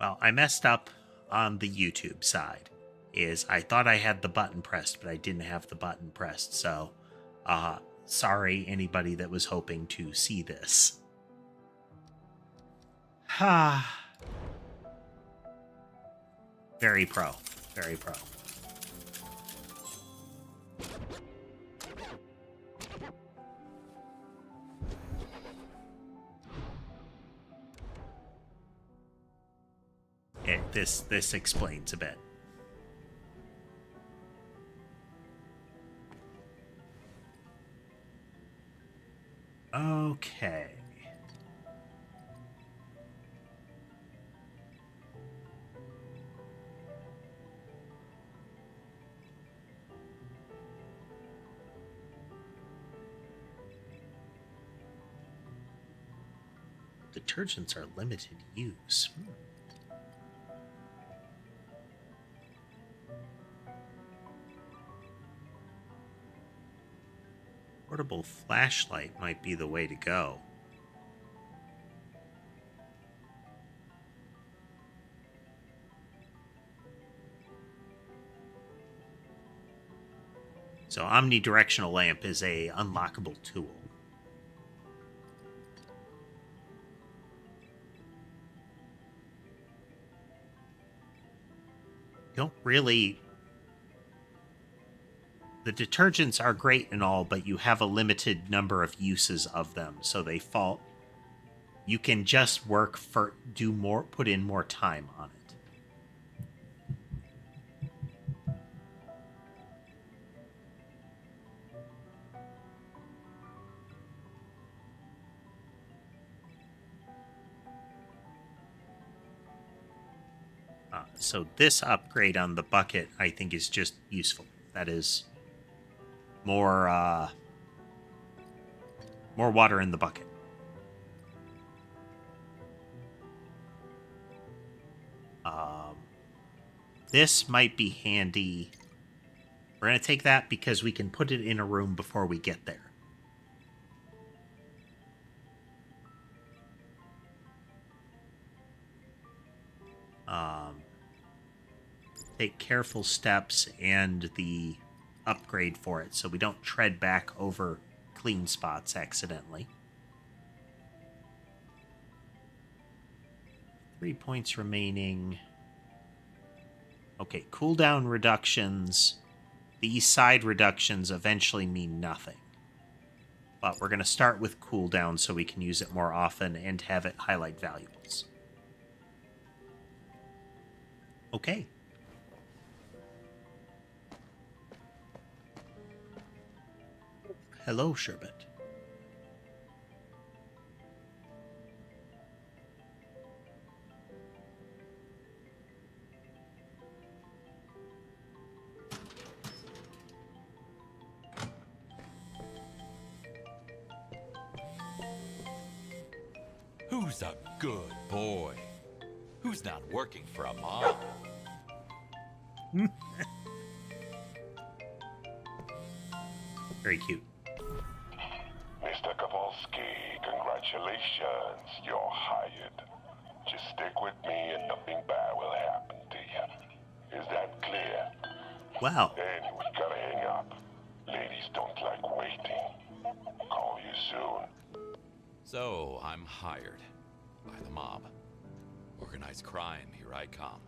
Well, I messed up on the YouTube side. I thought I had the button pressed, but I didn't have the button pressed. So, sorry anybody that was hoping to see this. Ha. Very pro. Very pro. This explains a bit. Okay. Detergents are limited use. Portable flashlight might be the way to go. So omnidirectional lamp is a unlockable tool. Don't really... The detergents are great and all, but you have a limited number of uses of them, so they fall. You can just put in more time on it. So this upgrade on the bucket, I think, is just useful. That is more water in the bucket. This might be handy. We're going to take that because we can put it in a room before we get there. Take careful steps and the upgrade for it so we don't tread back over clean spots accidentally. 3 points remaining. Okay, cooldown reductions. These side reductions eventually mean nothing. But we're going to start with cooldown so we can use it more often and have it highlight valuables. Okay. Hello, Sherbet. Who's a good boy? Who's not working for a mom? Very cute. Mr. Kowalski, congratulations. You're hired. Just stick with me and nothing bad will happen to you. Is that clear? Wow. Anyway, gotta hang up. Ladies don't like waiting. Call you soon. So, I'm hired by the mob. Organized crime, here I come.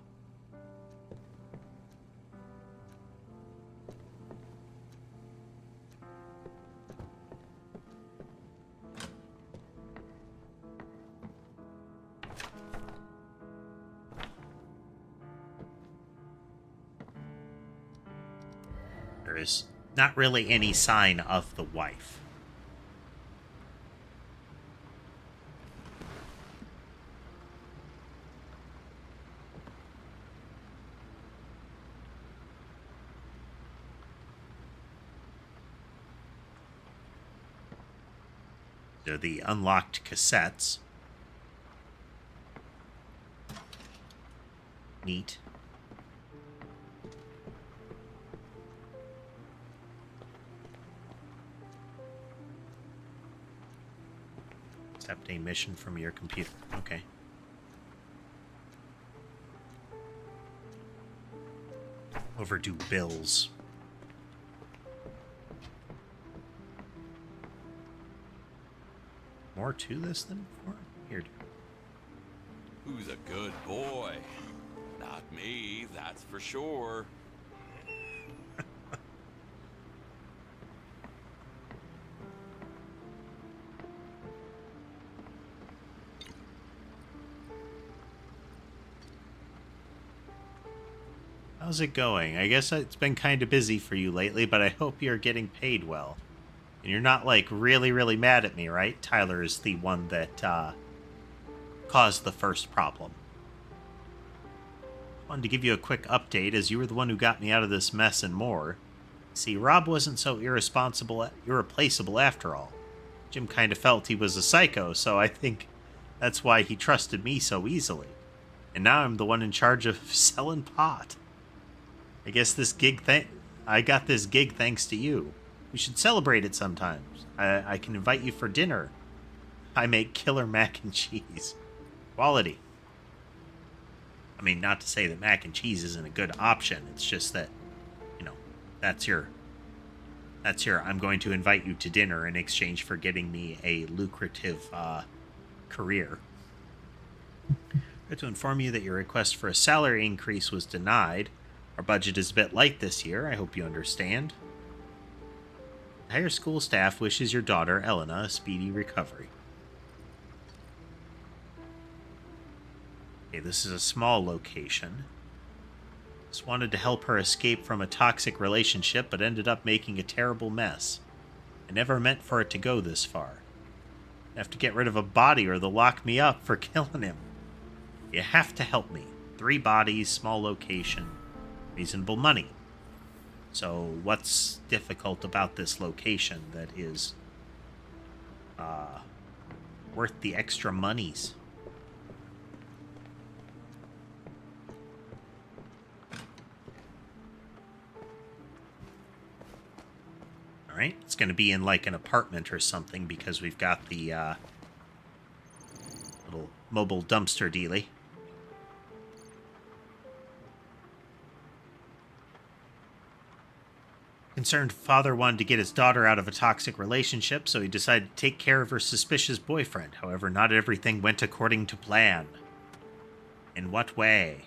There is not really any sign of the wife. So the unlocked cassettes. Neat. Accept a mission from your computer. Okay. Overdue bills. More to this than before? Here. Who's a good boy? Not me, that's for sure. How's it going? I guess it's been kind of busy for you lately, but I hope you're getting paid well. And you're not, like, really, really mad at me, right? Tyler is the one that, caused the first problem. Wanted to give you a quick update, as you were the one who got me out of this mess and more. See, Rob wasn't so irreplaceable after all. Jim kind of felt he was a psycho, so I think that's why he trusted me so easily. And now I'm the one in charge of selling pot. I guess I got this gig thanks to you. We should celebrate it sometimes. I can invite you for dinner. I make killer mac and cheese. Quality. I mean, not to say that mac and cheese isn't a good option. It's just that, you know, that's your I'm going to invite you to dinner in exchange for getting me a lucrative career. I have to inform you that your request for a salary increase was denied. Our budget is a bit light this year. I hope you understand. The higher school staff wishes your daughter, Elena, a speedy recovery. Okay, this is a small location. Just wanted to help her escape from a toxic relationship, but ended up making a terrible mess. I never meant for it to go this far. I have to get rid of a body or they'll lock me up for killing him. You have to help me. 3 bodies, small location, reasonable money. So what's difficult about this location that is worth the extra monies? Alright, it's going to be in like an apartment or something because we've got the little mobile dumpster dealie. Concerned father wanted to get his daughter out of a toxic relationship, so he decided to take care of her suspicious boyfriend. However, not everything went according to plan. In what way?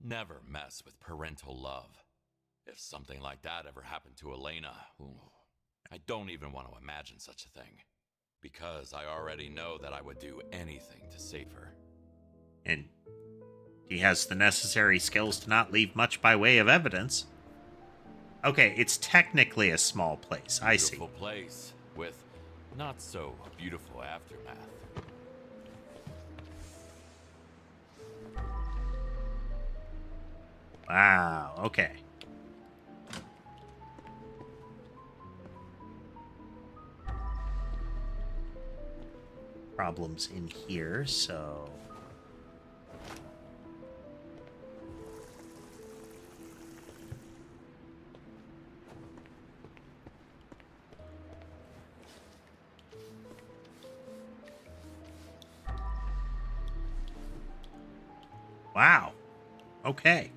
Never mess with parental love. If something like that ever happened to Elena, I don't even want to imagine such a thing. Because I already know that I would do anything to save her. And he has the necessary skills to not leave much by way of evidence. Okay, it's technically a small place. I see. Beautiful place with not so beautiful aftermath. Wow, okay. Problems in here, so... Wow. Okay.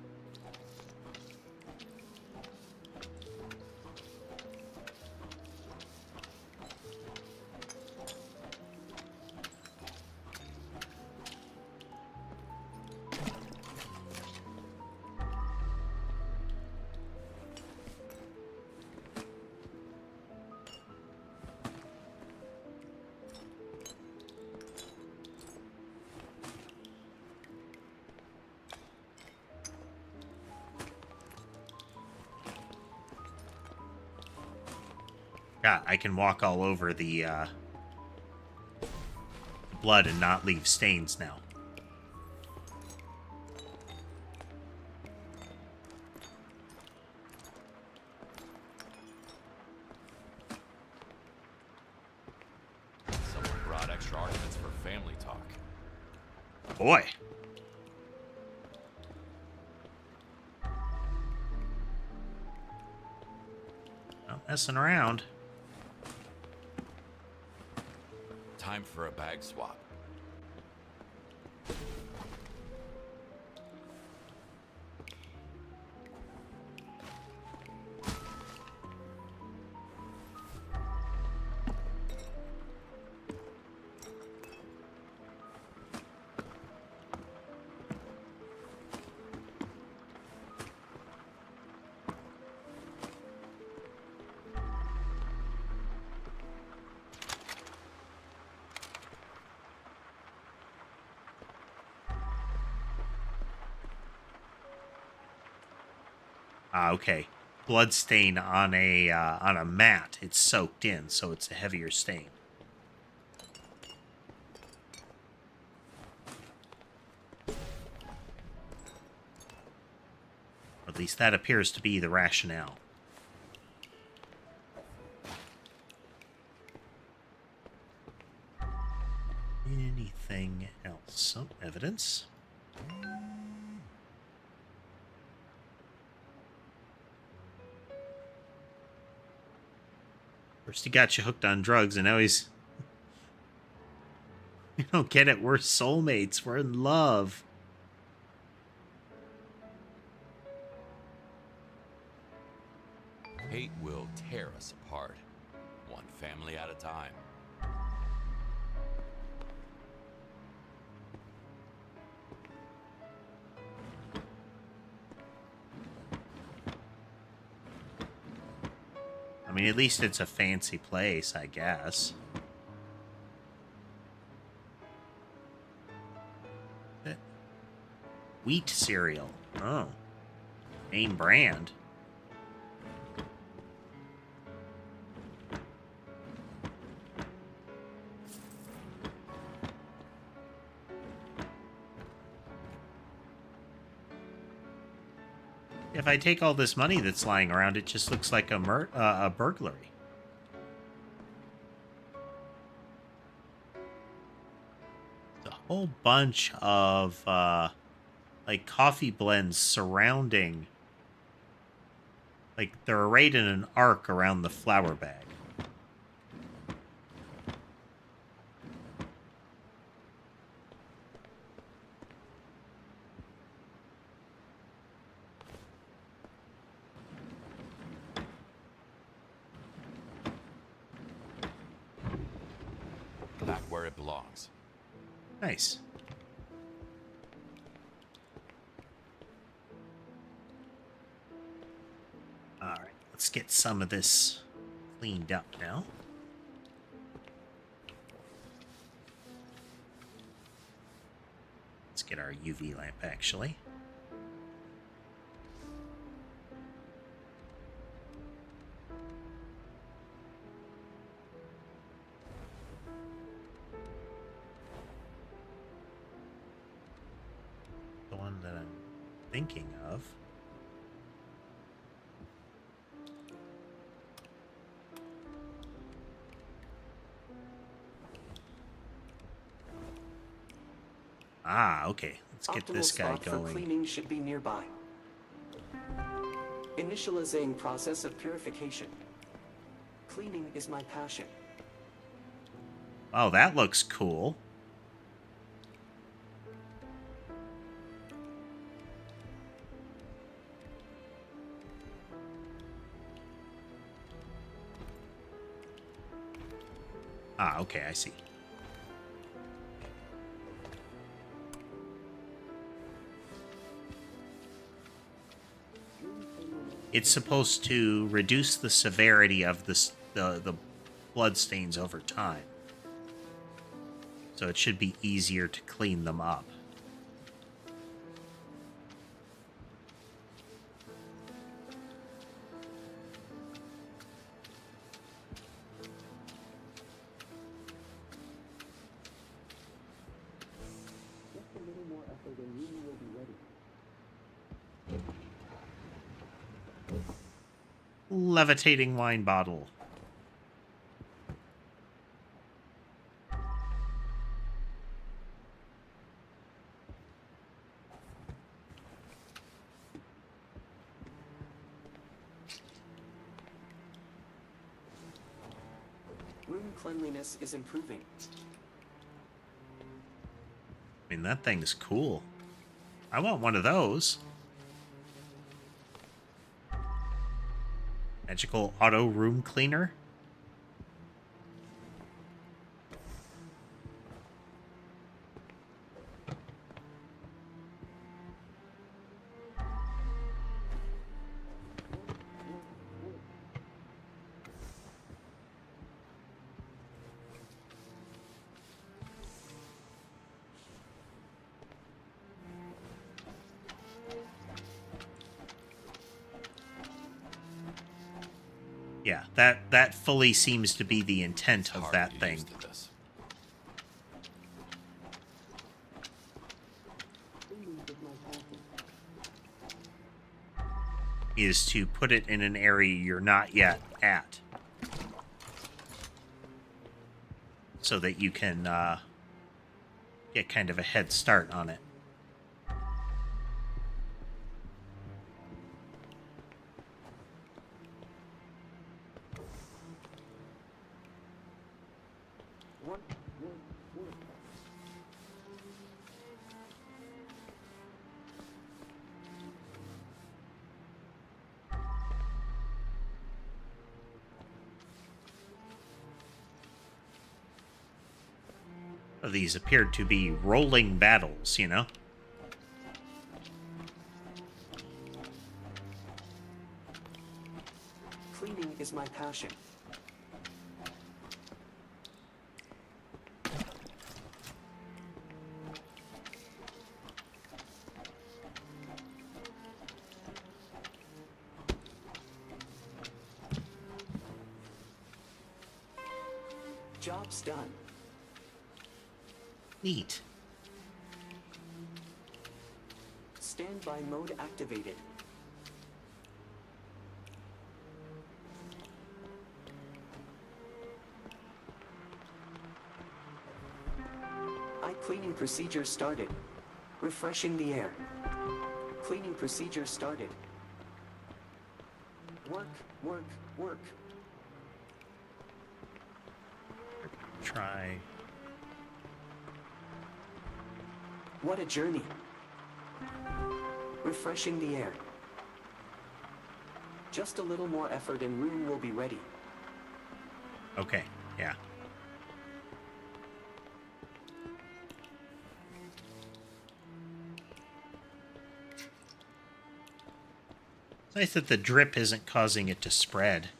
Yeah, I can walk all over the blood and not leave stains now. Someone brought extra arguments for family talk. Boy. Well, messing around. Time for a bag swap. Ah, okay. Blood stain on a mat. It's soaked in, so it's a heavier stain. Or at least that appears to be the rationale. Anything else? Some evidence. First he got you hooked on drugs, and now he's... You don't get it. We're soulmates. We're in love. Hate will tear us apart, one family at a time. I mean, at least it's a fancy place, I guess. Wheat cereal. Oh. Name brand. If I take all this money that's lying around, it just looks like a burglary. A whole bunch of like coffee blends surrounding, like they're arrayed in an arc around the flour bag. Back where it belongs. Nice. Alright, let's get some of this cleaned up now. Let's get our UV lamp, actually. The one that I'm thinking of. Ah, okay. Let's get this guy spot for going. cleaning should be nearby. Initializing process of purification. Cleaning is my passion. Oh, that looks cool. Ah, okay, I see. It's supposed to reduce the severity of the blood stains over time. So it should be easier to clean them up. Levitating wine bottle. Room cleanliness is improving. I mean, that thing's cool. I want one of those. Magical auto room cleaner. Yeah, that fully seems to be the intent It's of hard that to get thing. used to this. Is to put it in an area you're not yet at. So that you can get kind of a head start on it. These appeared to be rolling battles, you know? Cleaning is my passion. Job's done. Neat. Standby mode activated. Cleaning procedure started. Refreshing the air. Cleaning procedure started. Work, work, work. Try. What a journey. Refreshing the air. Just a little more effort and room will be ready. Okay, yeah. It's nice that the drip isn't causing it to spread.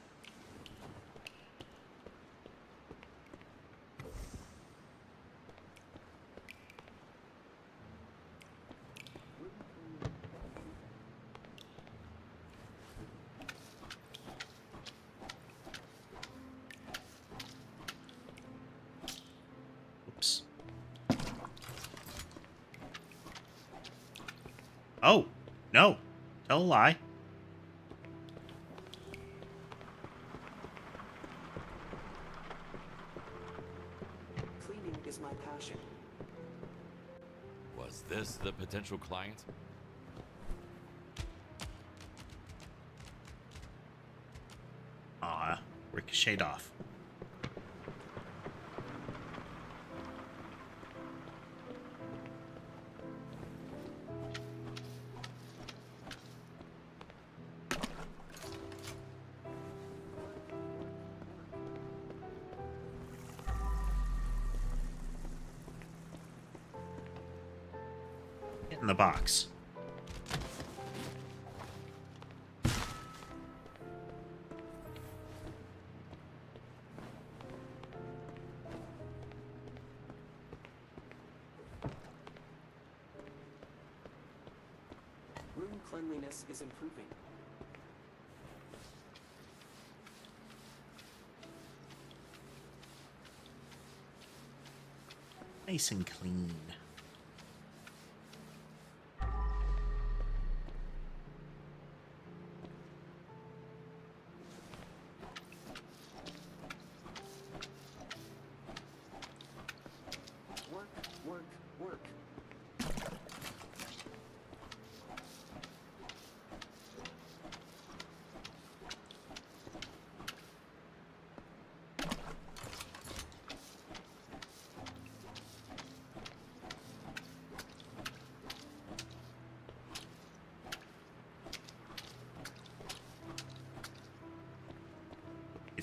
Oops. Oh, no. Tell a lie. Cleaning is my passion. Was this the potential client? Aw, ricocheted off. Get in the box. Room cleanliness is improving. Nice and clean. Work, work, work.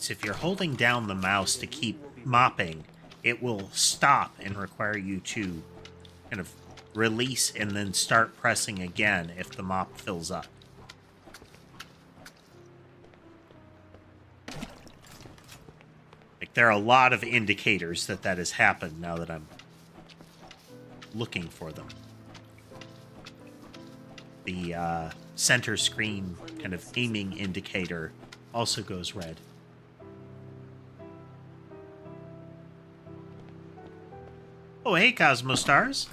is if you're holding down the mouse to keep mopping, it will stop and require you to kind of release and then start pressing again if the mop fills up. Like, there are a lot of indicators that that has happened now that I'm looking for them. The center screen kind of aiming indicator also goes red. Oh, hey, Cosmostars.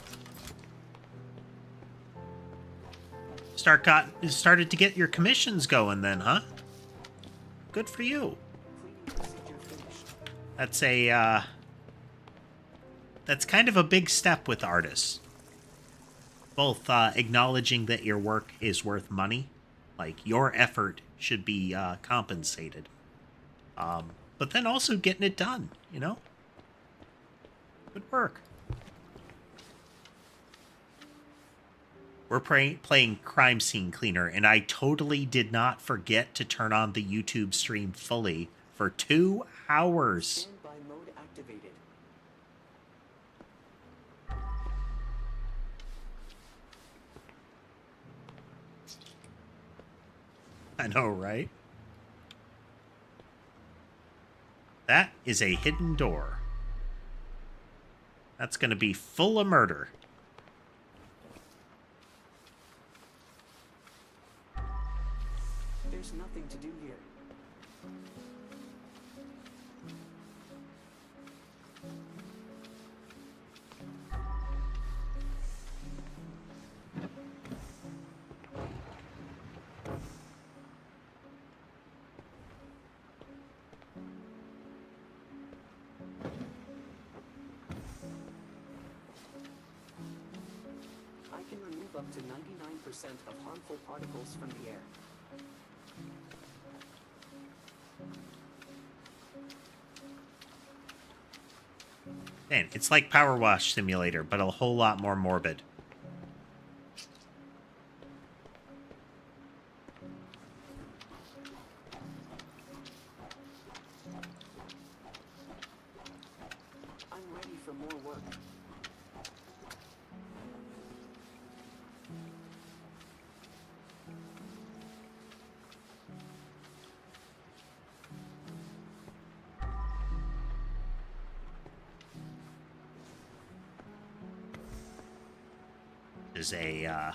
Started to get your commissions going then, huh? Good for you. That's a, that's kind of a big step with artists. Both acknowledging that your work is worth money, like your effort should be compensated. But then also getting it done, you know? Good work. We're playing Crime Scene Cleaner, and I totally did not forget to turn on the YouTube stream fully for 2 hours. Standby mode activated. I know, right? That is a hidden door. That's going to be full of murder. There's nothing to do here. I can remove up to 99% of harmful particles from the air. Man, it's like Power Wash Simulator, but a whole lot more morbid. I'm ready for more work. Is a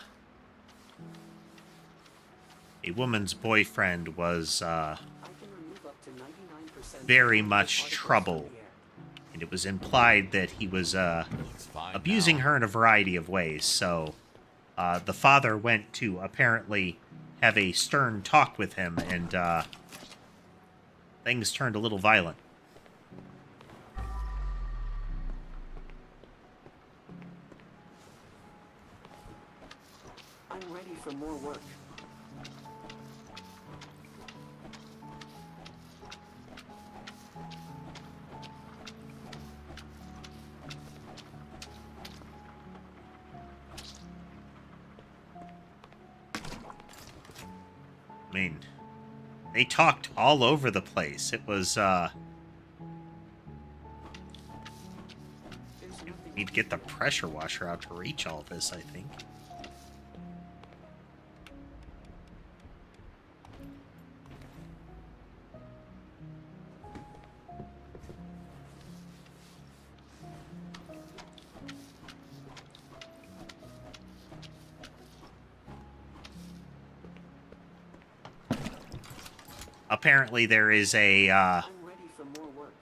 woman's boyfriend was I can remove up to 99% very of much harmful trouble, particles from the air. and it was implied that he was Looks fine abusing now. her in a variety of ways. So the father went to apparently have a stern talk with him, and things turned a little violent. I'm ready for more work. I mean, they talked all over the place. It was, There's nothing need to get the pressure washer out to reach all this, I think. Apparently there is a, I'm ready for more work.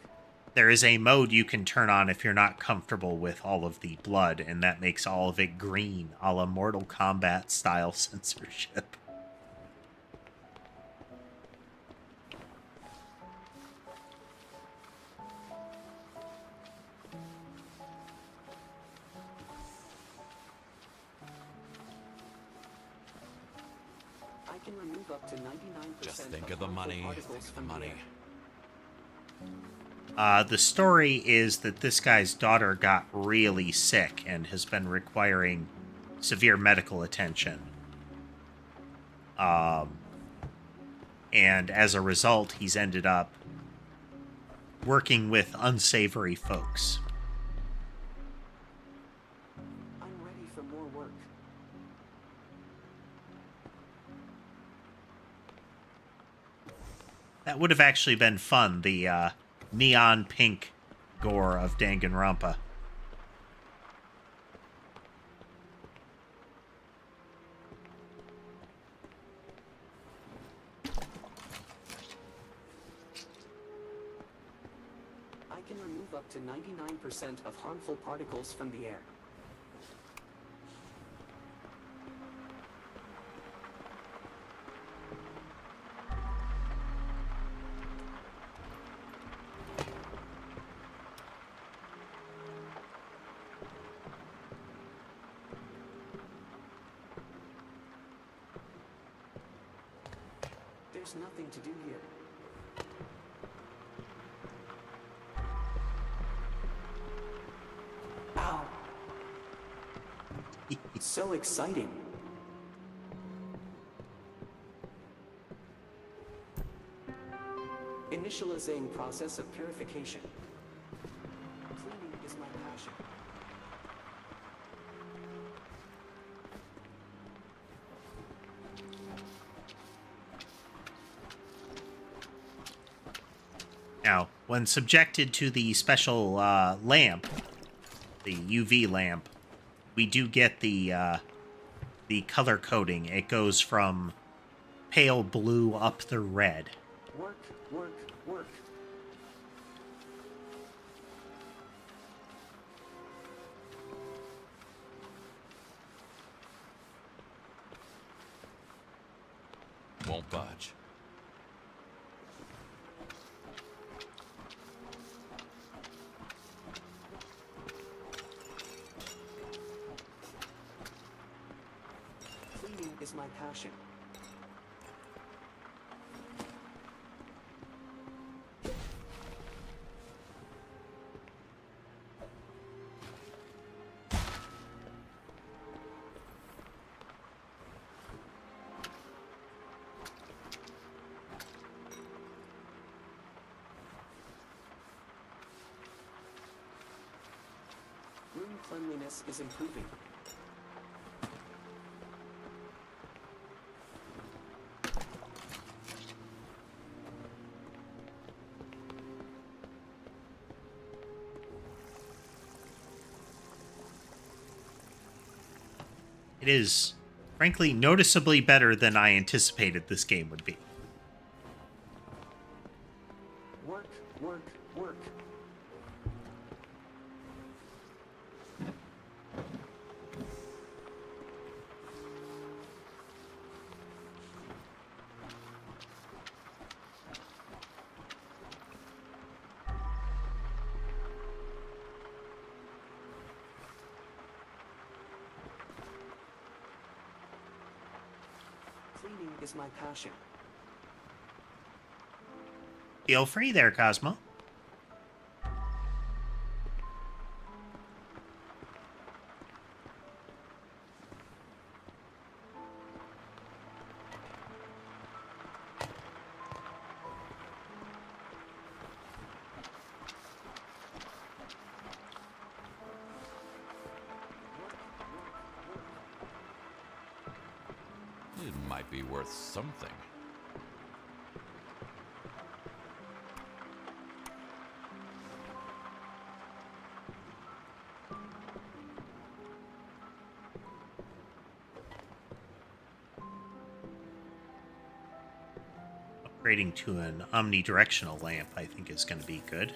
there is a mode you can turn on if you're not comfortable with all of the blood, and that makes all of it green, a la Mortal Kombat style censorship. I can remove up to 99% Just think of the harmful money. particles Think of the from the money. air. The story is that this guy's daughter got really sick and has been requiring severe medical attention. And as a result, he's ended up working with unsavory folks. I'm ready for more work. That would have actually been fun, the neon pink gore of Danganronpa. I can remove up to 99% of harmful particles from the air. There's nothing to do here. Ow! So exciting. Initializing process of purification. Cleaning is my passion. Now, when subjected to the special lamp, the UV lamp, we do get the color coding. It goes from pale blue up to red. Work, work, work. Won't budge. Cleaning is my passion. Room cleanliness is improving. It is, frankly, noticeably better than I anticipated this game would be. Work, work, work. Cleaning is my passion. Feel free there, Cosmo. It might be worth something. Upgrading to an omnidirectional lamp, I think, is going to be good.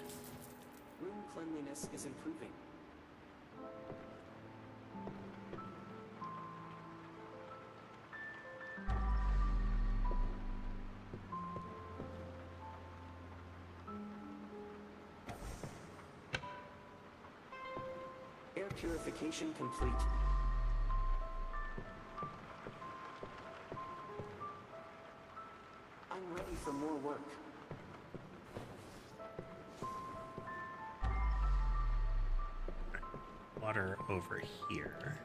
Room cleanliness is improving. Air purification complete. I'm ready for more work. Water over here.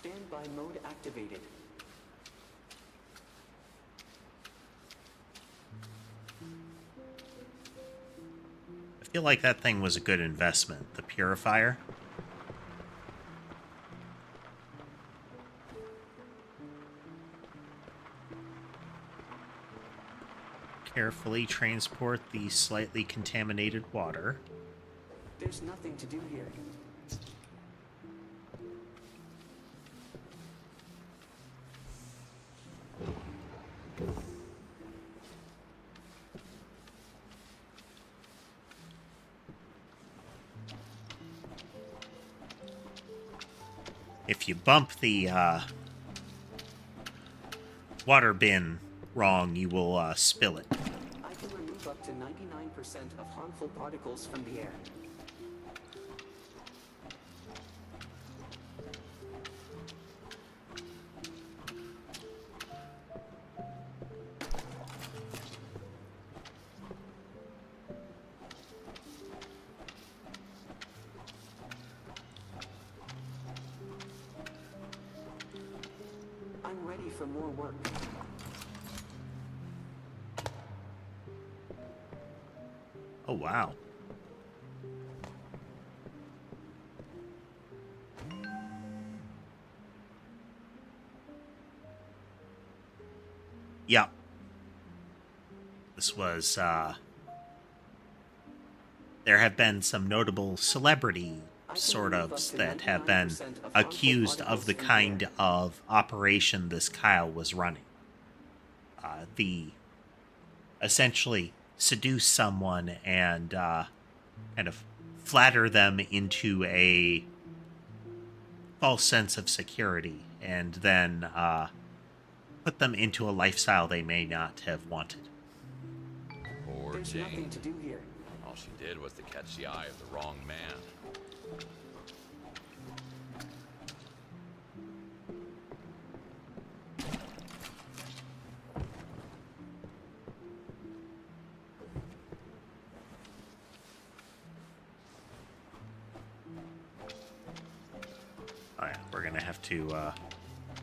Standby mode activated. I feel like that thing was a good investment, the purifier. Carefully transport the slightly contaminated water. There's nothing to do here. If you bump the water bin wrong, you will spill it. I can remove up to 99% of harmful particles from the air. I'm ready for more work. Oh, wow. Yep. This was, there have been some notable celebrity sort ofs that have been accused of the kind of operation this Kyle was running. The essentially seduce someone and kind of flatter them into a false sense of security, and then put them into a lifestyle they may not have wanted. Poor There's Jane. nothing to do here. All she did was to catch the eye of the wrong man. Oh yeah, we're gonna have to,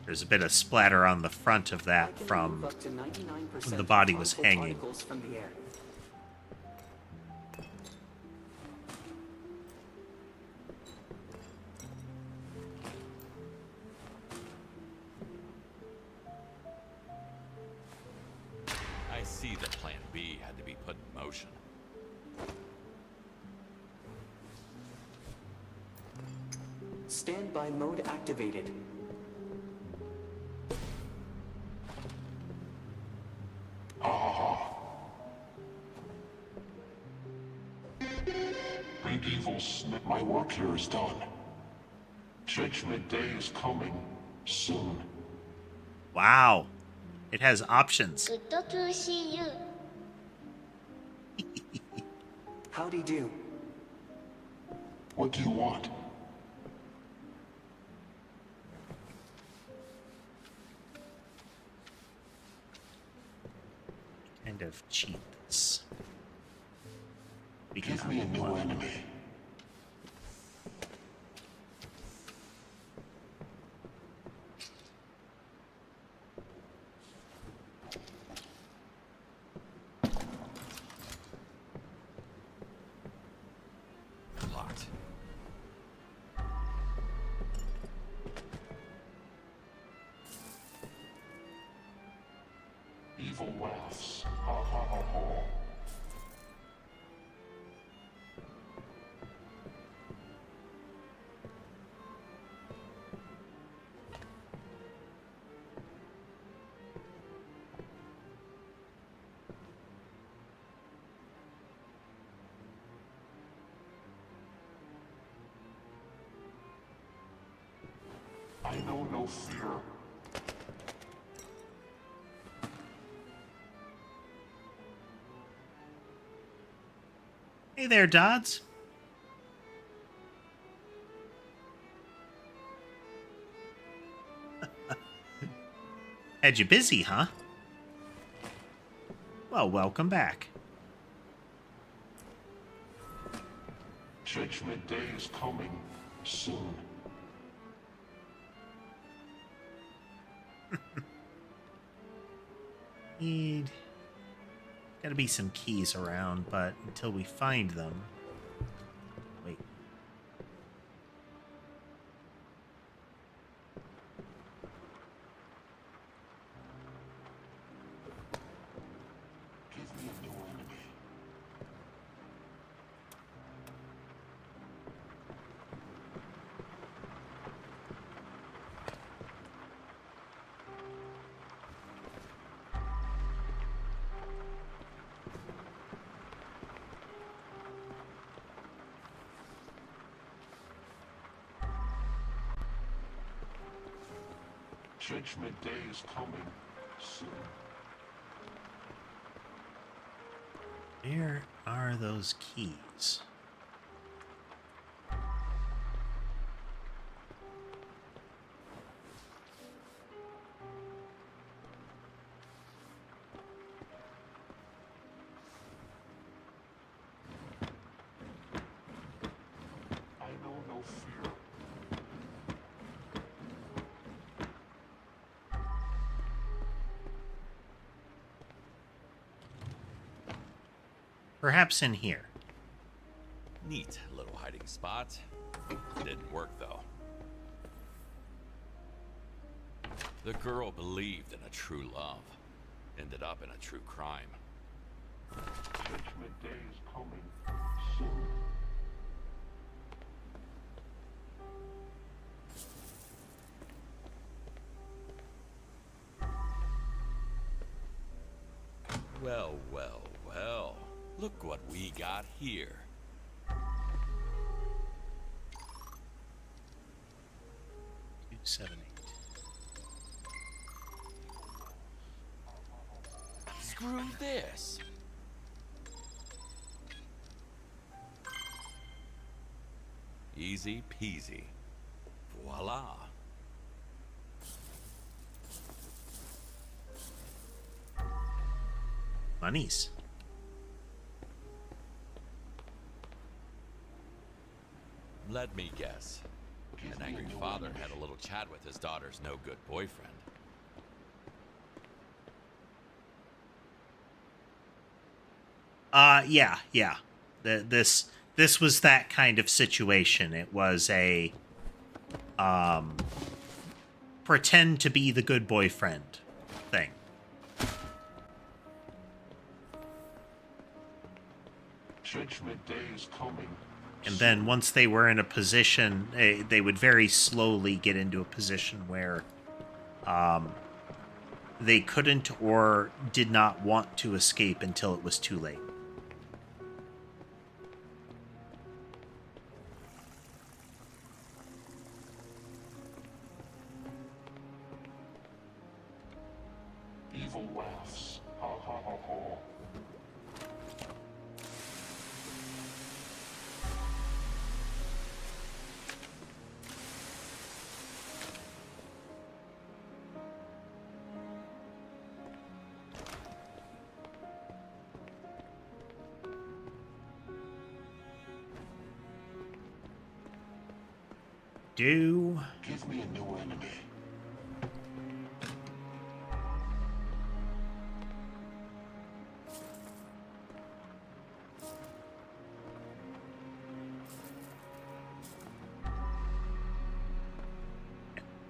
there's a bit of splatter on the front of I that can from remove up to 99% when the body of was harmful hanging. particles from the air. I see that Plan B had to be put in motion. Standby mode activated. Big evil snip. My work here is done. Judgment Day is coming soon. Wow. It has options. Good to see you. Howdy do. What do you want? Kind of cheat this. We can Give me a new enemy. Locked. Evil wraths. Ha ha ha ha. I know no fear. Hey there, Dodds. Had you busy, huh? Well, welcome back. Judgment Day is coming soon. Need... Gotta be some keys around, but until we find them... Wait. Give me a new enemy. Judgment Day is coming soon. Where are those keys? I know no fear. Perhaps in here. Neat little hiding spot. Didn't work, though. The girl believed in a true love. Ended up in a true crime. Judgment Day is coming soon. Well, well, well. Look what we got here. Two, 7, 8. Screw this. Easy peasy. Voila. Monies. Let me guess. An angry father had a little chat with his daughter's no-good boyfriend. Yeah. This was that kind of situation. It was a pretend to be the good boyfriend thing. Judgment Day is coming. And then once they were in a position, they would very slowly get into a position where they couldn't or did not want to escape until it was too late. Evil laughs. Ha ha ha ha. Give me a new enemy.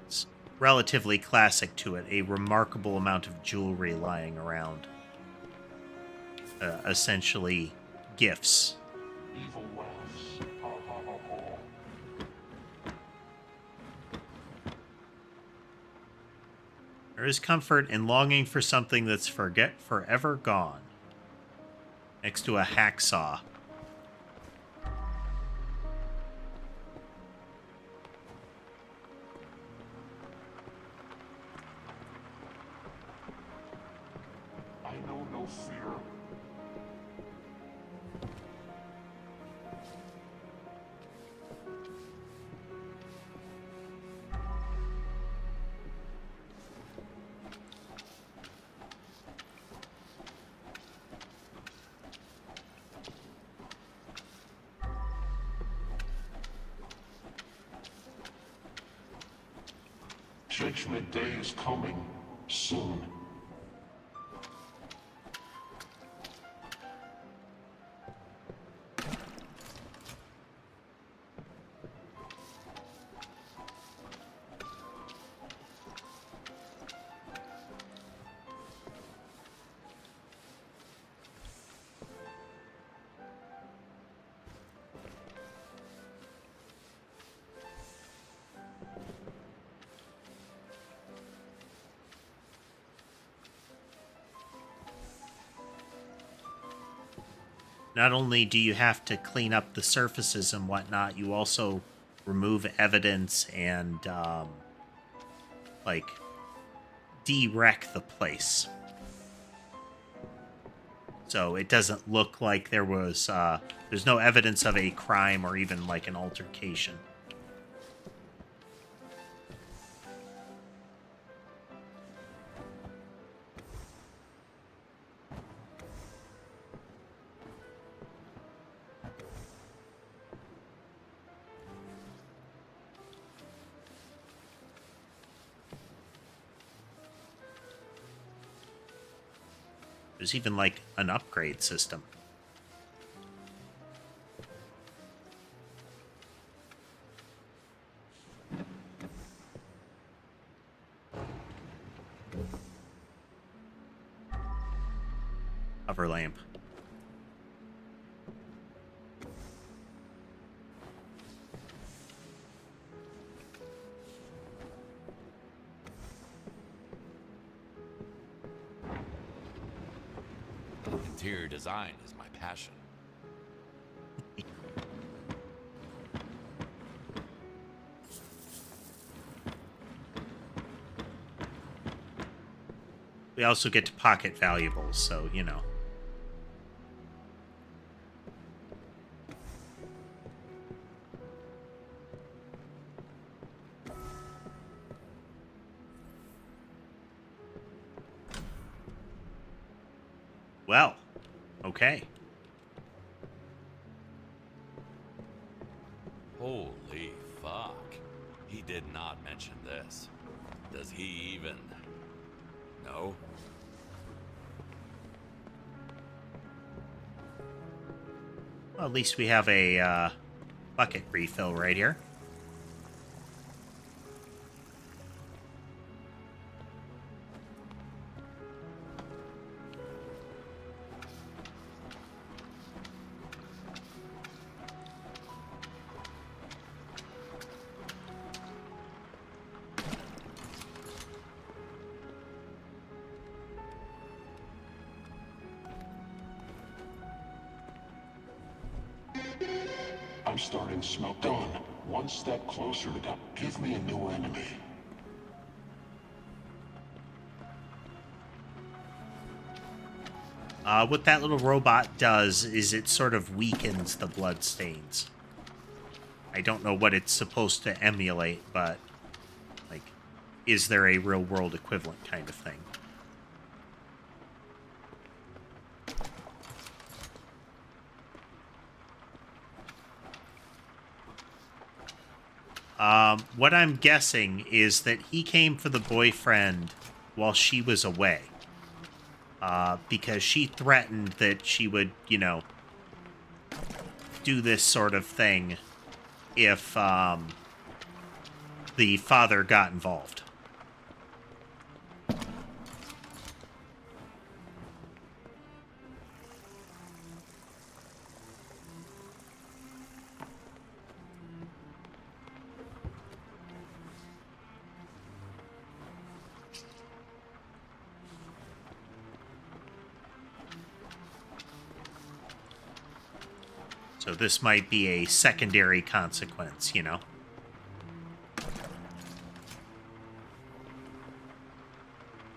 It's relatively classic to it, a remarkable amount of jewelry lying around. Essentially, gifts. Evil laughs. Ha ha ha ha. There is comfort in longing for something that's forever gone. Next to a hacksaw. I know no fear. Judgment Day is coming soon. Not only do you have to clean up the surfaces and whatnot, you also remove evidence and, like, de-wreck the place. So it doesn't look like there was, there's no evidence of a crime or even, like, an altercation. There's even, like, an upgrade system. Hover lamp. Interior design is my passion. We also get to pocket valuables, so, you know. Well, okay. Holy fuck. He did not mention this. Does he even... No? Well, at least we have a bucket refill right here. I'm starting to smell done. One step closer to that. Give me a new enemy. What that little robot does is it sort of weakens the blood stains. I don't know what it's supposed to emulate, but, like, is there a real-world equivalent kind of thing? What I'm guessing is that he came for the boyfriend while she was away. Because she threatened that she would, you know, do this sort of thing if, the father got involved. So this might be a secondary consequence, you know?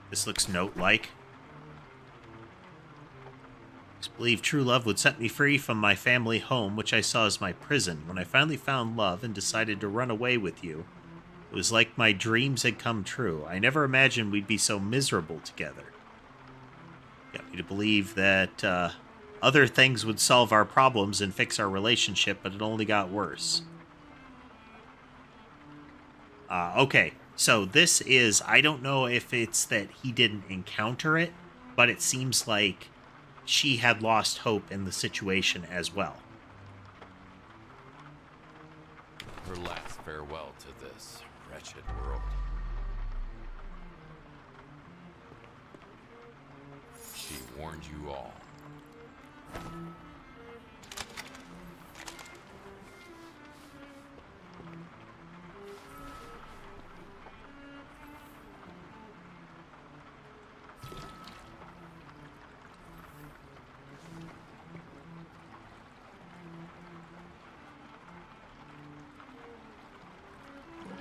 This looks note-like. I believe true love would set me free from my family home, which I saw as my prison. When I finally found love and decided to run away with you, it was like my dreams had come true. I never imagined we'd be so miserable together. Got me to believe that, other things would solve our problems and fix our relationship, but it only got worse. Okay, So this is, I don't know if it's that he didn't encounter it, but it seems like she had lost hope in the situation as well. Her last farewell to this wretched world. She warned you all.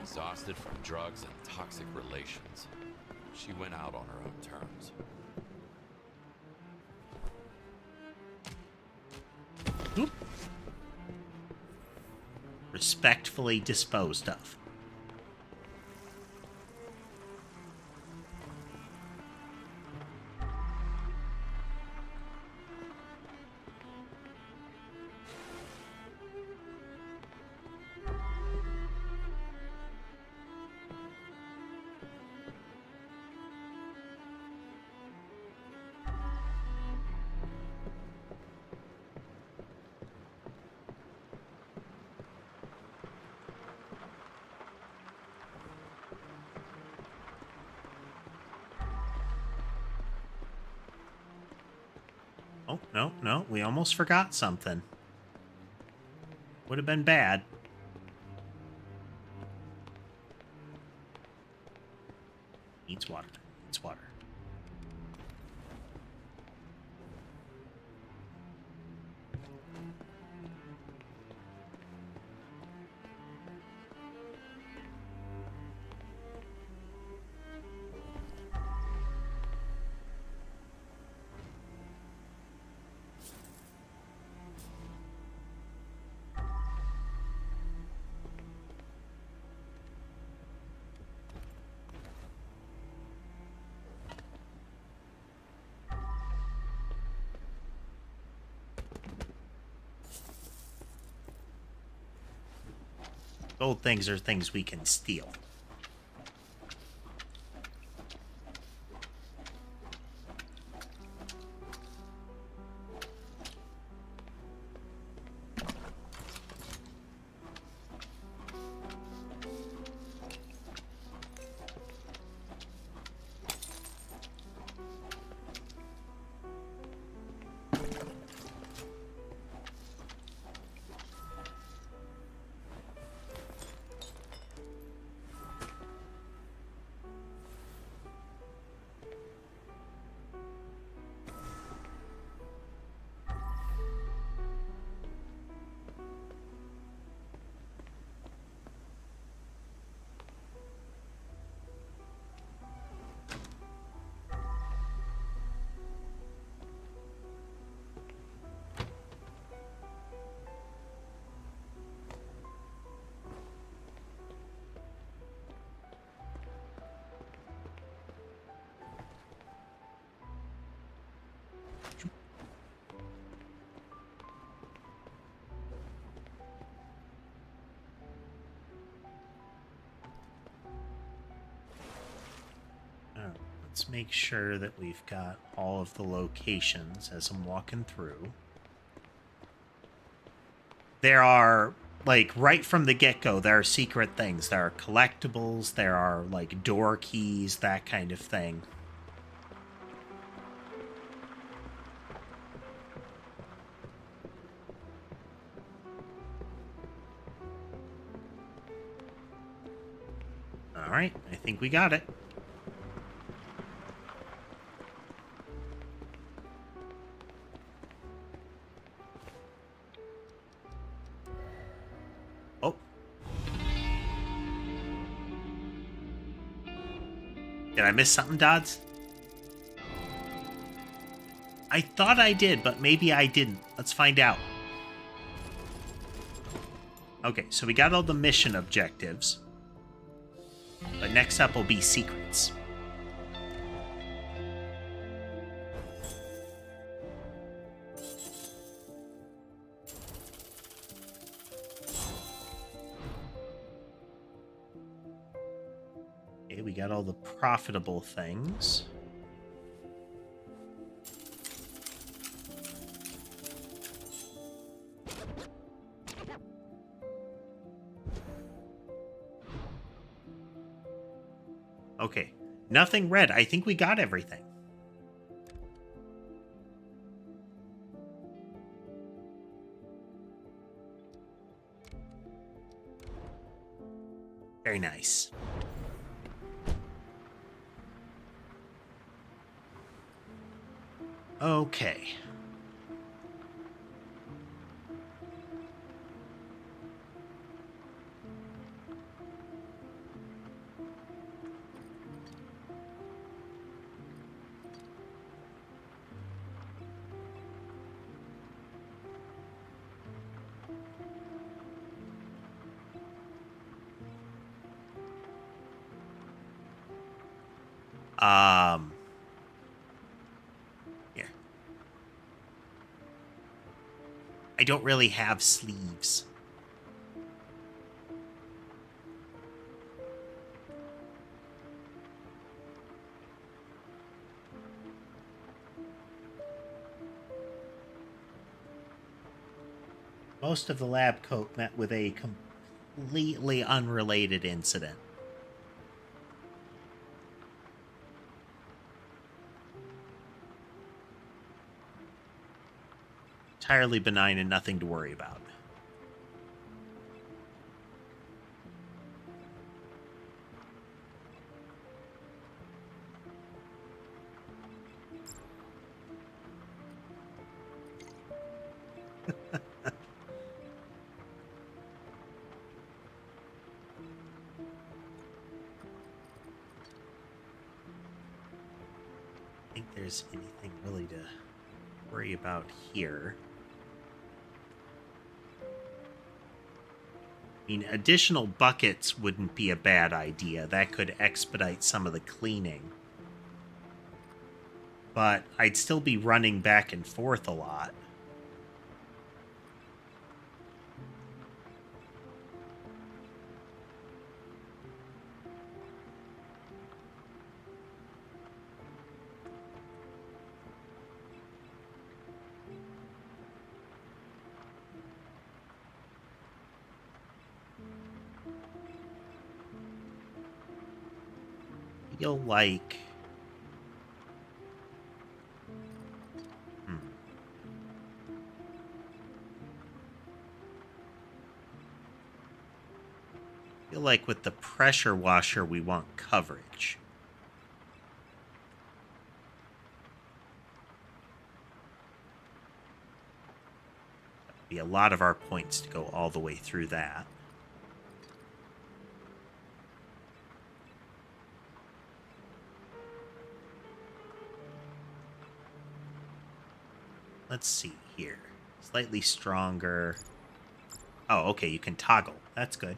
Exhausted from drugs and toxic relations, she went out on her own terms. Oop. Respectfully disposed of. Oh, no, we almost forgot something. Would have been bad. Needs water. Needs water. Gold things are things we can steal. Let's make sure that we've got all of the locations as I'm walking through. There are, like, right from the get-go, there are secret things. There are collectibles, there are, like, door keys, that kind of thing. Alright, I think we got it. Oh. Did I miss something, Dodds? I thought I did, but maybe I didn't. Let's find out. Okay, so we got all the mission objectives. But next up will be secrets. Okay, we got all the profitable things. Okay, nothing red. I think we got everything. Very nice. Okay. Here. I don't really have sleeves. Most of the lab coat met with a completely unrelated incident. Entirely benign and nothing to worry about. I think there's anything really to worry about here. I mean, additional buckets wouldn't be a bad idea. That could expedite some of the cleaning. But I'd still be running back and forth a lot. Feel like... feel like with the pressure washer, we want coverage. That'd be a lot of our points to go all the way through that. Let's see here. Slightly stronger. Oh, okay, you can toggle. That's good.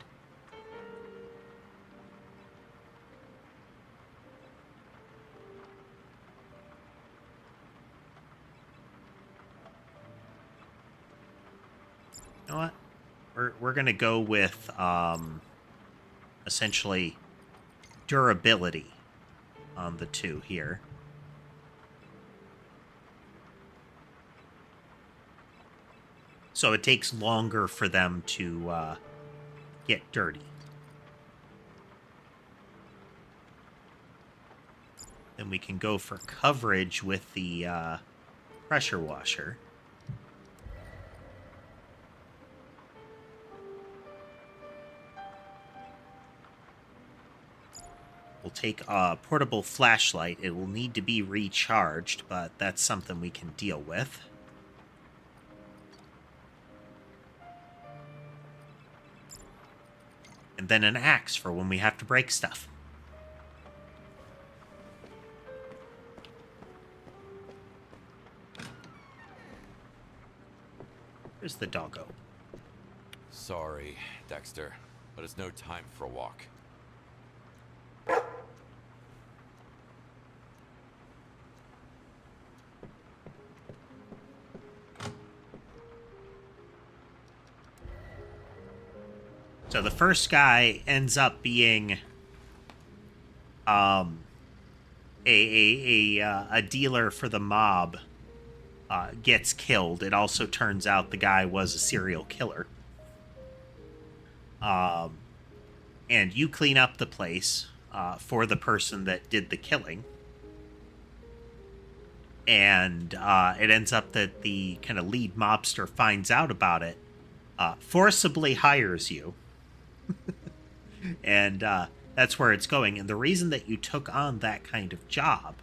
You know what? We're gonna go with essentially durability on the two here. So it takes longer for them to get dirty. Then we can go for coverage with the pressure washer. We'll take a portable flashlight. It will need to be recharged, but that's something we can deal with. And then an axe for when we have to break stuff. Where's the doggo? Sorry, Dexter, but it's no time for a walk. So the first guy ends up being a dealer for the mob gets killed. It also turns out the guy was a serial killer. And you clean up the place for the person that did the killing. And it ends up that the kind of lead mobster finds out about it, forcibly hires you. And that's where it's going. And the reason that you took on that kind of job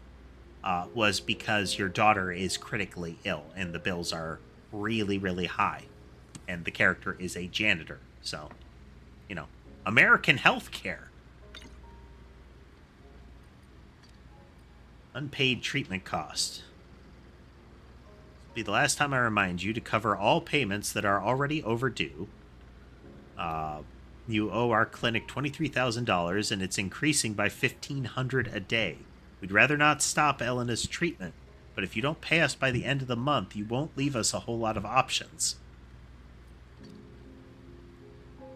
was because your daughter is critically ill and the bills are really, really high. And the character is a janitor. So, you know, American healthcare. Unpaid treatment cost. Be the last time I remind you to cover all payments that are already overdue. You owe our clinic $23,000, and it's increasing by $1,500 a day. We'd rather not stop Elena's treatment, but if you don't pay us by the end of the month, you won't leave us a whole lot of options.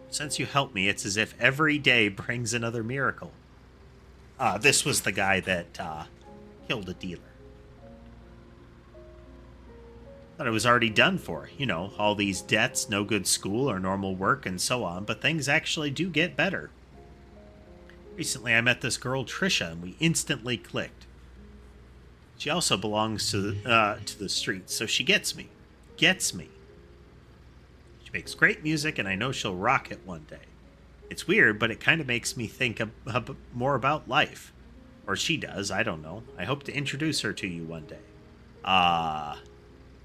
Since you helped me, it's as if every day brings another miracle. This was the guy that killed a dealer. Thought it was already done for. You know, all these debts, no good school or normal work, and so on, but things actually do get better. Recently, I met this girl, Trisha, and we instantly clicked. She also belongs to the streets, so she gets me. Gets me. She makes great music, and I know she'll rock it one day. It's weird, but it kind of makes me think more about life. Or she does, I don't know. I hope to introduce her to you one day.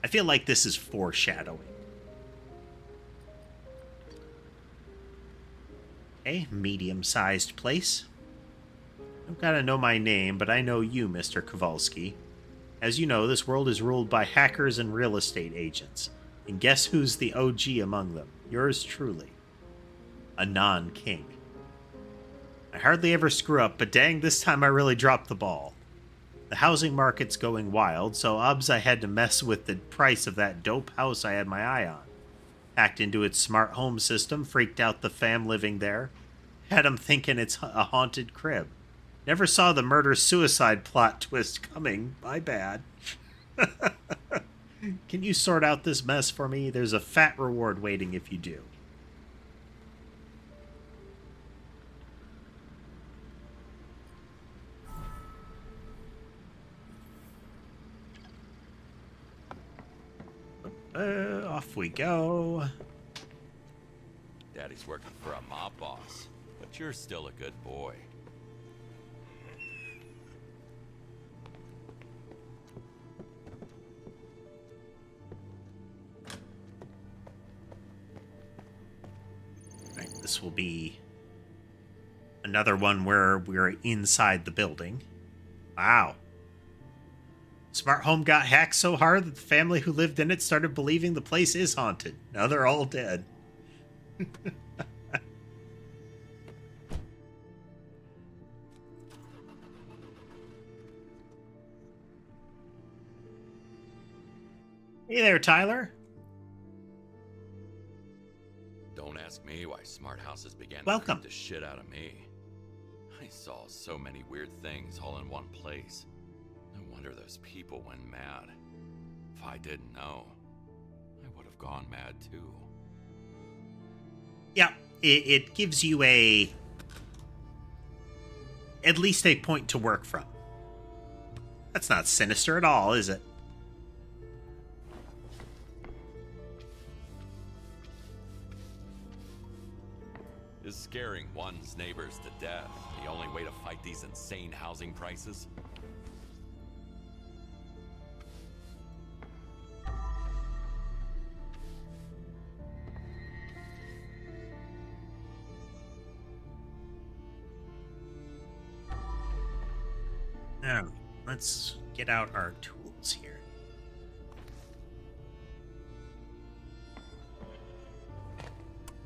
I feel like this is foreshadowing. Okay, medium-sized place. I've got to know my name, but I know you, Mr. Kowalski. As you know, this world is ruled by hackers and real estate agents. And guess who's the OG among them? Yours truly. A non-king. I hardly ever screw up, but dang, this time I really dropped the ball. The housing market's going wild, so I had to mess with the price of that dope house I had my eye on. Hacked into its smart home system, freaked out the fam living there. Had 'em thinking it's a haunted crib. Never saw the murder-suicide plot twist coming. My bad. Can you sort out this mess for me? There's a fat reward waiting if you do. Off we go. Daddy's working for a mob boss, but you're still a good boy. Right, this will be another one where we're inside the building. Wow. Smart home got hacked so hard that the family who lived in it started believing the place is haunted. Now they're all dead. Hey there, Tyler. Don't ask me why smart houses began Welcome. to creep the shit out of me. I saw so many weird things all in one place. No wonder those people went mad. If I didn't know, I would have gone mad too. Yeah, it gives you at least a point to work from. That's not sinister at all, is it? Is scaring one's neighbors to death the only way to fight these insane housing prices? Now, let's get out our tools here.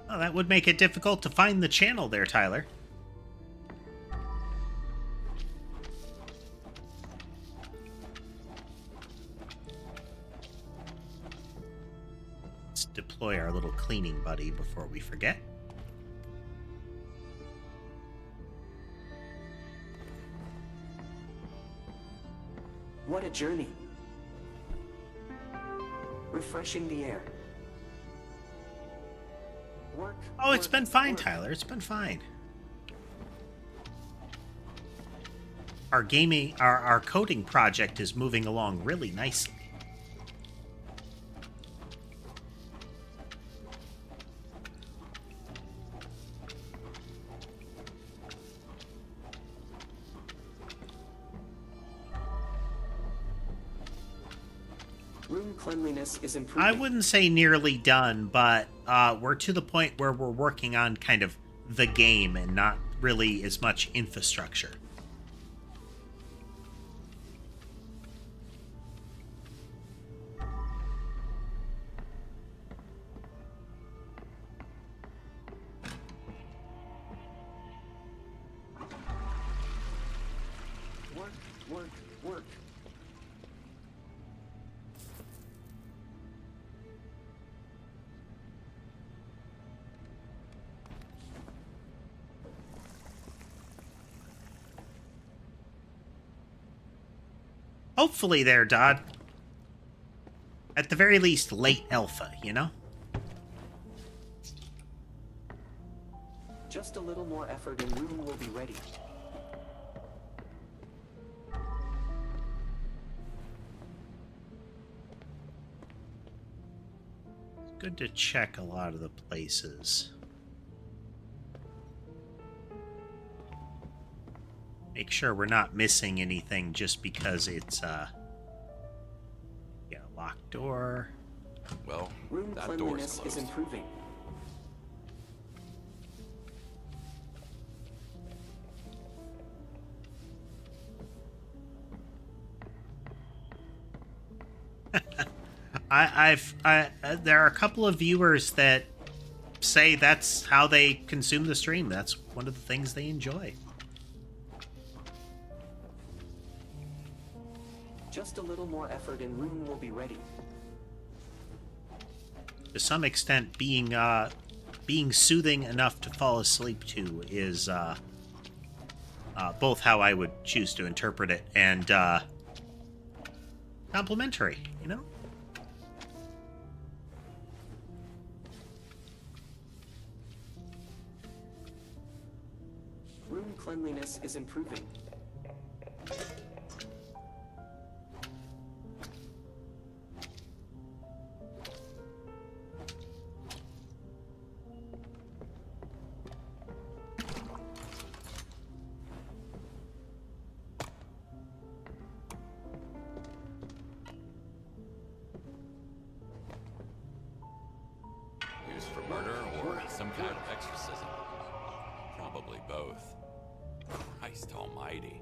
Oh, that would make it difficult to find the channel there, Tyler. Let's deploy our little cleaning buddy before we forget. What a journey. Refreshing the air. Work. Oh, it's work, been fine, work. Tyler. It's been fine. Our coding project is moving along really nicely. Room cleanliness is improving. I wouldn't say nearly done, but we're to the point where we're working on kind of the game and not really as much infrastructure. Work, work, work. Hopefully there, Dodd. At the very least, late alpha, you know? Just a little more effort and room will be ready. Good to check a lot of the places. Make sure we're not missing anything just because it's, yeah, locked door. Well, Room that door's cleanliness closed. is improving. There are a couple of viewers that say that's how they consume the stream. That's one of the things they enjoy. Just a little more effort and room will be ready. To some extent, being soothing enough to fall asleep to is both how I would choose to interpret it and complimentary, you know? Room cleanliness is improving. Used for murder or some kind of exorcism? Probably both. Christ almighty.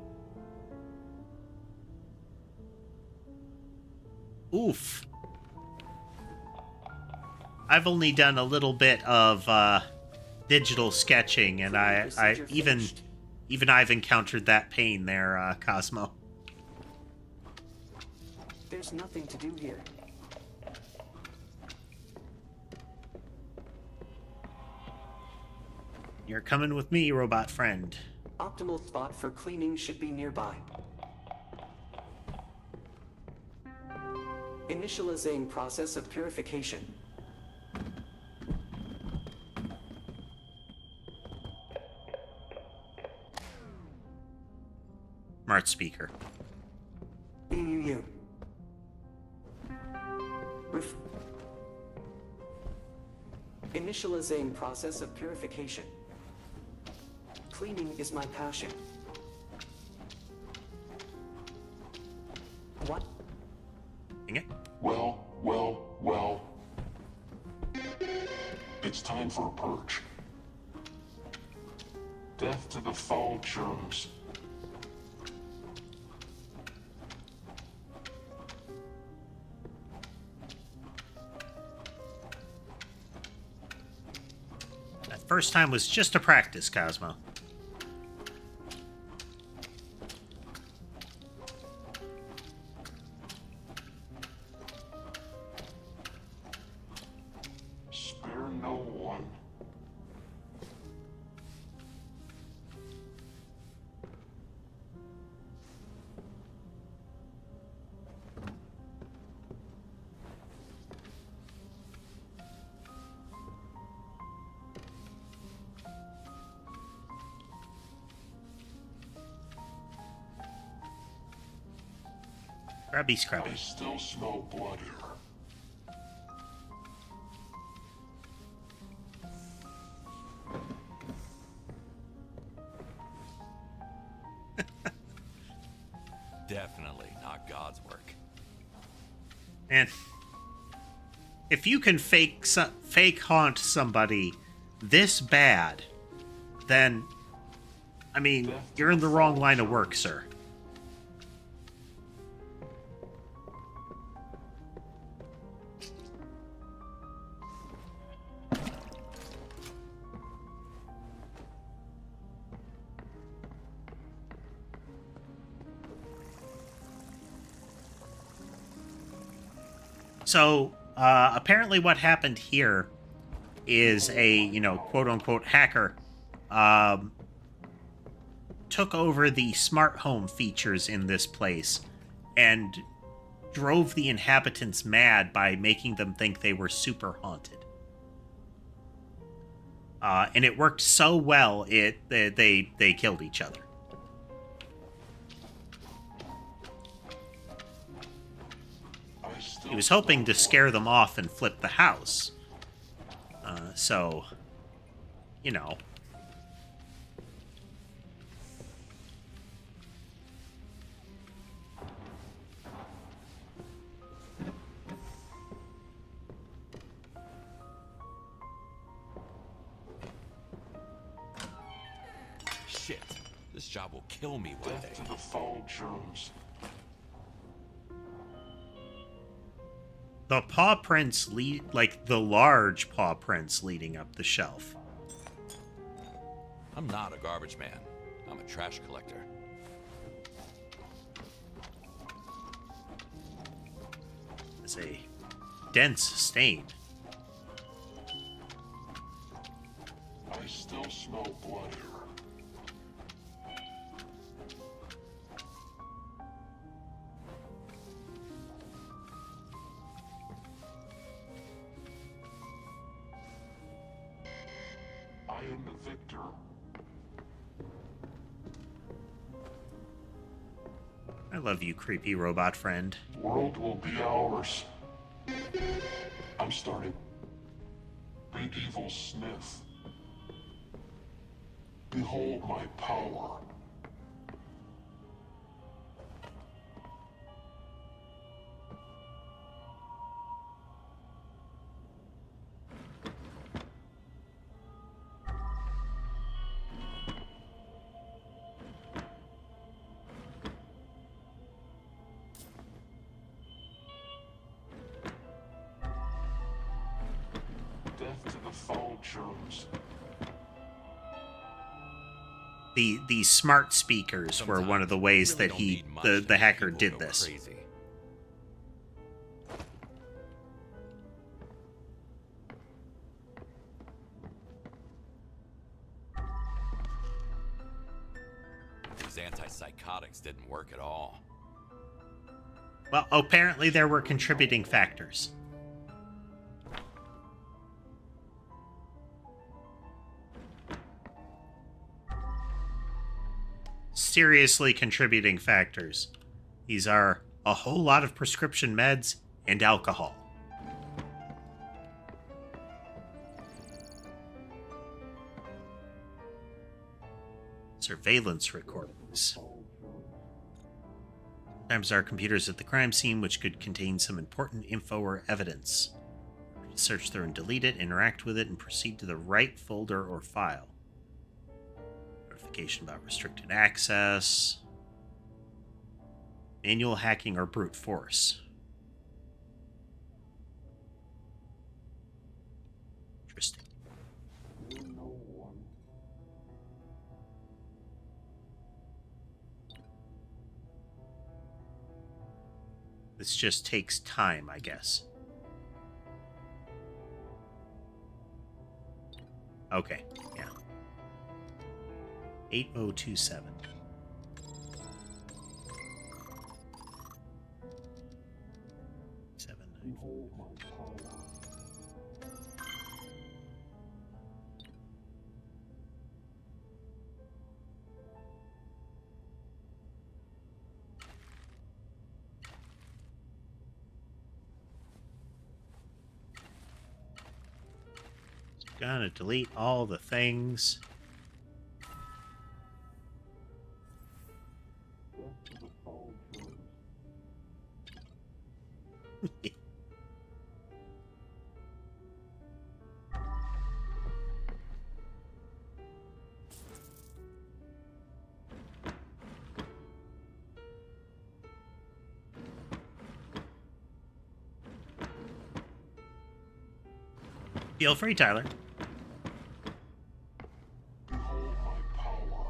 Oof. I've only done a little bit of digital sketching, and I even I've encountered that pain there, Cosmo. There's nothing to do here. You're coming with me, robot friend. Optimal spot for cleaning should be nearby. Initializing process of purification. Smart speaker. BUU. Initializing process of purification. Cleaning is my passion. What? Dang it. Well. It's time for a purge. Death to the foul germs. That first time was just a practice, Cosmo. Spare no one. Scrubby, scrubby. I still smell blood here. Definitely not God's work. And if you can fake haunt somebody this bad, then, I mean, you're in the wrong line of work, sir. So, apparently what happened here is a, quote-unquote hacker took over the smart home features in this place and drove the inhabitants mad by making them think they were super haunted. And it worked so well, they killed each other. He was hoping to scare them off and flip the house. So, you know. Shit. This job will kill me one day. Death to the foul germs. The paw prints lead, like the large paw prints leading up the shelf. I'm not a garbage man. I'm a trash collector. It's a dense stain. I still smell blood here. I am the victor. I love you, creepy robot friend. World will be ours. I'm starting. Medieval Smith. Behold my power. Death to the foul germs. The smart speakers were one of the ways that the hacker did this. Crazy. These antipsychotics didn't work at all. Well, apparently there were contributing factors. Seriously contributing factors. These are a whole lot of prescription meds and alcohol. Surveillance recordings. Sometimes there are computers at the crime scene which could contain some important info or evidence. Search through and delete it, interact with it, and proceed to the right folder or file. Notification about restricted access. Manual hacking or brute force. Interesting. This just takes time, I guess. Okay, yeah. 8027. Gonna delete all the things. Feel free, Tyler. Behold my power.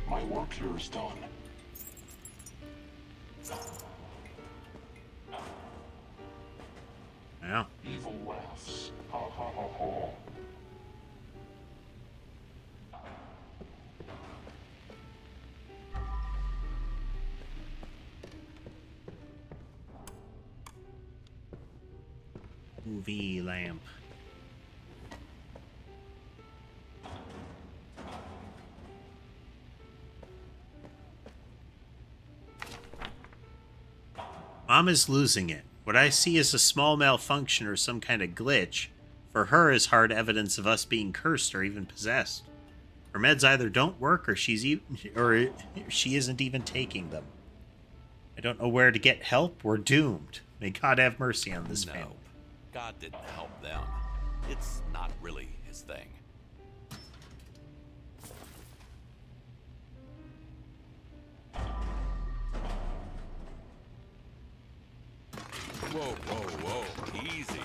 My work here is done. Yeah. Evil laughs. Ha ha ha ha. UV lamp. Mom is losing it. What I see is a small malfunction or some kind of glitch. For her is hard evidence of us being cursed or even possessed. Her meds either don't work or she isn't even taking them. I don't know where to get help. We're doomed. May God have mercy on this family. No, God didn't help them. It's not really his thing. Whoa, whoa, whoa, easy.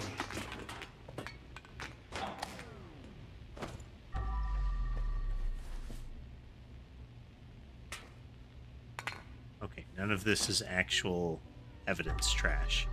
Okay, none of this is actual evidence trash.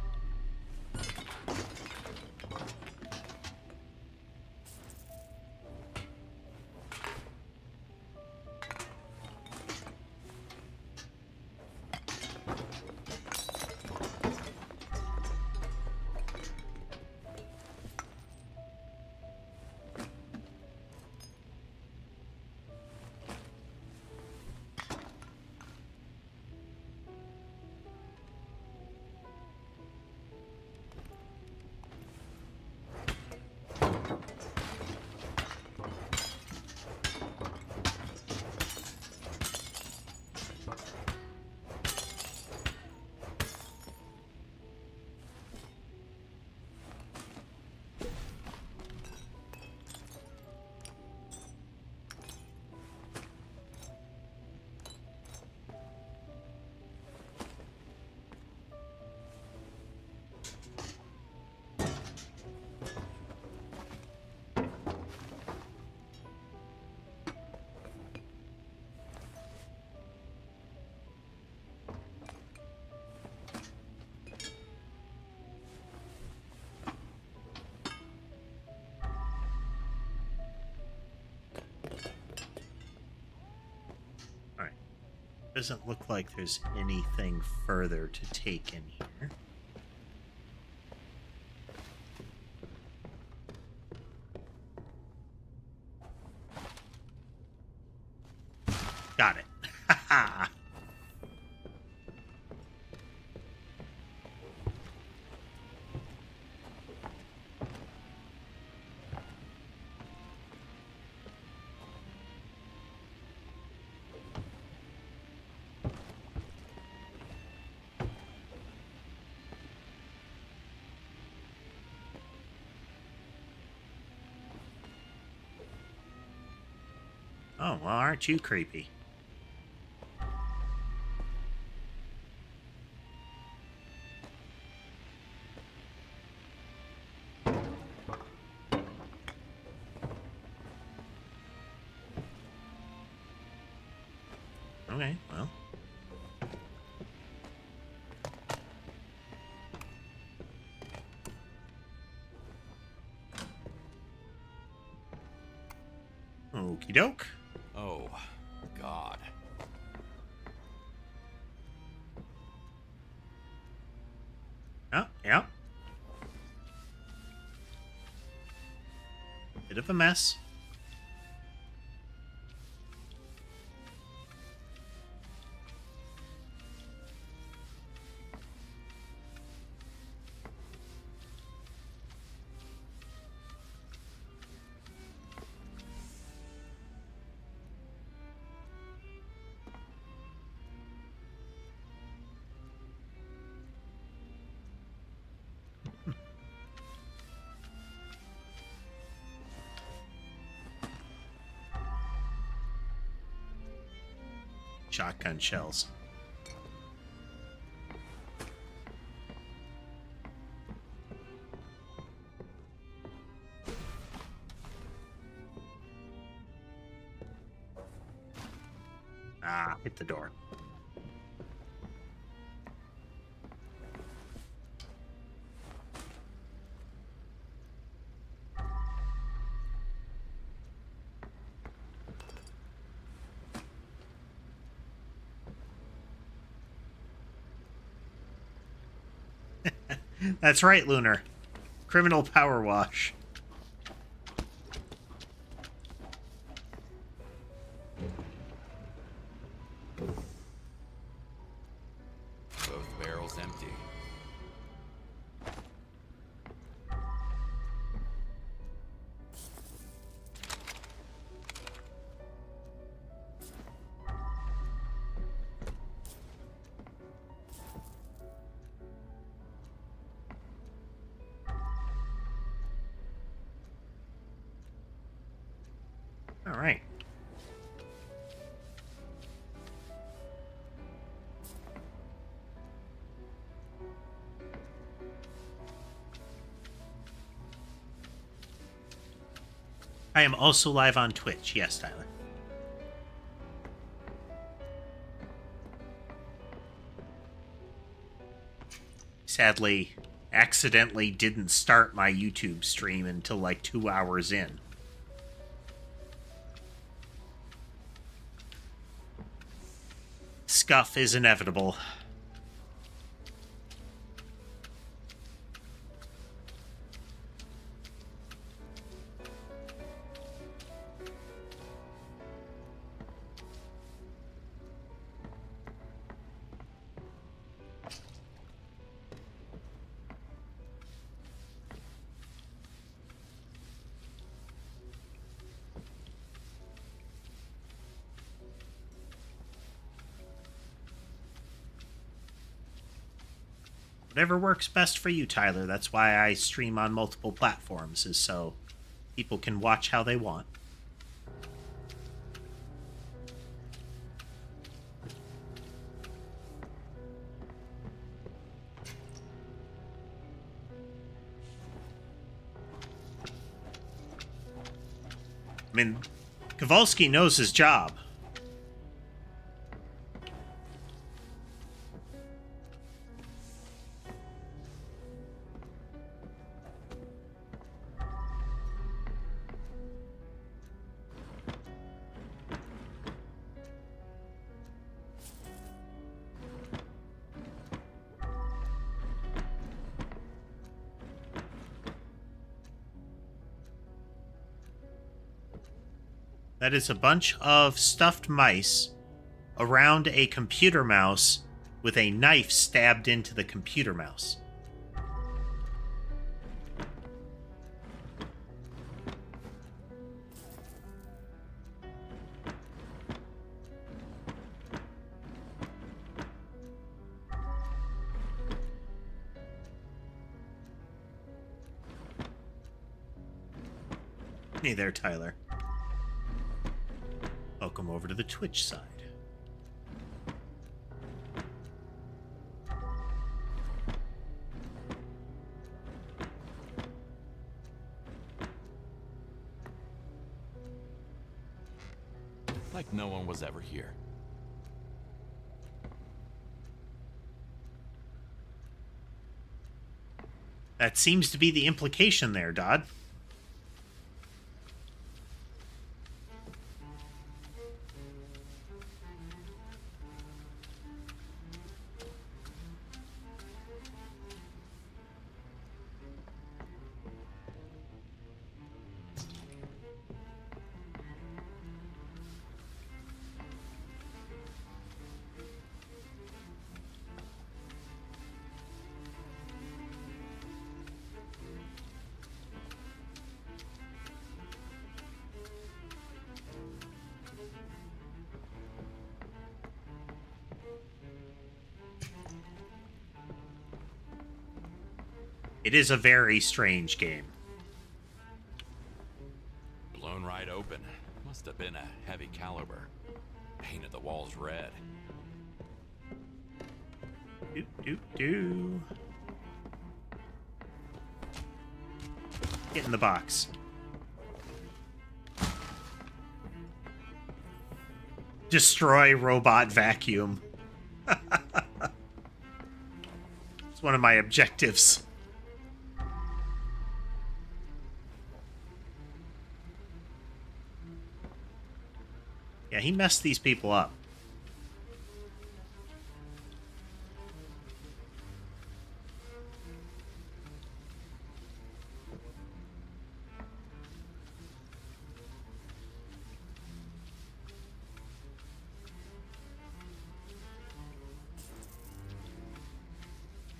Doesn't look like there's anything further to take in here. Got it. Oh, well, aren't you creepy? Okay, well. Okie doke. Oh, God. Oh, yeah. Bit of a mess. Shotgun shells. Ah, hit the door. That's right, Lunar. Criminal power wash. Both barrels empty. All right. I am also live on Twitch. Yes, Tyler. Sadly, accidentally didn't start my YouTube stream until like 2 hours in. Scuff is inevitable. Whatever works best for you, Tyler. That's why I stream on multiple platforms, is so people can watch how they want. I mean, Kowalski knows his job. That is a bunch of stuffed mice around a computer mouse with a knife stabbed into the computer mouse. Hey there, Tyler. Welcome over to the Twitch side. Like no one was ever here. That seems to be the implication there, Dodd. It is a very strange game. Blown right open. Must have been a heavy caliber. Painted the walls red. Doop, doop, doo. Get in the box. Destroy robot vacuum. It's one of my objectives. Yeah, he messed these people up.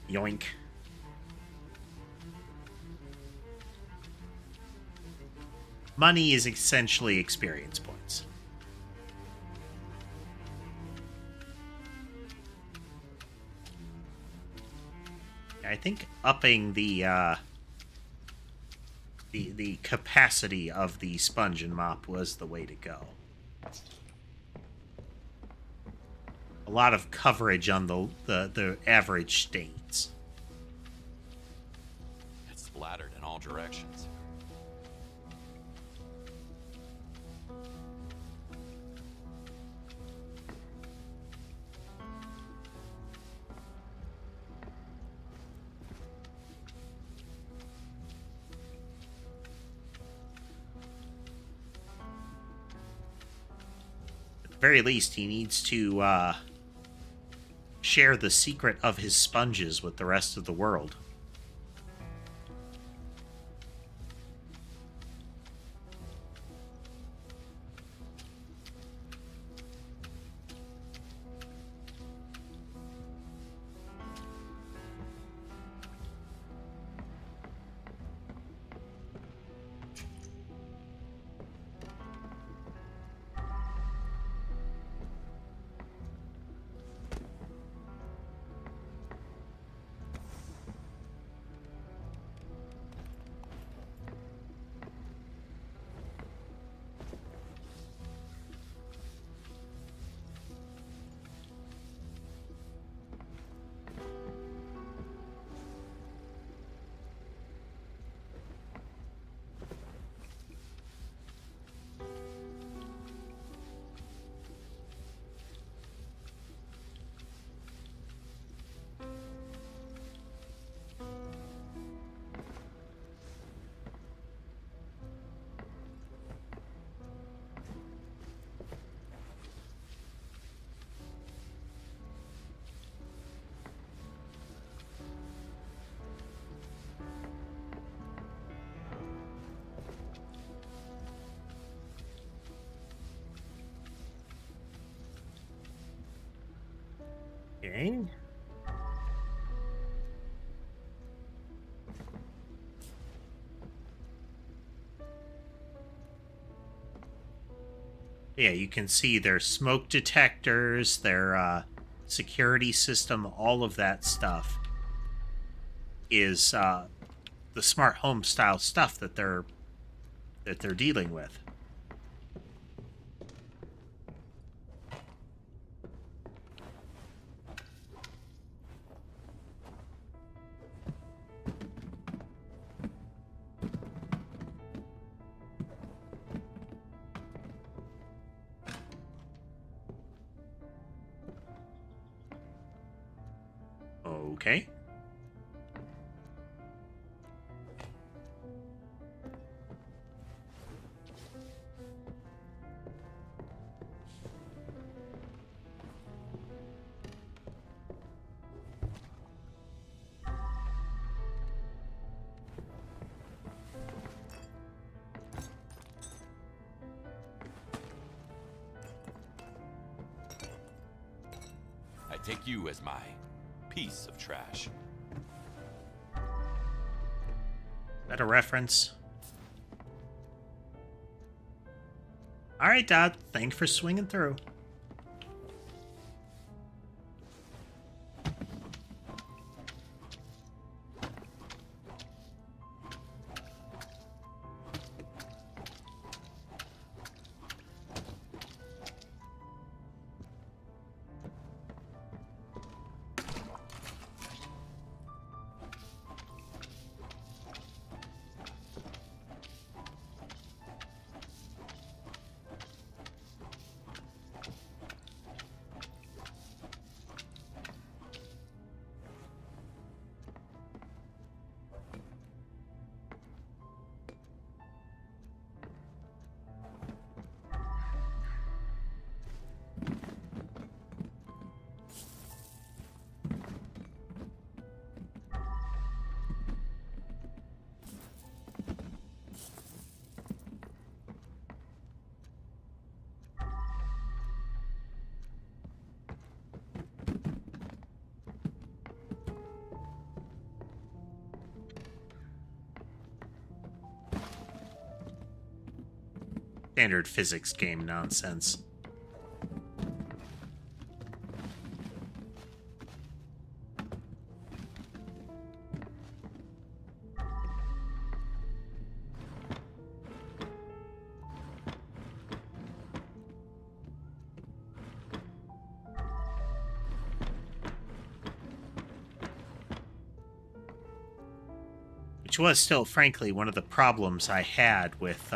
Yoink. Money is essentially experience points. I think upping the capacity of the sponge and mop was the way to go. A lot of coverage on the average stains. It's splattered in all directions. At the very least, he needs to share the secret of his sponges with the rest of the world. Okay. Yeah, you can see their smoke detectors, their security system, all of that stuff is the smart home style stuff that they're dealing with. Okay. I take you as my piece of trash. Is that a reference? All right, Dad. Thanks for swinging through. Standard physics game nonsense. Which was still, frankly, one of the problems I had with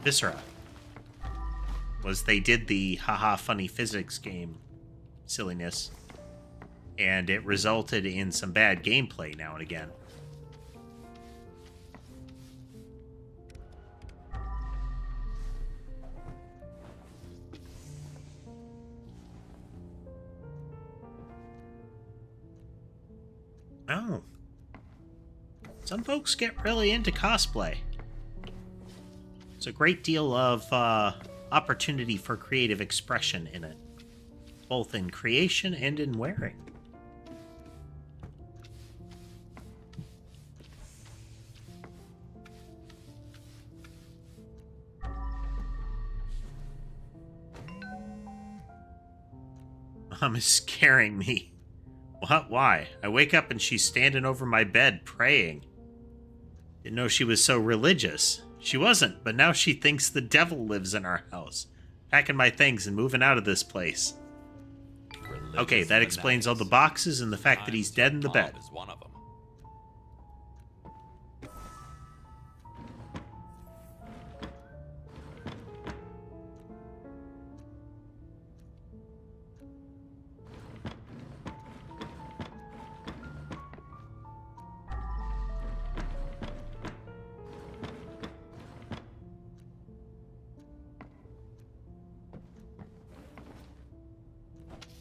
Viscera. Was they did the haha funny physics game silliness, and it resulted in some bad gameplay now and again. Oh. Some folks get really into cosplay. There's a great deal of opportunity for creative expression in it, both in creation and in wearing. Mom is scaring me. What? Why? I wake up and she's standing over my bed praying. Didn't know she was so religious. She wasn't, but now she thinks the devil lives in our house. Packing my things and moving out of this place. Okay, that explains all the boxes and the fact that he's dead in the bed. Is one of them.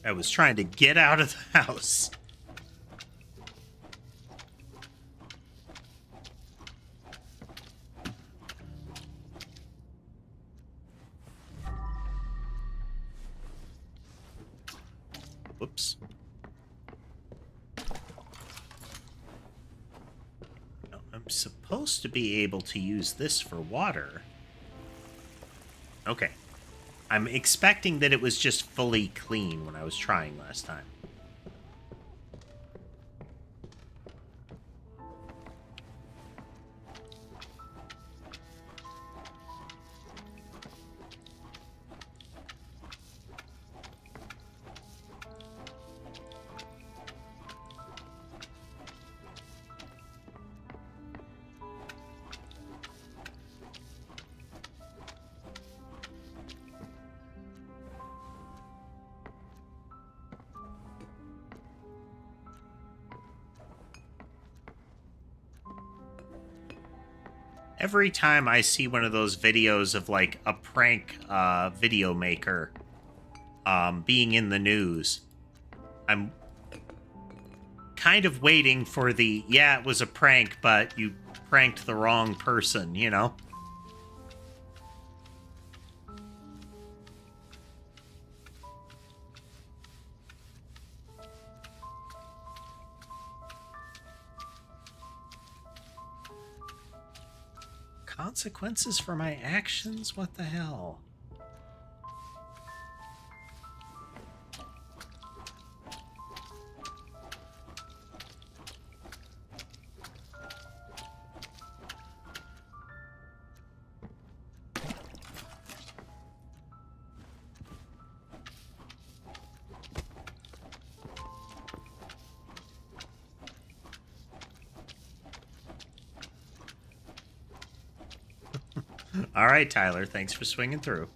I was trying to get out of the house. Whoops. No, I'm supposed to be able to use this for water. Okay. I'm expecting that it was just fully clean when I was trying last time. Every time I see one of those videos of, like, a prank video maker being in the news, I'm kind of waiting for the, yeah, it was a prank, but you pranked the wrong person, you know? Consequences for my actions? What the hell? All right, Tyler, thanks for swinging through.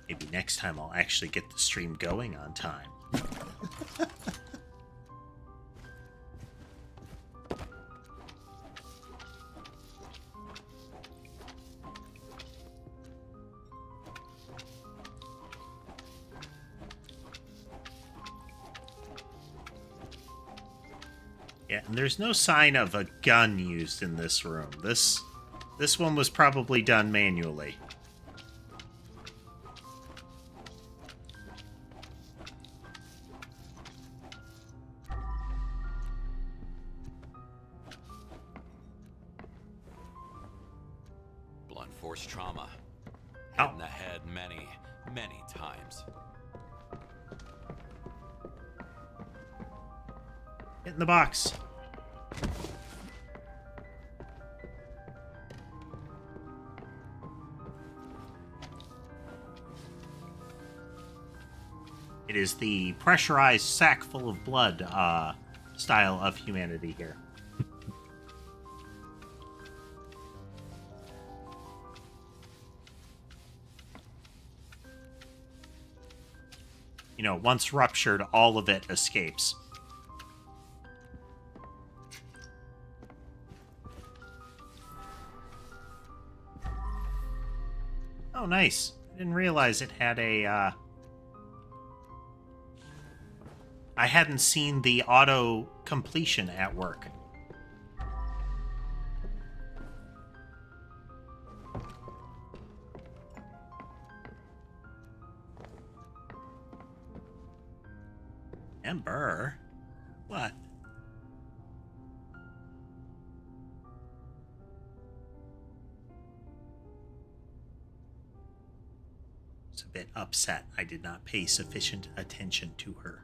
Maybe next time I'll actually get the stream going on time. Yeah, and there's no sign of a gun used in this room. This one was probably done manually. force trauma. Oh. Hit in the head many, many times. Get in the box. It is the pressurized sack full of blood style of humanity here. You know, once ruptured, all of it escapes. Oh, nice. I didn't realize it had a, I hadn't seen the auto completion at work. Ember? What? Was a bit upset I did not pay sufficient attention to her.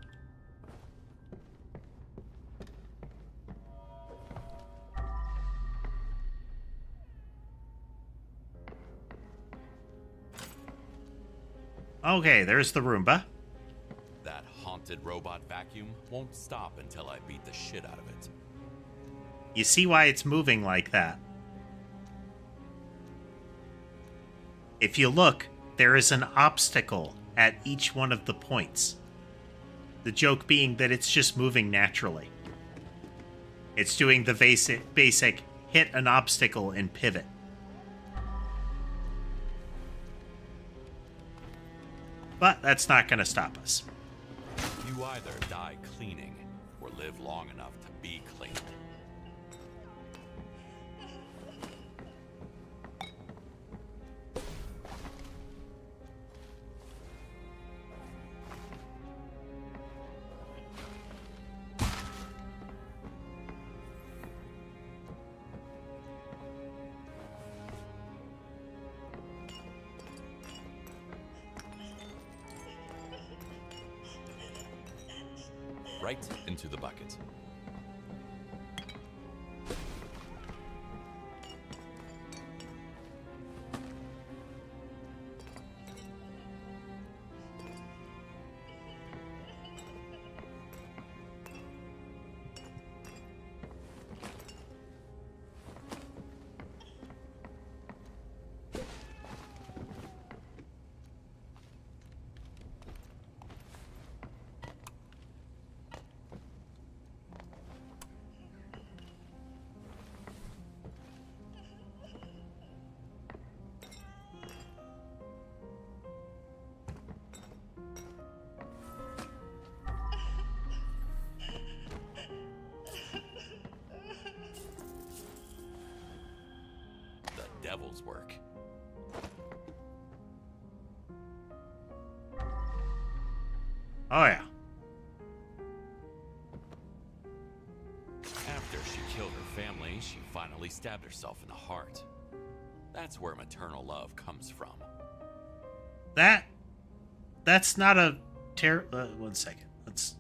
Okay, there's the Roomba. That haunted robot vacuum won't stop until I beat the shit out of it. You see why it's moving like that. If you look, there is an obstacle at each one of the points. The joke being that it's just moving naturally. It's doing the basic hit an obstacle and pivot. But that's not going to stop us. You either die cleaning or live long enough to be clean. Right into the bucket. Devil's work. Oh, yeah. After she killed her family, she finally stabbed herself in the heart. That's where maternal love comes from. That's not a one second. Let's.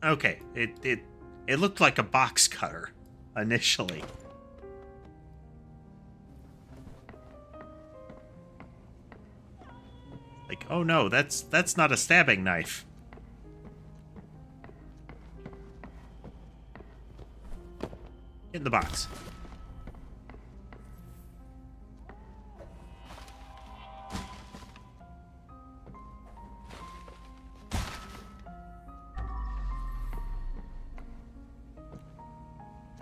Okay, it looked like a box cutter initially. Like, oh no, that's not a stabbing knife. In the box.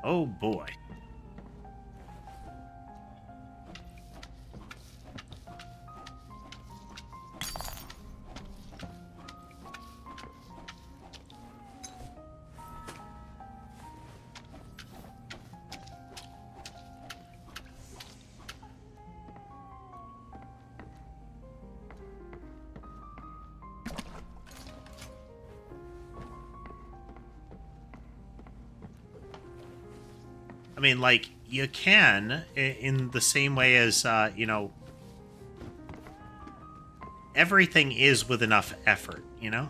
Oh boy. I mean, like, you can, in the same way as, you know, everything is with enough effort, you know?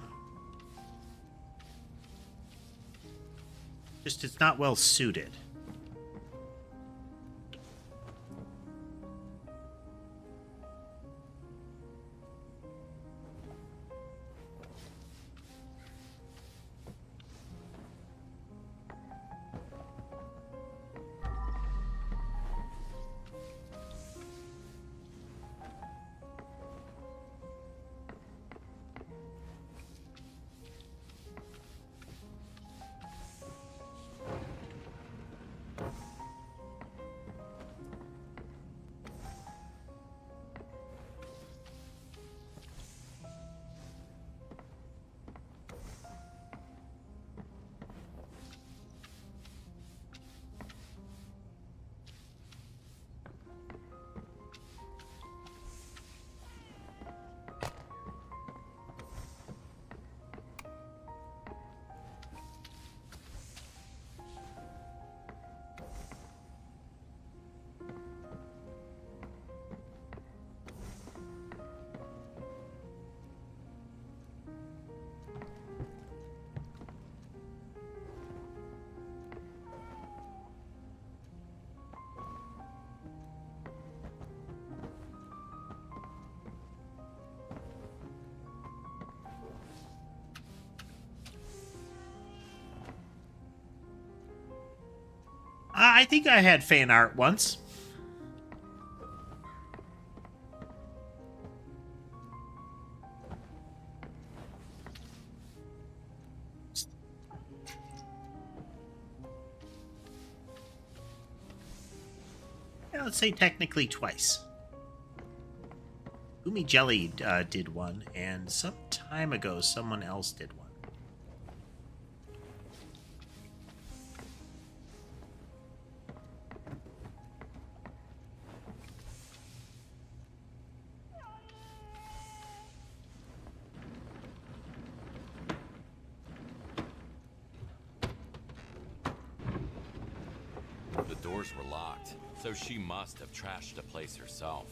Just it's not well suited. I think I had fan art once. Yeah, let's say technically twice. Umi Jelly did one, and some time ago someone else did one. The doors were locked, so she must have trashed the place herself.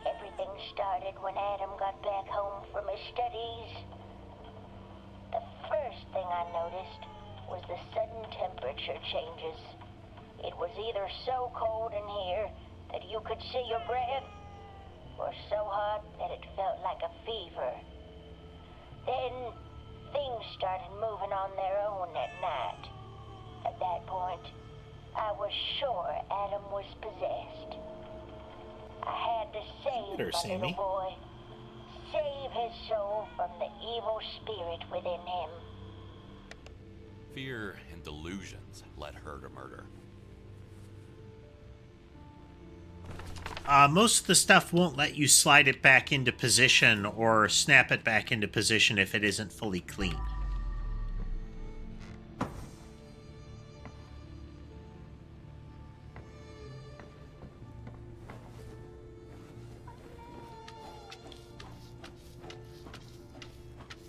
Everything started when Adam got back home from his studies. The first thing I noticed was the sudden temperature changes. It was either so cold in here that you could see your breath, or so hot that it felt like a fever. Then things started moving on their own at night. At that point, I was sure Adam was possessed. I had to save Better, my Sammy. little boy. Save his soul from the evil spirit within him. Fear and delusions led her to murder. Most of the stuff won't let you slide it back into position or snap it back into position if it isn't fully clean.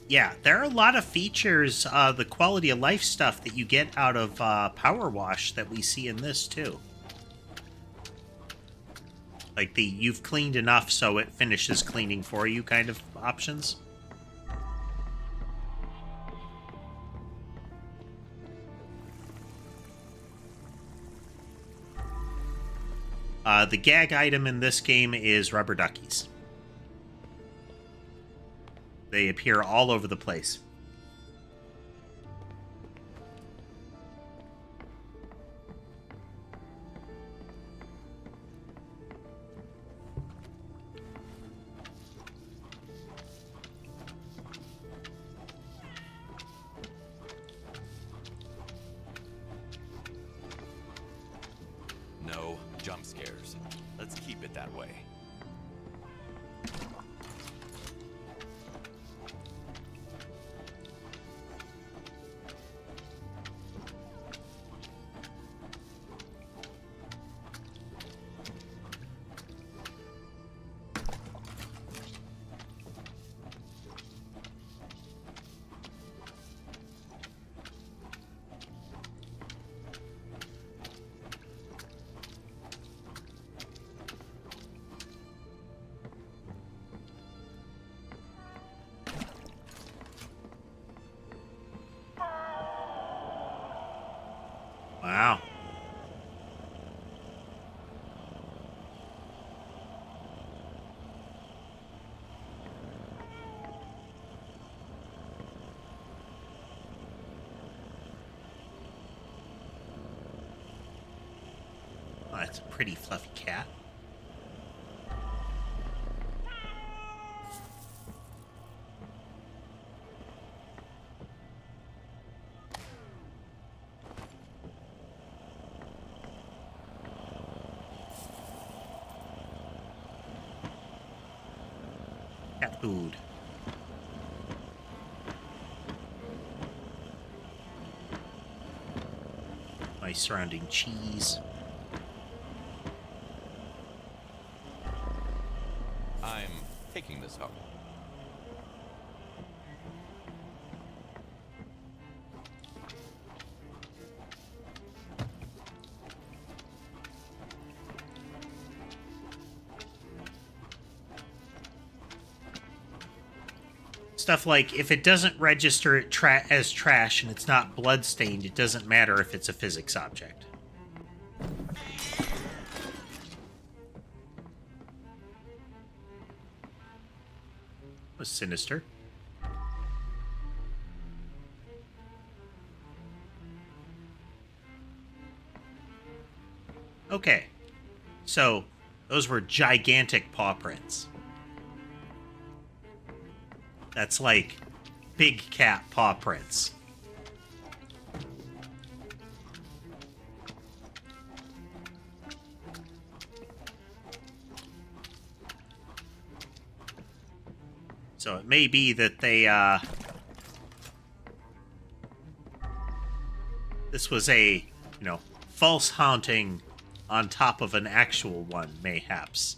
Yeah, there are a lot of features, the quality of life stuff that you get out of Power Wash that we see in this too. Like the you've cleaned enough so it finishes cleaning for you kind of options. The gag item in this game is rubber duckies. They appear all over the place. No jump scares. Let's keep it that way. That's a pretty fluffy cat. Cat food. Nice surrounding cheese. I'm taking this home. Stuff like, if it doesn't register it as trash and it's not bloodstained, it doesn't matter if it's a physics object. Was sinister. Okay. So, those were gigantic paw prints. That's like big cat paw prints. So it may be that they, this was a, false haunting on top of an actual one, mayhaps.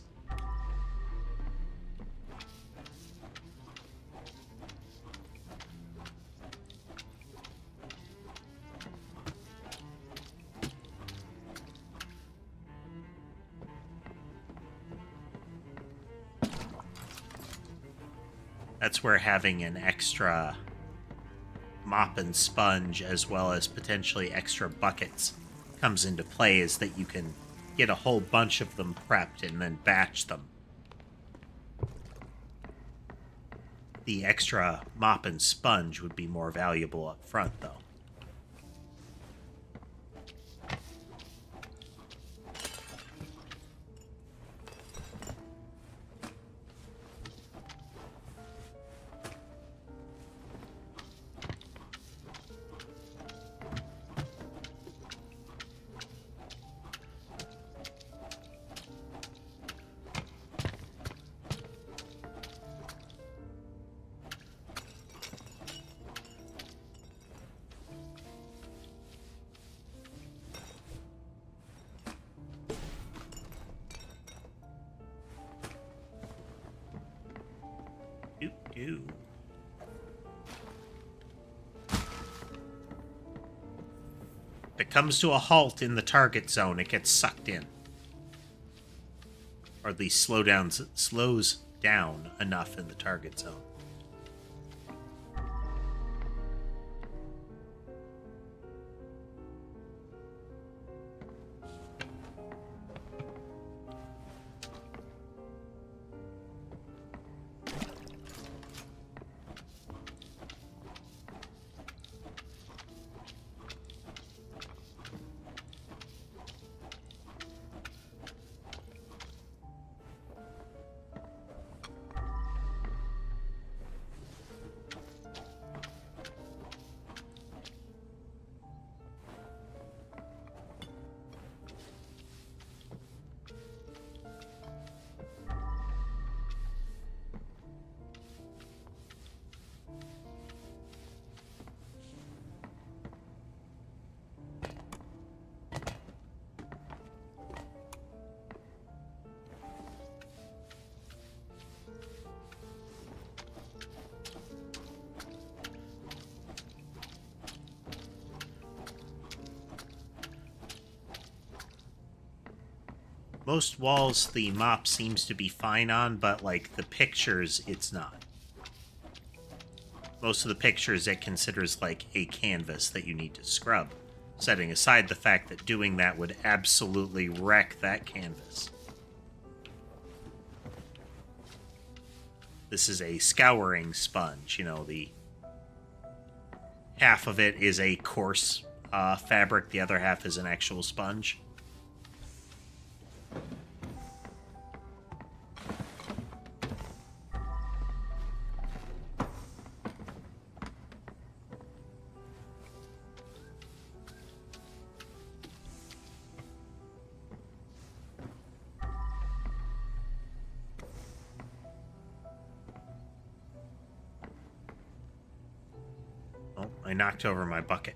That's where having an extra mop and sponge, as well as potentially extra buckets, comes into play, is that you can get a whole bunch of them prepped and then batch them. The extra mop and sponge would be more valuable up front, though. If it comes to a halt in the target zone, it gets sucked in. Or at least slows down enough in the target zone. Most walls the mop seems to be fine on, but like the pictures, it's not. Most of the pictures it considers like a canvas that you need to scrub, setting aside the fact that doing that would absolutely wreck that canvas. This is a scouring sponge, the half of it is a coarse fabric, the other half is an actual sponge. I knocked over my bucket.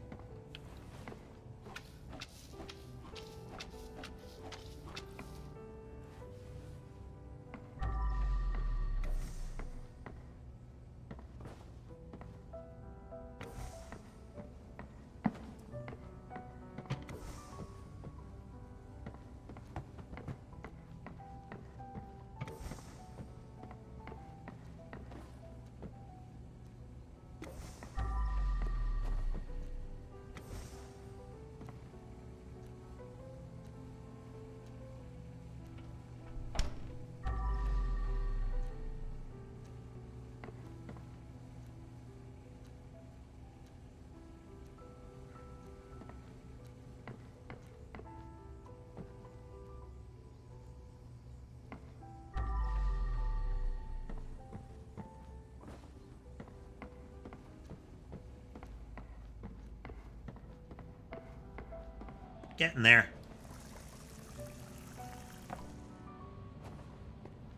Getting there.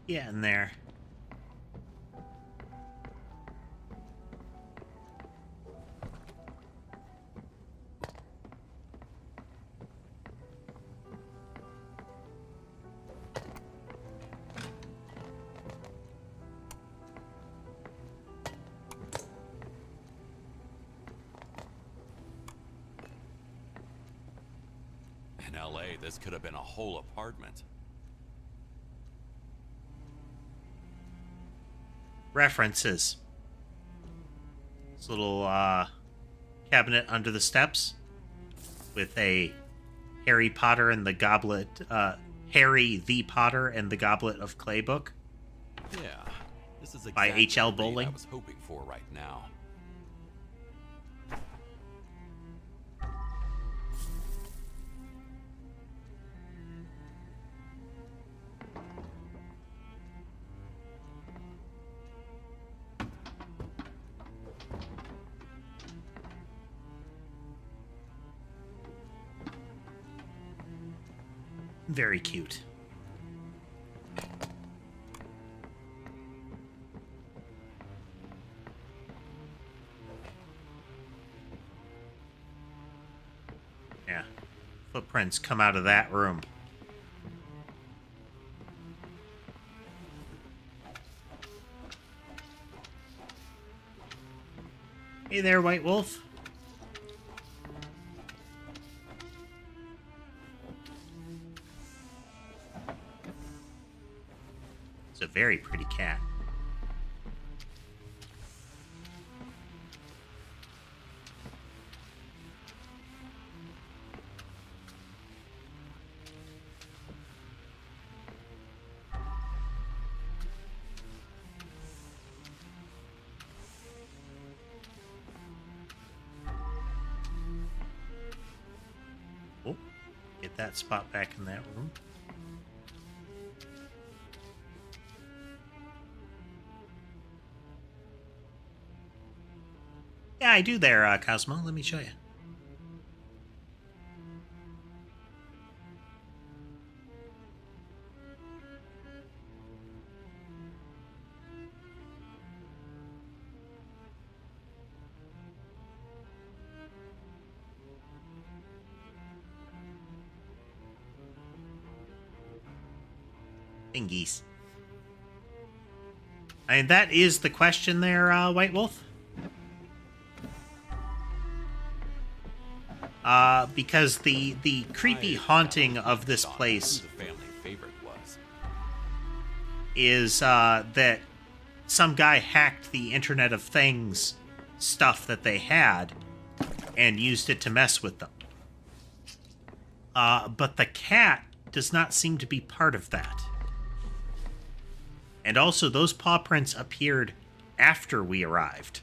Getting there. In LA, this could have been a whole apartment. References. This little cabinet under the steps with a Harry Potter and the Goblet, Harry the Potter and the Goblet of Clay book. Yeah, this is By exactly H.L. the read Bowling. I was hoping for right now. Very cute. Yeah. Footprints come out of that room. Hey there, White Wolf. It's a very pretty cat. Oh, get that spot back in that room. Yeah, I do there, Cosmo. Let me show you. Thingies. I mean, that is the question there, White Wolf. Because the creepy haunting of this place Who the family favorite was. is that some guy hacked the Internet of Things stuff that they had and used it to mess with them. But the cat does not seem to be part of that. And also, those paw prints appeared after we arrived.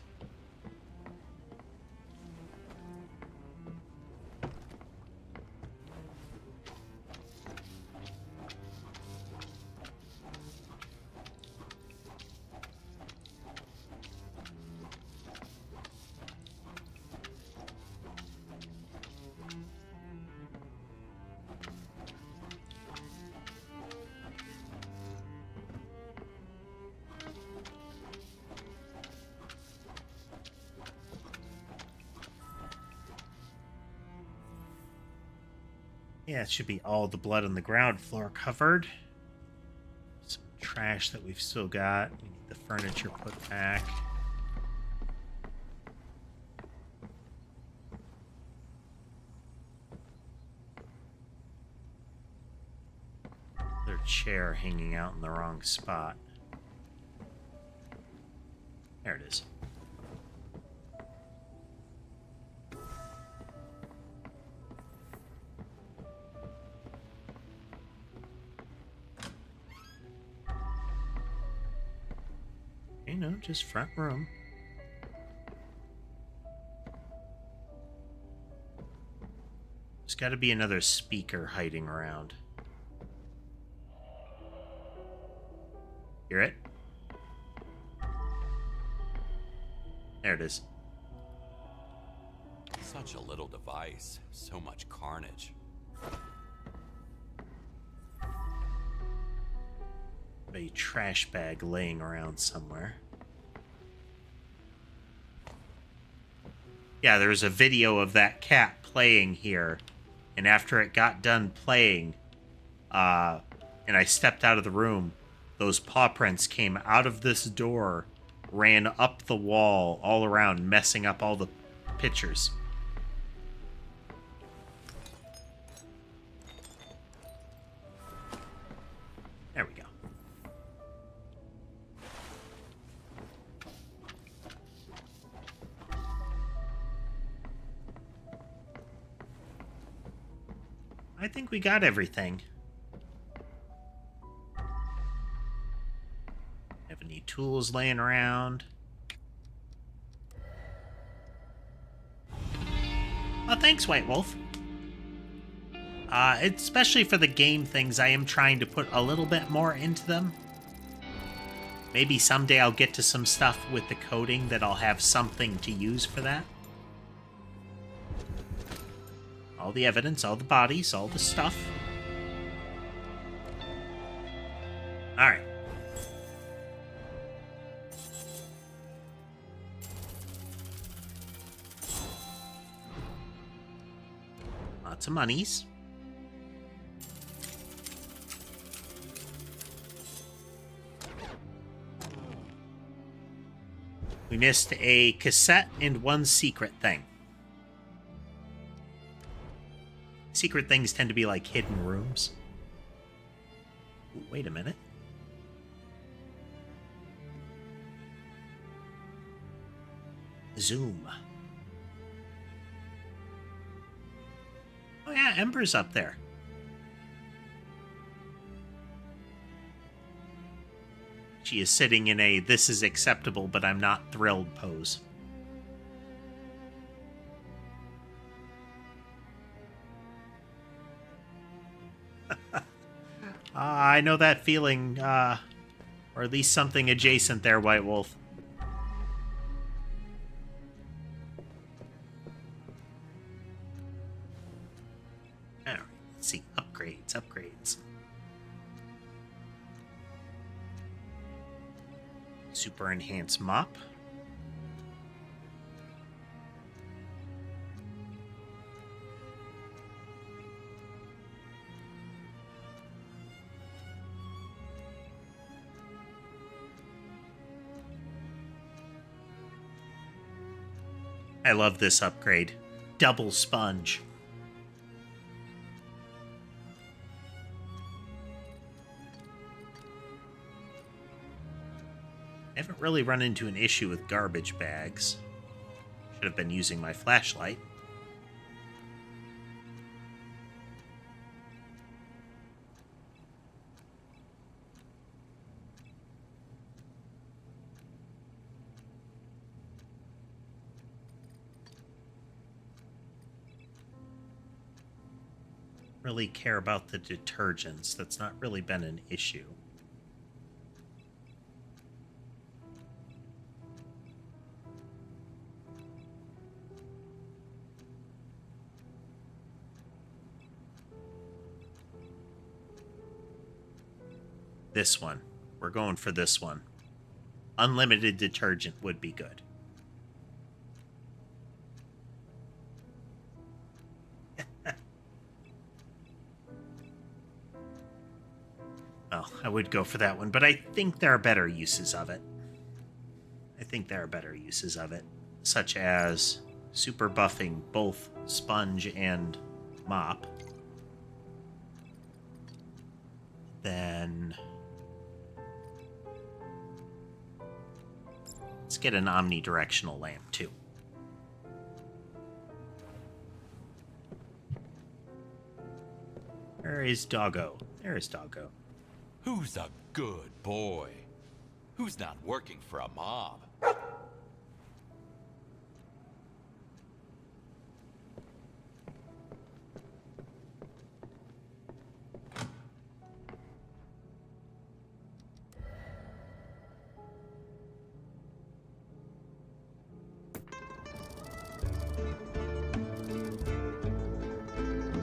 Yeah, it should be all the blood on the ground floor covered. Some trash that we've still got. We need the furniture put back. Their chair hanging out in the wrong spot. There it is. You know, just front room. There's got to be another speaker hiding around. Hear it? There it is. Such a little device, so much carnage. A trash bag laying around somewhere. Yeah, there's a video of that cat playing here, and after it got done playing, and I stepped out of the room, those paw prints came out of this door, ran up the wall, all around, messing up all the pictures. There we go. I think we got everything. Have any tools laying around? Well, thanks, White Wolf. Especially for the game things, I am trying to put a little bit more into them. Maybe someday I'll get to some stuff with the coding that I'll have something to use for that. All the evidence, all the bodies, all the stuff. Alright. Lots of monies. We missed a cassette and one secret thing. Secret things tend to be like hidden rooms. Ooh, wait a minute. Zoom. Oh yeah, Ember's up there. She is sitting in a "this is acceptable, but I'm not thrilled" pose. I know that feeling, or at least something adjacent there, White Wolf. Alright, let's see. Upgrades. Super enhanced mop. I love this upgrade. Double sponge. I haven't really run into an issue with garbage bags. Should have been using my flashlight. Really care about the detergents. That's not really been an issue. This one. We're going for this one. Unlimited detergent would be good. Well, I would go for that one, but I think there are better uses of it. Such as super buffing both sponge and mop. Then let's get an omnidirectional lamp too. Where is Doggo? There is Doggo. Who's a good boy? Who's not working for a mob?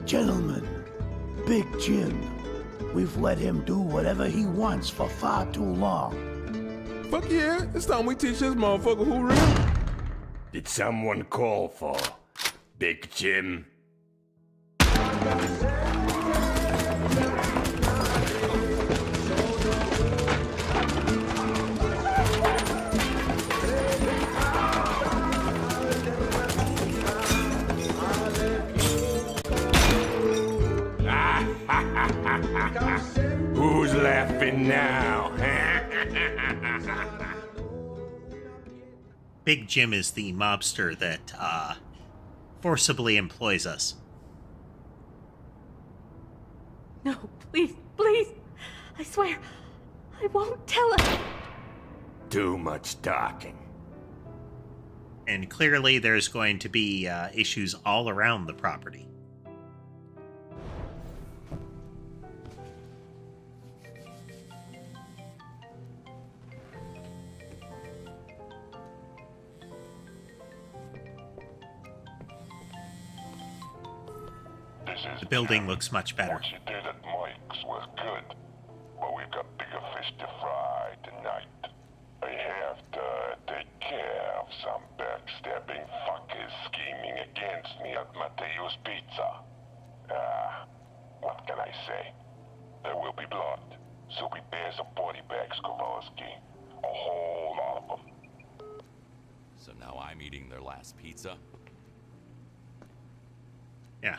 Gentlemen, Big Jim. We've let him do whatever he wants for far too long. Fuck yeah, it's time we teach this motherfucker who real. Did someone call for Big Jim? Who's laughing now? Big Jim is the mobster that forcibly employs us. No, please, please. I swear, I won't tell him. Too much talking. And clearly there's going to be issues all around the property. The building looks much better. What you did at Mike's was good, but we've got bigger fish to fry tonight. I have to take care of some backstabbing fuckers scheming against me at Matteo's Pizza. What can I say? There will be blood, so prepare some body bags, Kowalski. A whole lot of them. So now I'm eating their last pizza? Yeah.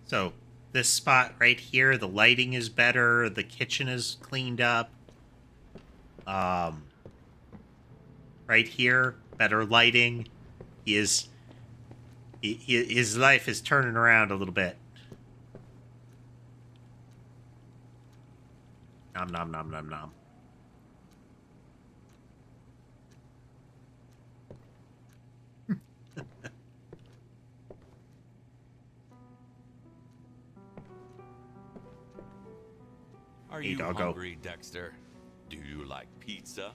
So this spot right here, the lighting is better, the kitchen is cleaned up. Right here, better lighting. His life is turning around a little bit. Nom nom nom nom nom. Are Hey, you doggo. hungry, Dexter? Do you like pizza?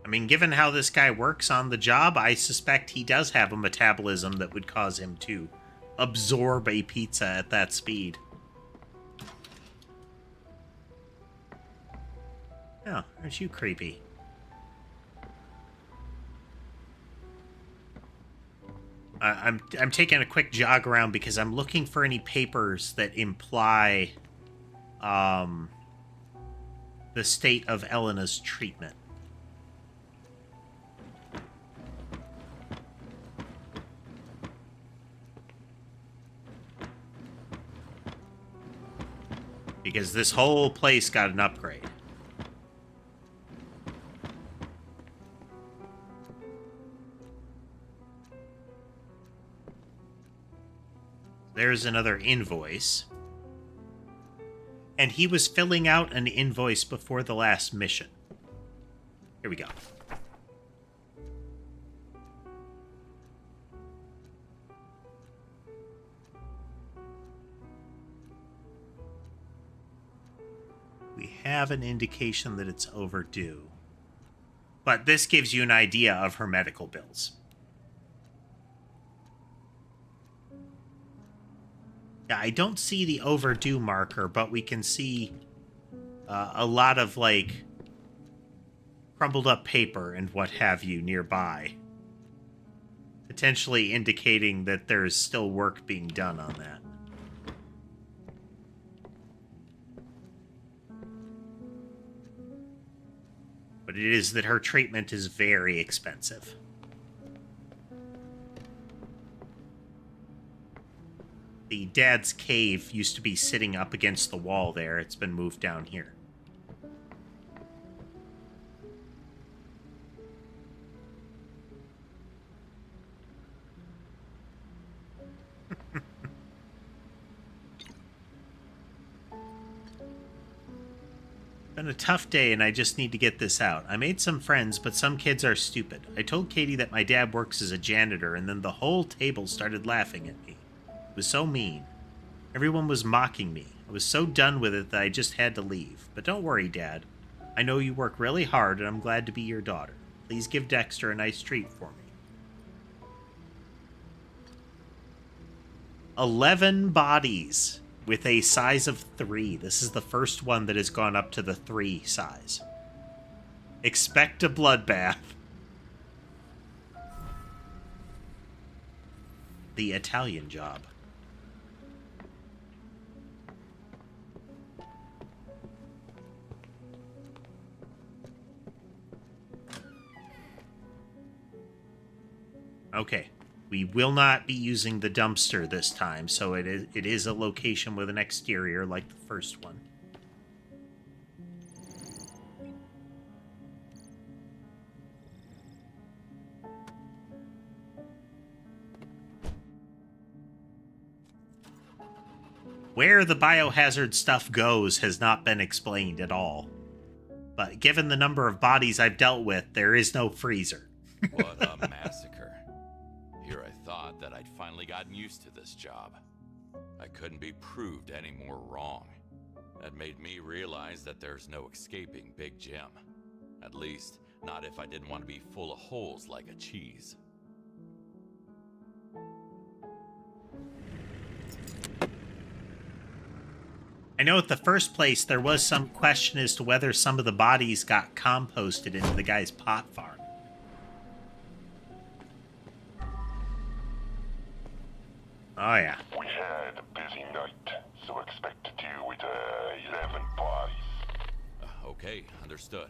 I mean, given how this guy works on the job, I suspect he does have a metabolism that would cause him to absorb a pizza at that speed. Oh, aren't you creepy? I'm taking a quick jog around because I'm looking for any papers that imply the state of Elena's treatment. Because this whole place got an upgrade. There's another invoice. And he was filling out an invoice before the last mission. Here we go. We have an indication that it's overdue. But this gives you an idea of her medical bills. Yeah, I don't see the overdue marker, but we can see a lot of, like, crumpled up paper and what have you nearby. Potentially indicating that there's still work being done on that. But it is that her treatment is very expensive. The dad's cave used to be sitting up against the wall there. It's been moved down here. Been a tough day and I just need to get this out. I made some friends, but some kids are stupid. I told Katie that my dad works as a janitor, and then the whole table started laughing at me. It was so mean. Everyone was mocking me. I was so done with it that I just had to leave. But don't worry, Dad. I know you work really hard, and I'm glad to be your daughter. Please give Dexter a nice treat for me. 11 bodies. With a size of 3. This is the first one that has gone up to the 3 size. Expect a bloodbath. The Italian Job. Okay. We will not be using the dumpster this time, so it is a location with an exterior like the first one. Where the biohazard stuff goes has not been explained at all. But given the number of bodies I've dealt with, there is no freezer. What a massacre. Here I thought that I'd finally gotten used to this job. I couldn't be proved any more wrong. That made me realize that there's no escaping Big Jim. At least, not if I didn't want to be full of holes like a cheese. I know at the first place there was some question as to whether some of the bodies got composted into the guy's pot farm. Oh, yeah. We had a busy night, so expect to deal with 11 bodies. Okay, understood.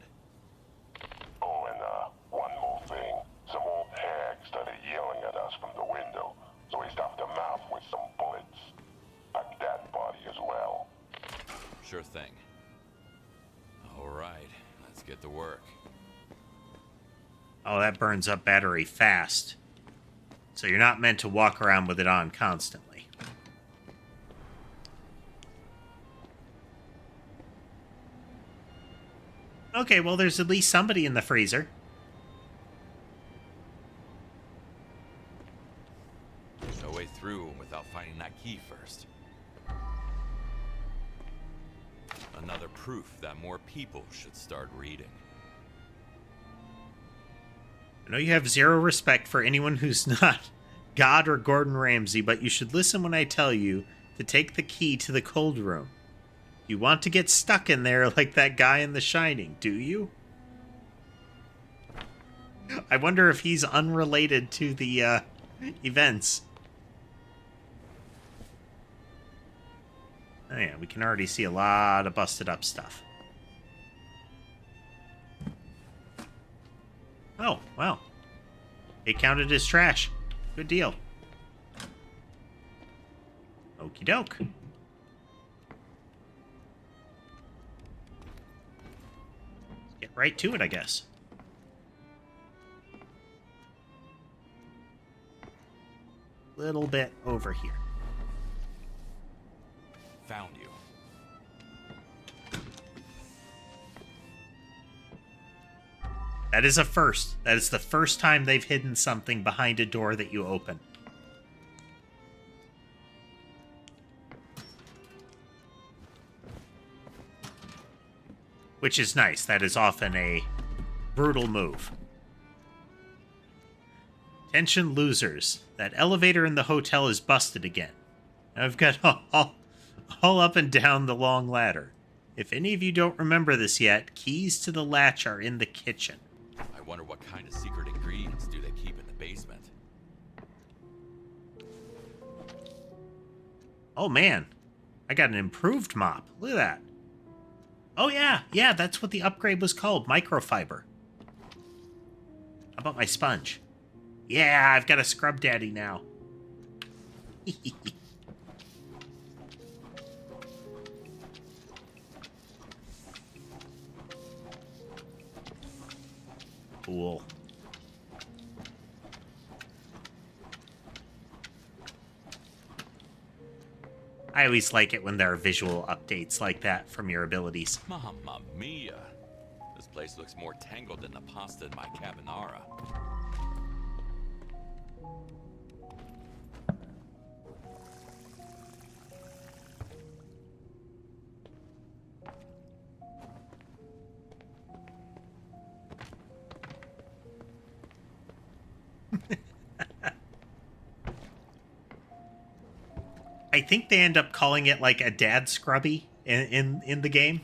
Oh, and one more thing. Some old hag started yelling at us from the window, so we stopped her mouth with some bullets. Pack that body as well. Sure thing. All right, let's get to work. Oh, that burns up battery fast. So you're not meant to walk around with it on constantly. Okay, well, there's at least somebody in the freezer. There's no way through without finding that key first. Another proof that more people should start reading. I know you have zero respect for anyone who's not God or Gordon Ramsay, but you should listen when I tell you to take the key to the cold room. You want to get stuck in there like that guy in The Shining, do you? I wonder if he's unrelated to the events. Oh yeah, we can already see a lot of busted up stuff. Oh, wow. It counted as trash. Good deal. Okie doke. Get right to it, I guess. Little bit over here. Found you. That is a first. That is the first time they've hidden something behind a door that you open. which is nice. That is often a brutal move. Attention losers. That elevator in the hotel is busted again. I've got all up and down the long ladder. If any of you don't remember this yet, keys to the latch are in the kitchen. I wonder what kind of secret ingredients do they keep in the basement. Oh man, I got an improved mop. Look at that. Oh yeah, that's what the upgrade was called, microfiber. How about my sponge? Yeah, I've got a scrub daddy now. Cool. I always like it when there are visual updates like that from your abilities. Mamma mia! This place looks more tangled than the pasta in my carbonara. I think they end up calling it like a dad scrubby in the game.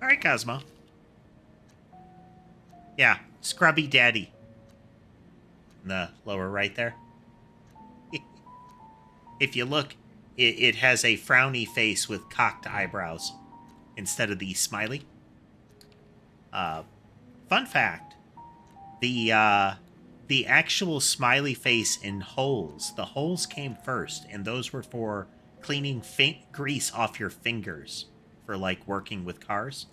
All right, Cosmo. Yeah, scrubby daddy. In the lower right there. If you look, it has a frowny face with cocked eyebrows instead of the smiley. Fun fact. The actual smiley face in holes, the holes came first, and those were for cleaning grease off your fingers for, like, working with cars.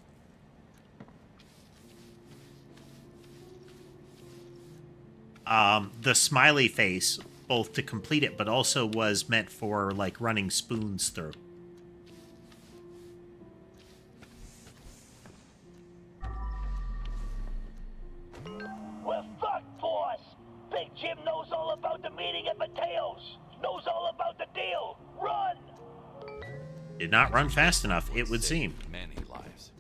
The smiley face, both to complete it, but also was meant for, like, running spoons through. We're fucked, boss! Big Jim knows all about the meeting at Mateo's! Knows all about the deal! Run! Did not run fast enough, it would seem. Many lives.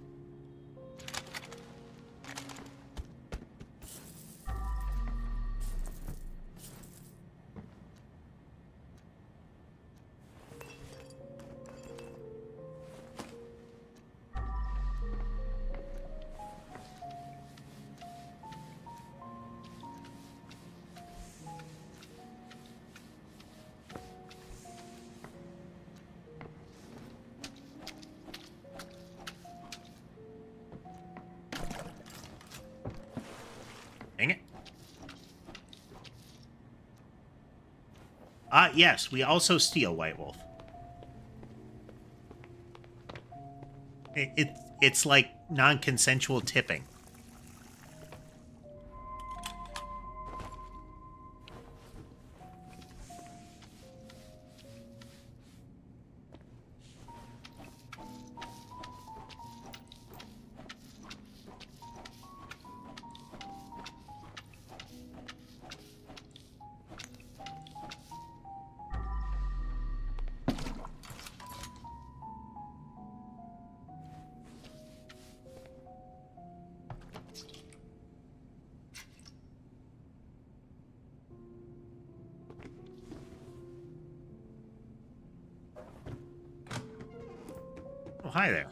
Dang it. Yes, we also steal White Wolf. It's like non-consensual tipping. Oh, hi there.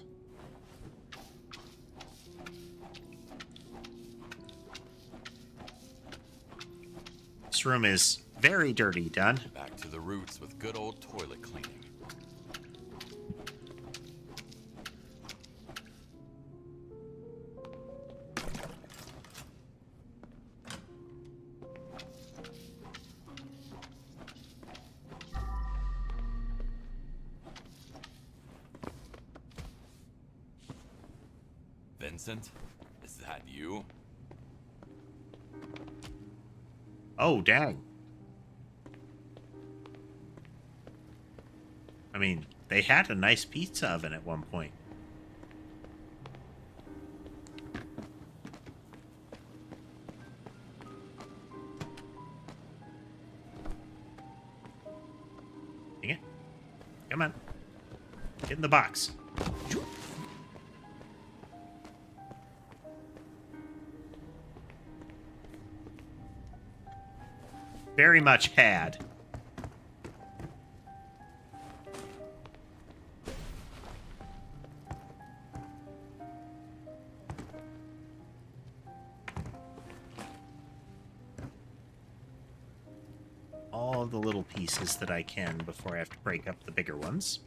This room is very dirty, done. Back to the roots with good old toilet cleaning. Vincent, is that you? Oh, dang. I mean, they had a nice pizza oven at one point. Dang it. Come on. Get in the box. Very much had. All the little pieces that I can before I have to break up the bigger ones.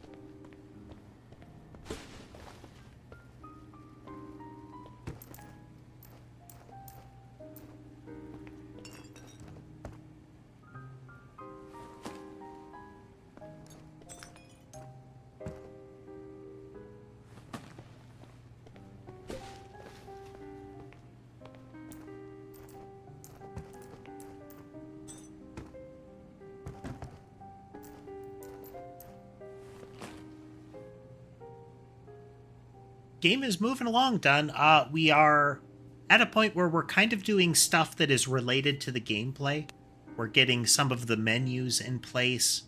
Game is moving along, Dunn. We are at a point where we're kind of doing stuff that is related to the gameplay. We're getting some of the menus in place.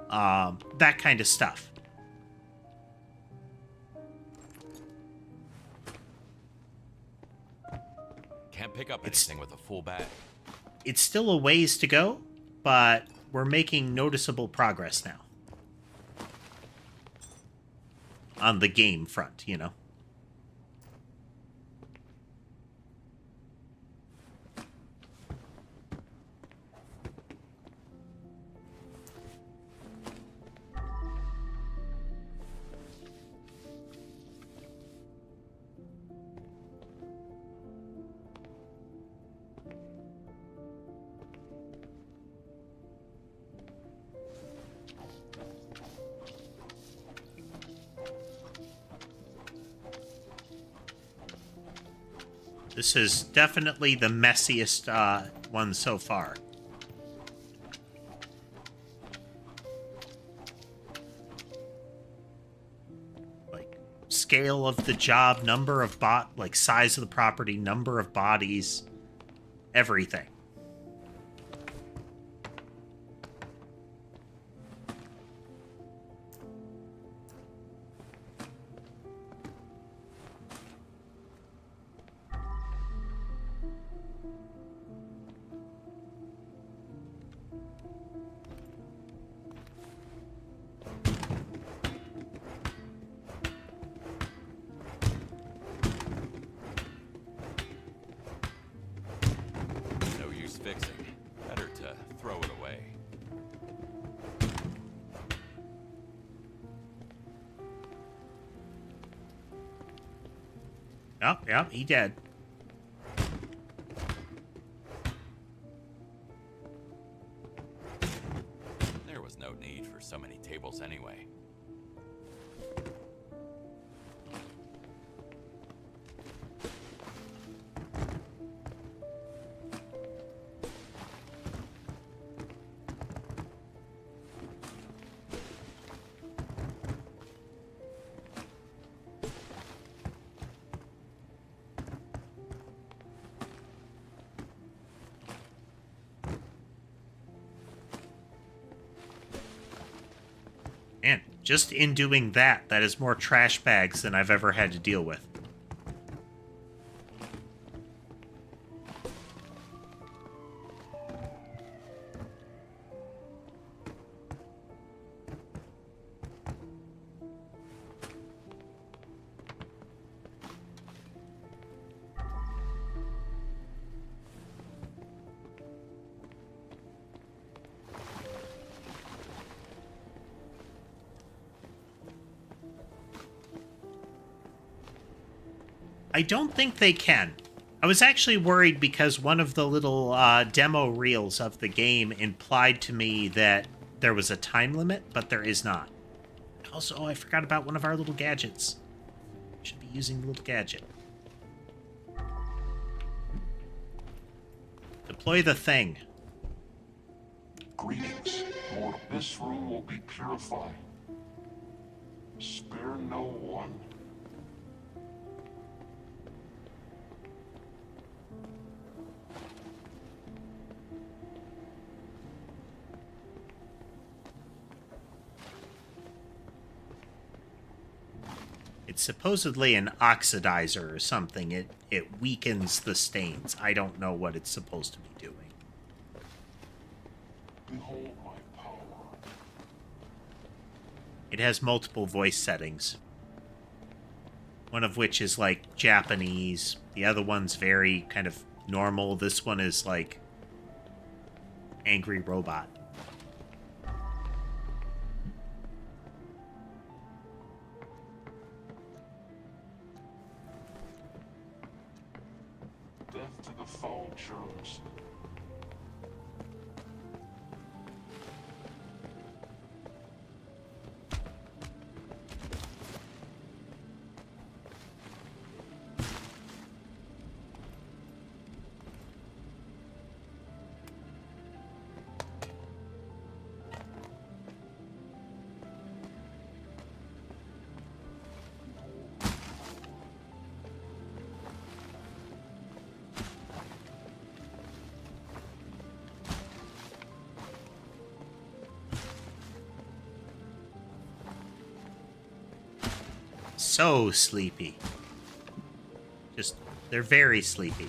That kind of stuff. Can't pick up anything with a full bag. It's still a ways to go, but we're making noticeable progress now. On the game front, you know. This is definitely the messiest one so far. Like, scale of the job, number of size of the property, number of bodies, everything. Yeah, he dead. There was no need for so many tables anyway. And just in doing that, that is more trash bags than I've ever had to deal with. I don't think they can. I was actually worried because one of the little demo reels of the game implied to me that there was a time limit, but there is not. Also, I forgot about one of our little gadgets. Should be using the little gadget. Deploy the thing. Greetings, Lord. This room will be purified. Spare no one. It's supposedly an oxidizer or something. It weakens the stains. I don't know what it's supposed to be doing. Behold my power. It has multiple voice settings. One of which is like Japanese. The other one's very kind of normal. This one is like angry robot. Death to the vultures. So sleepy. Just, they're very sleepy.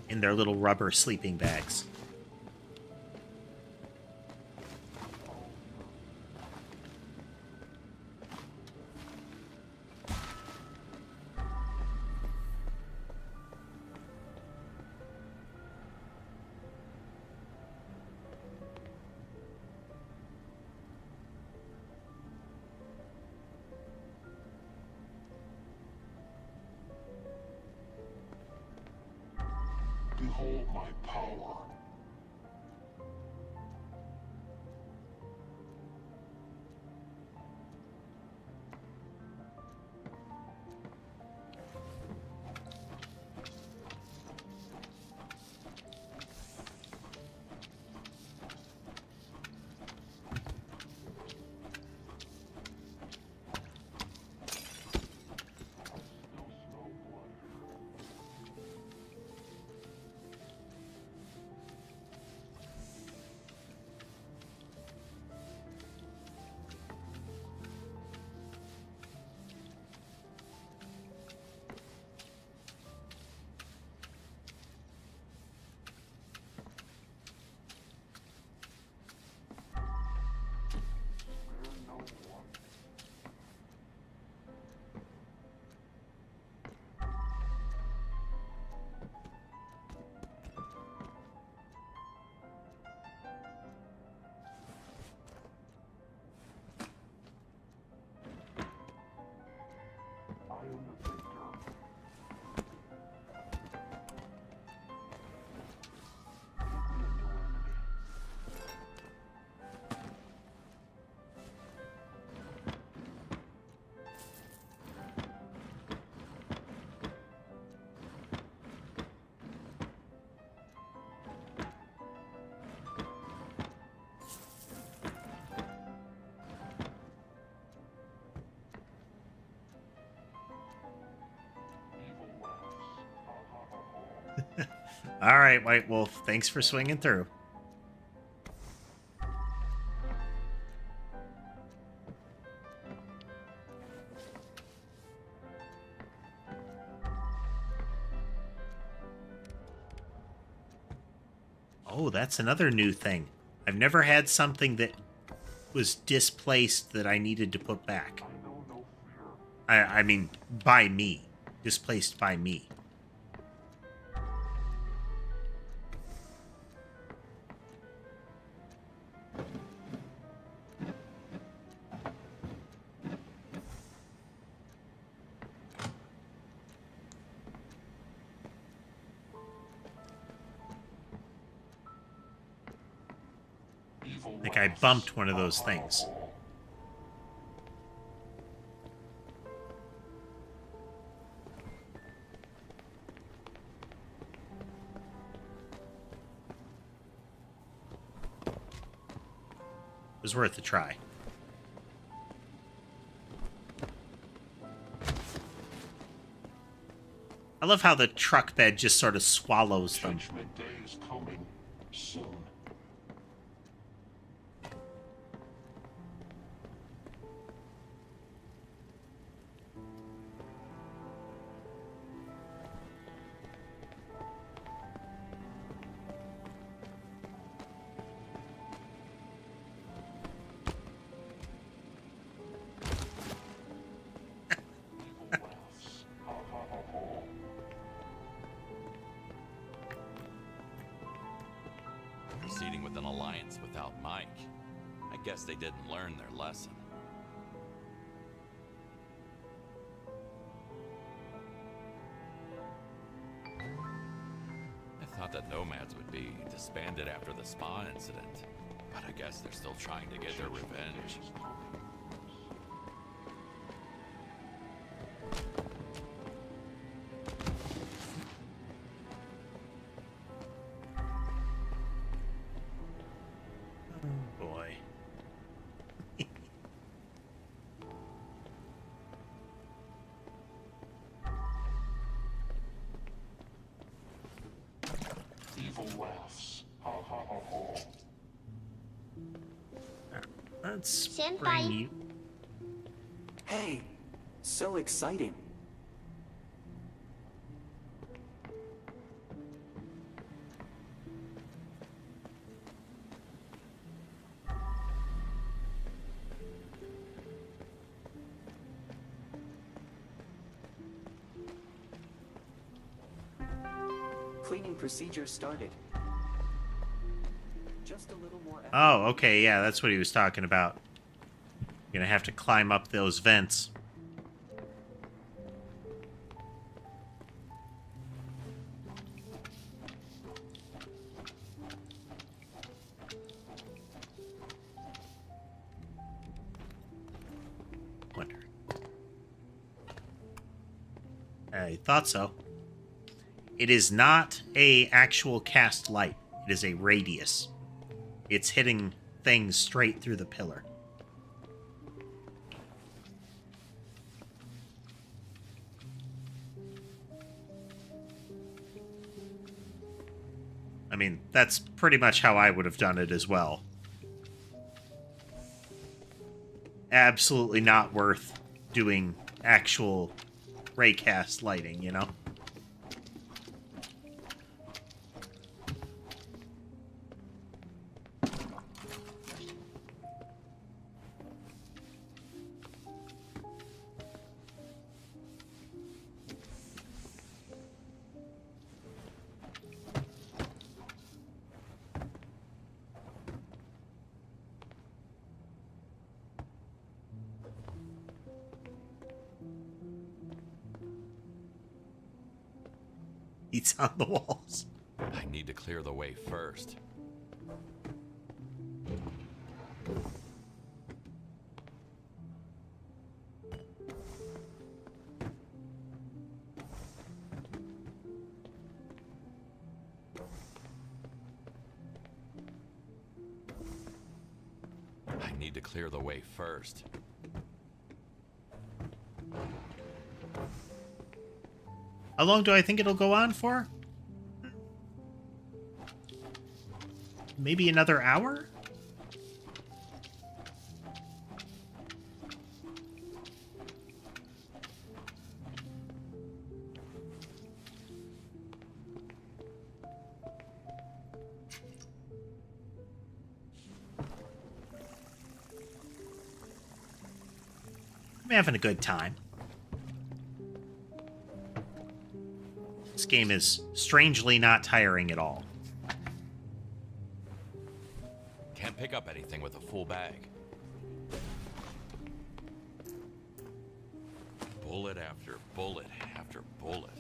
In their little rubber sleeping bags. Behold my power. All right, White Wolf. Thanks for swinging through. Oh, that's another new thing. I've never had something that was displaced that I needed to put back. I mean, by me. Displaced by me. Like I bumped one of those things. It was worth a try. I love how the truck bed just sort of swallows them. Judgment Day is coming soon. Guess they didn't learn their lesson. I thought that nomads would be disbanded after the spa incident, but I guess they're still trying to get their revenge. Boy. Evil laughs. Ha ha ha ha. Let's Senpai. bring you. Hey, so exciting. Cleaning procedure started. Just a little more effort. Oh, okay, yeah, that's what he was talking about. You're gonna have to climb up those vents. Wonder. I thought so. It is not a actual cast light. It is a radius. It's hitting things straight through the pillar. I mean, that's pretty much how I would have done it as well. Absolutely not worth doing actual raycast lighting, you know? Eats on the walls. I need to clear the way first. I need to clear the way first. How long do I think it'll go on for? Maybe another hour? I'm having a good time. This game is strangely not tiring at all. Can't pick up anything with a full bag. Bullet after bullet after bullet.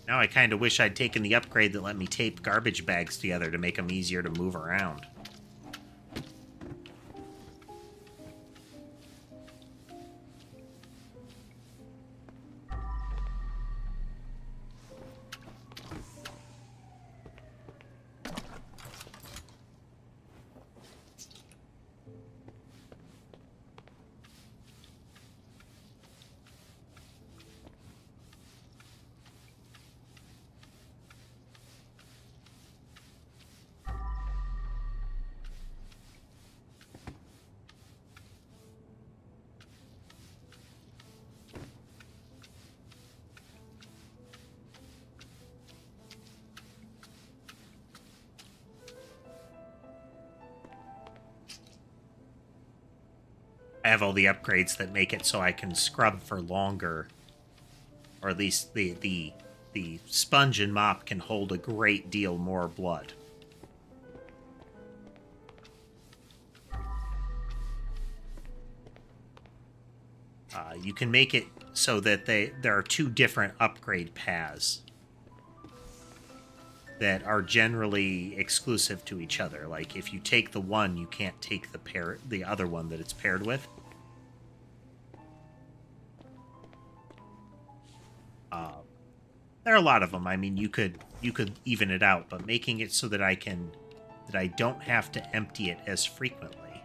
Now I kind of wish I'd taken the upgrade that let me tape garbage bags together to make them easier to move around. I have all the upgrades that make it so I can scrub for longer. Or at least the sponge and mop can hold a great deal more blood. You can make it so that there are two different upgrade paths that are generally exclusive to each other. Like if you take the one, you can't take the other one that it's paired with. There are a lot of them. I mean, you could even it out, but making it so that I don't have to empty it as frequently.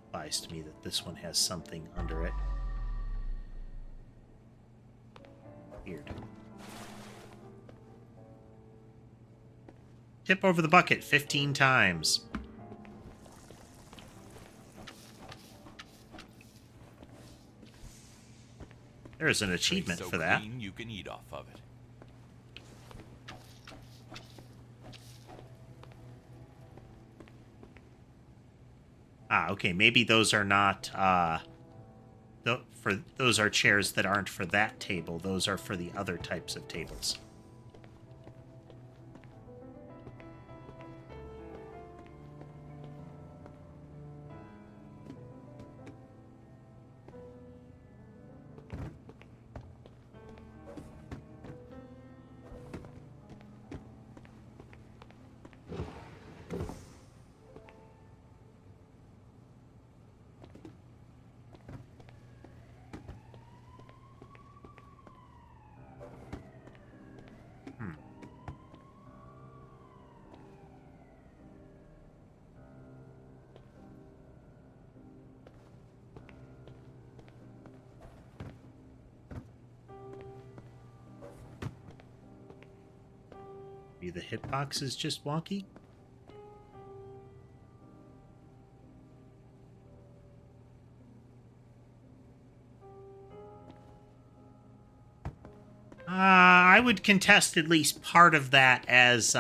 Implies to me that this one has something under it. Weird. Tip over the bucket 15 times. There's an achievement for that. Clean, you can eat off of it. Ah, okay. Maybe those are not. Those are chairs that aren't for that table. Those are for the other types of tables. The hitbox is just wonky. I would contest at least part of that as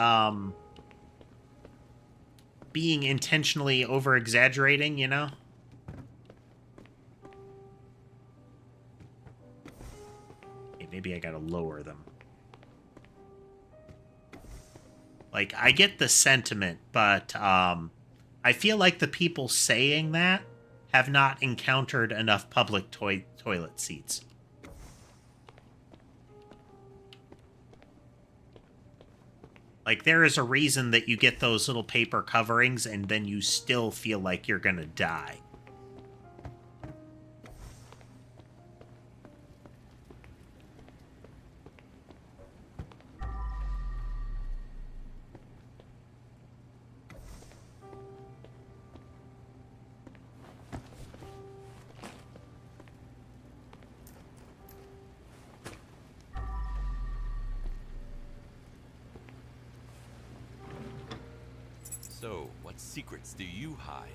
being intentionally over-exaggerating, you know? Okay, maybe I gotta lower them. Like, I get the sentiment, but I feel like the people saying that have not encountered enough public toilet seats. Like, there is a reason that you get those little paper coverings and then you still feel like you're gonna die. So, what secrets do you hide?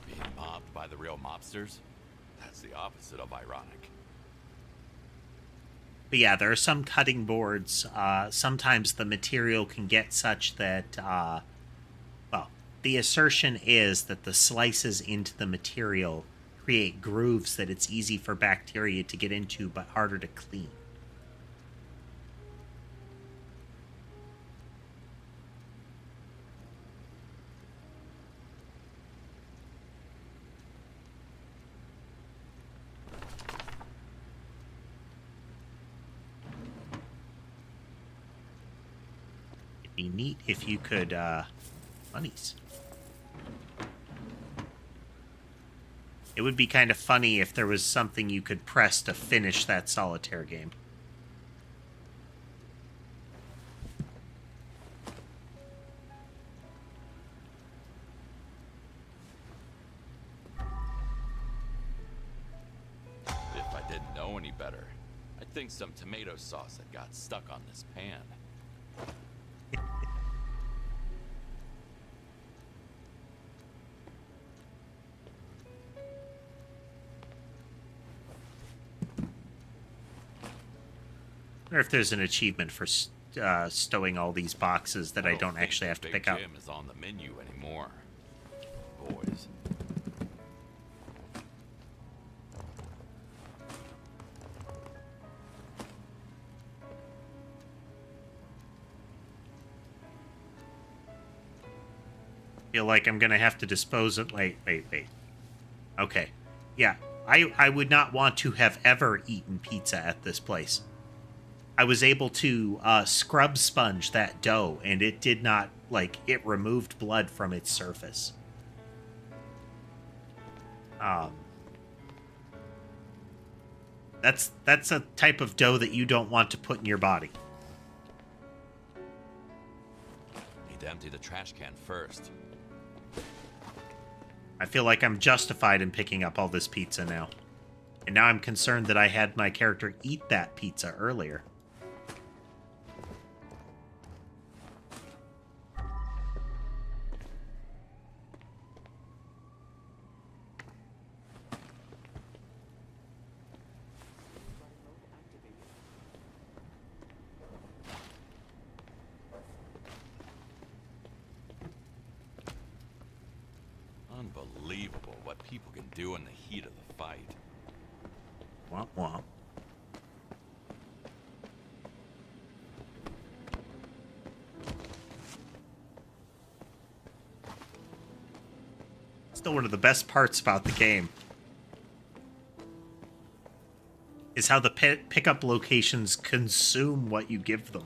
Being mobbed by the real mobsters? That's the opposite of ironic. But yeah, there are some cutting boards. Sometimes the material can get such that, well, the assertion is that the slices into the material create grooves that it's easy for bacteria to get into, but harder to clean. Be neat if you could monies. It would be kind of funny if there was something you could press to finish that solitaire game. If I didn't know any better, I'd think some tomato sauce had got stuck on this pan. Or if there's an achievement for stowing all these boxes that I don't actually have to pick up. Jim is on the menu anymore. Boys. Feel like I'm gonna have to dispose of... Wait. Okay. Yeah, I would not want to have ever eaten pizza at this place. I was able to scrub sponge that dough, and it did not, like, it removed blood from its surface. That's a type of dough that you don't want to put in your body. Need to empty the trash can first. I feel like I'm justified in picking up all this pizza now. And now I'm concerned that I had my character eat that pizza earlier. Unbelievable what people can do in the heat of the fight. Womp womp. Still one of the best parts about the game is how the pickup locations consume what you give them.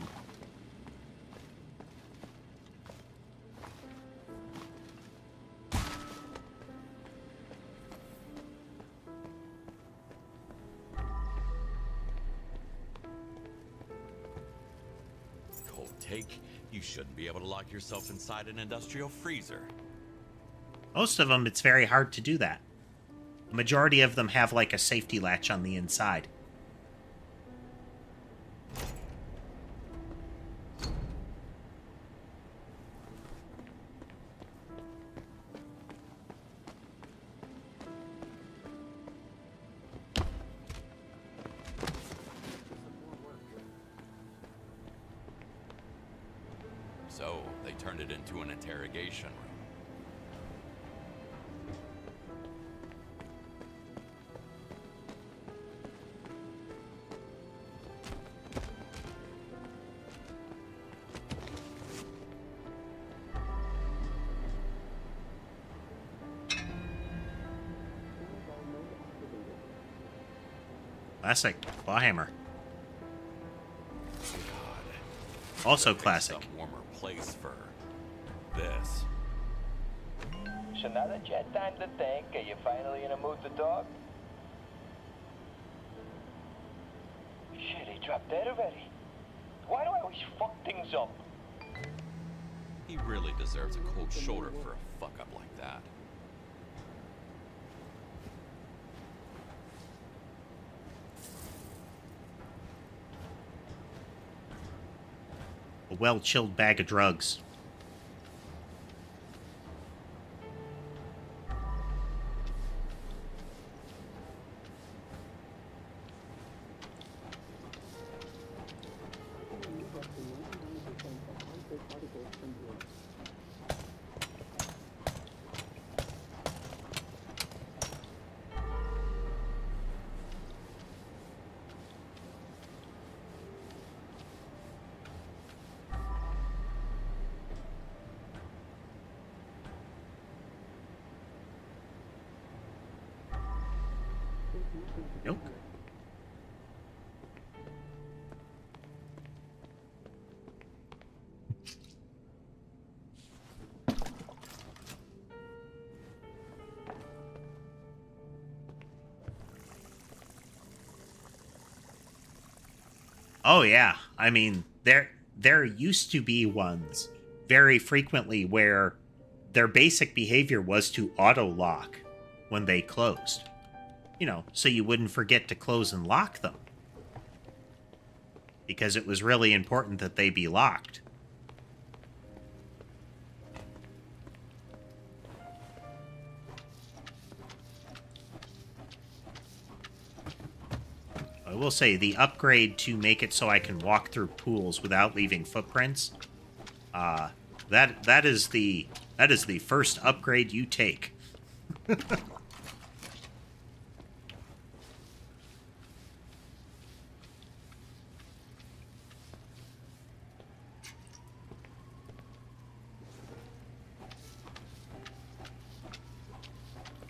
Cold take, you shouldn't be able to lock yourself inside an industrial freezer. Most of them, it's very hard to do that. The majority of them have like a safety latch on the inside. So, they turned it into an interrogation room. Classic. Clawhammer. God. Also classic. Some warmer place for this. So now that you had time to think, are you finally in a mood to talk? Shit, he dropped dead already. Why do I always fuck things up? He really deserves a cold shoulder for a fuck up like that. A well-chilled bag of drugs. Nope. Oh yeah, I mean, there used to be ones very frequently where their basic behavior was to auto-lock when they closed. You know, so you wouldn't forget to close and lock them. Because it was really important that they be locked. I will say, the upgrade to make it so I can walk through pools without leaving footprints, that is the first upgrade you take.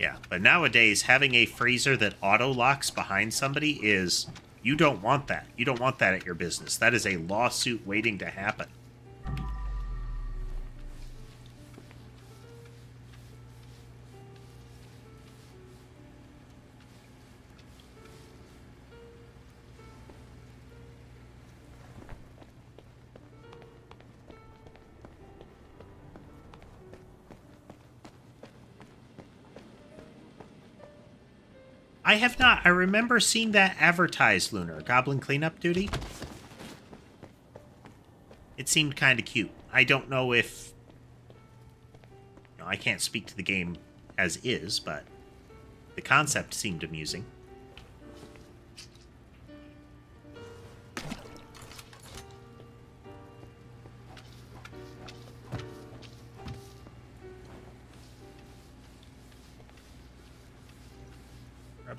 Yeah, but nowadays, having a freezer that auto-locks behind somebody is... You don't want that. You don't want that at your business. That is a lawsuit waiting to happen. I have not. I remember seeing that advertised, Lunar. Goblin cleanup duty? It seemed kind of cute. I don't know if... No, I can't speak to the game as is, but the concept seemed amusing.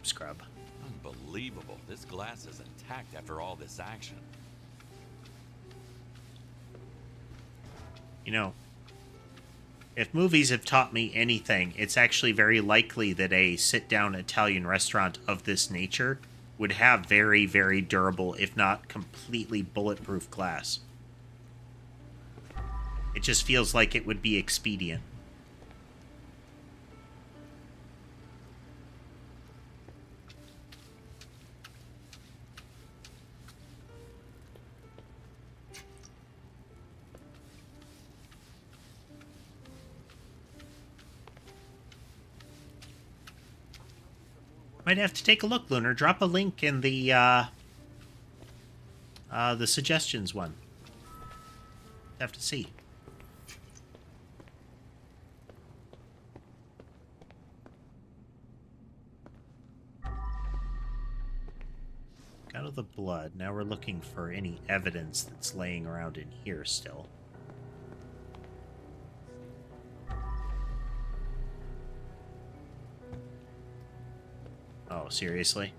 Scrub. Unbelievable. This glass is intact after all this action. You know, if movies have taught me anything, it's actually very likely that a sit-down Italian restaurant of this nature would have very, very durable, if not completely bulletproof glass. It just feels like it would be expedient. Might have to take a look, Lunar. Drop a link in the suggestions one. Have to see. Out of the blood. Now we're looking for any evidence that's laying around in here still. Oh, seriously?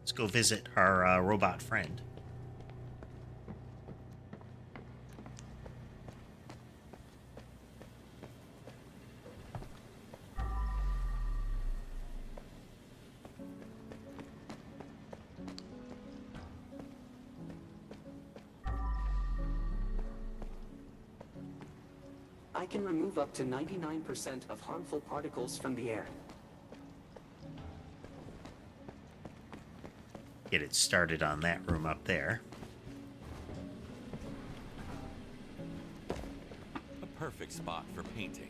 Let's go visit our robot friend. I can remove up to 99% of harmful particles from the air. Get it started on that room up there. A perfect spot for painting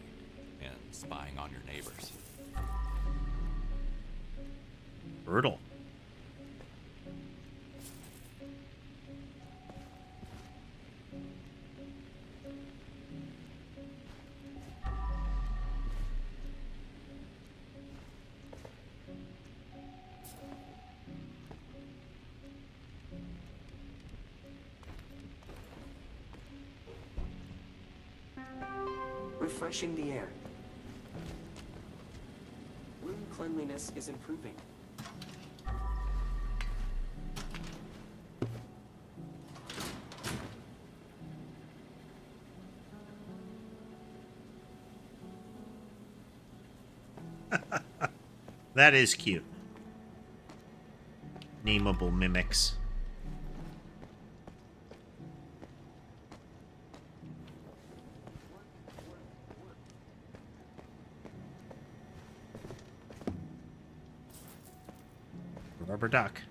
and spying on your neighbors. Brutal. Refreshing the air. Room cleanliness is improving. That is cute. Nameable mimics. Rubber duck.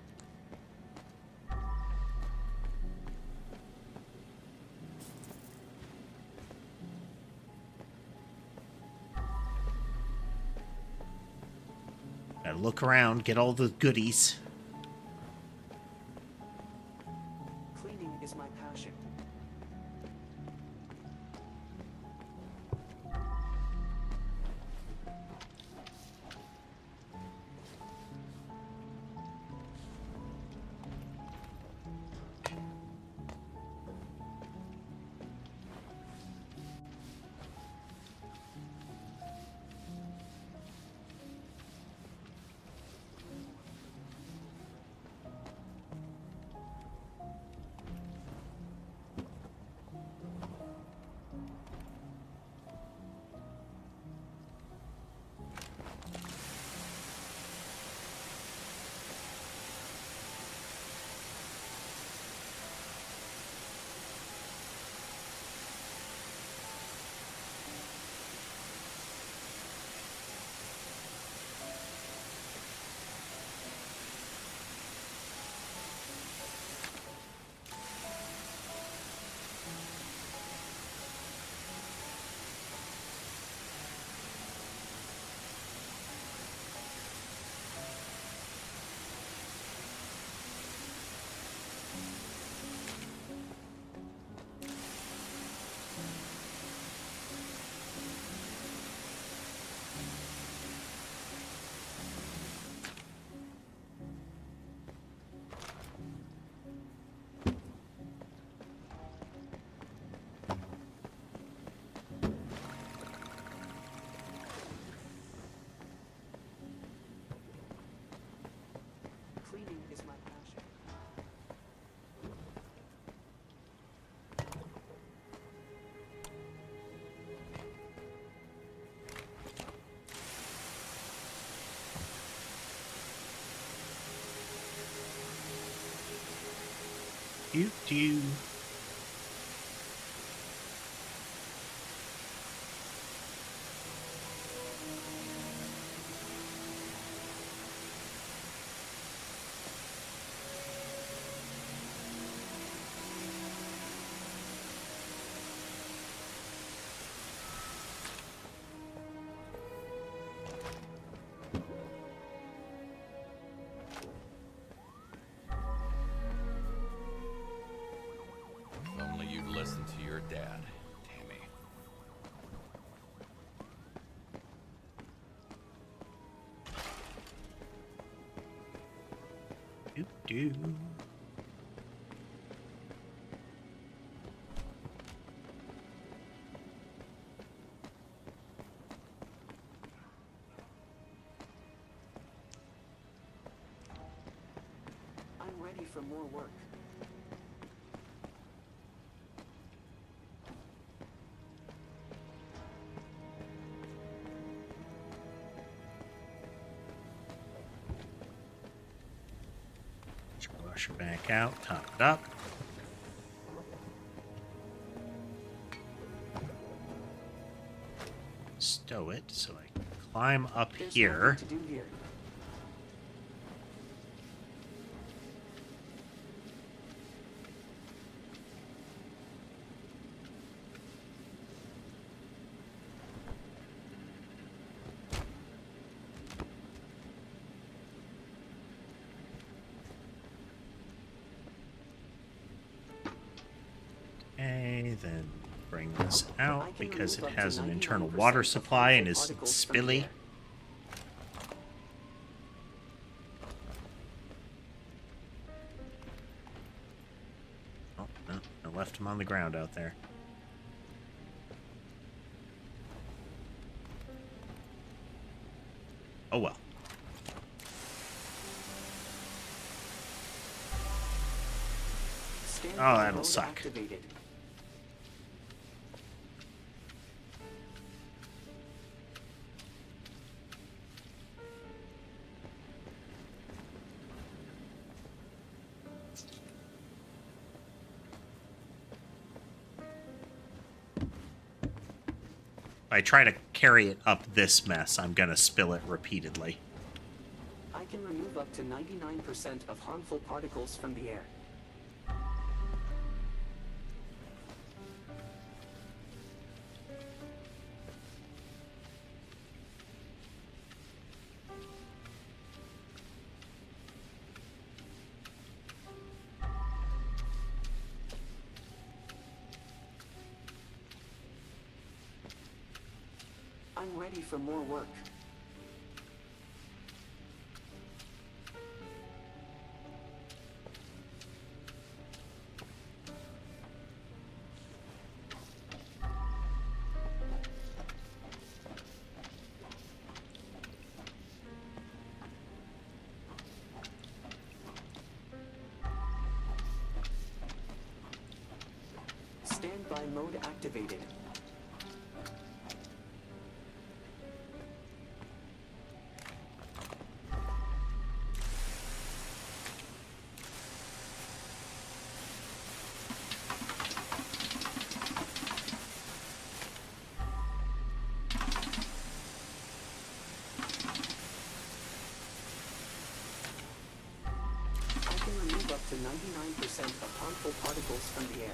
Gotta look around, get all the goodies. Cleaning is my passion. Cleaning is my passion. Do. If only you'd listen to your dad, Tammy. Do. I'm ready for more work. Wash it back out, top it up. Stow it so I can climb up There's here. nothing to do here. Okay, then bring this out because it has an internal water supply and is spilly. Oh, no, I left him on the ground out there. Oh well. Oh, that'll suck. Activated. If I try to carry it up this mess, I'm gonna spill it repeatedly. I can remove up to 99% of harmful particles from the air. I'm ready for more work. Standby mode activated. I can remove up to 99% of harmful particles from the air.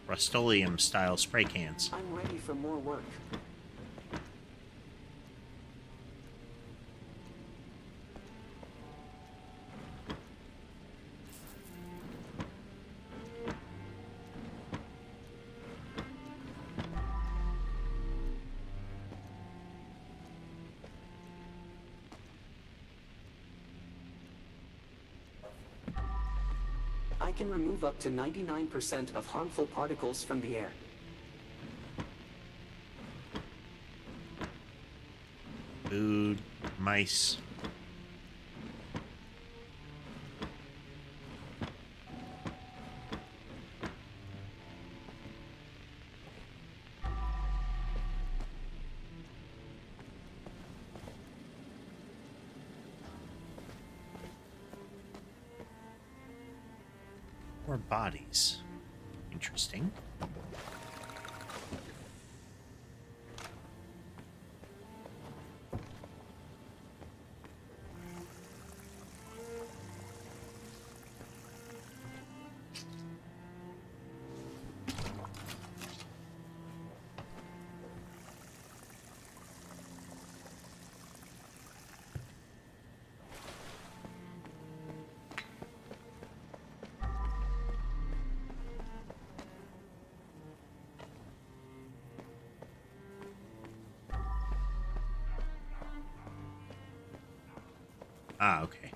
Rust-Oleum-style spray cans. I'm ready for more work. I can remove up to 99% of harmful particles from the air. Food, mice. More bodies. Interesting. Ah, okay.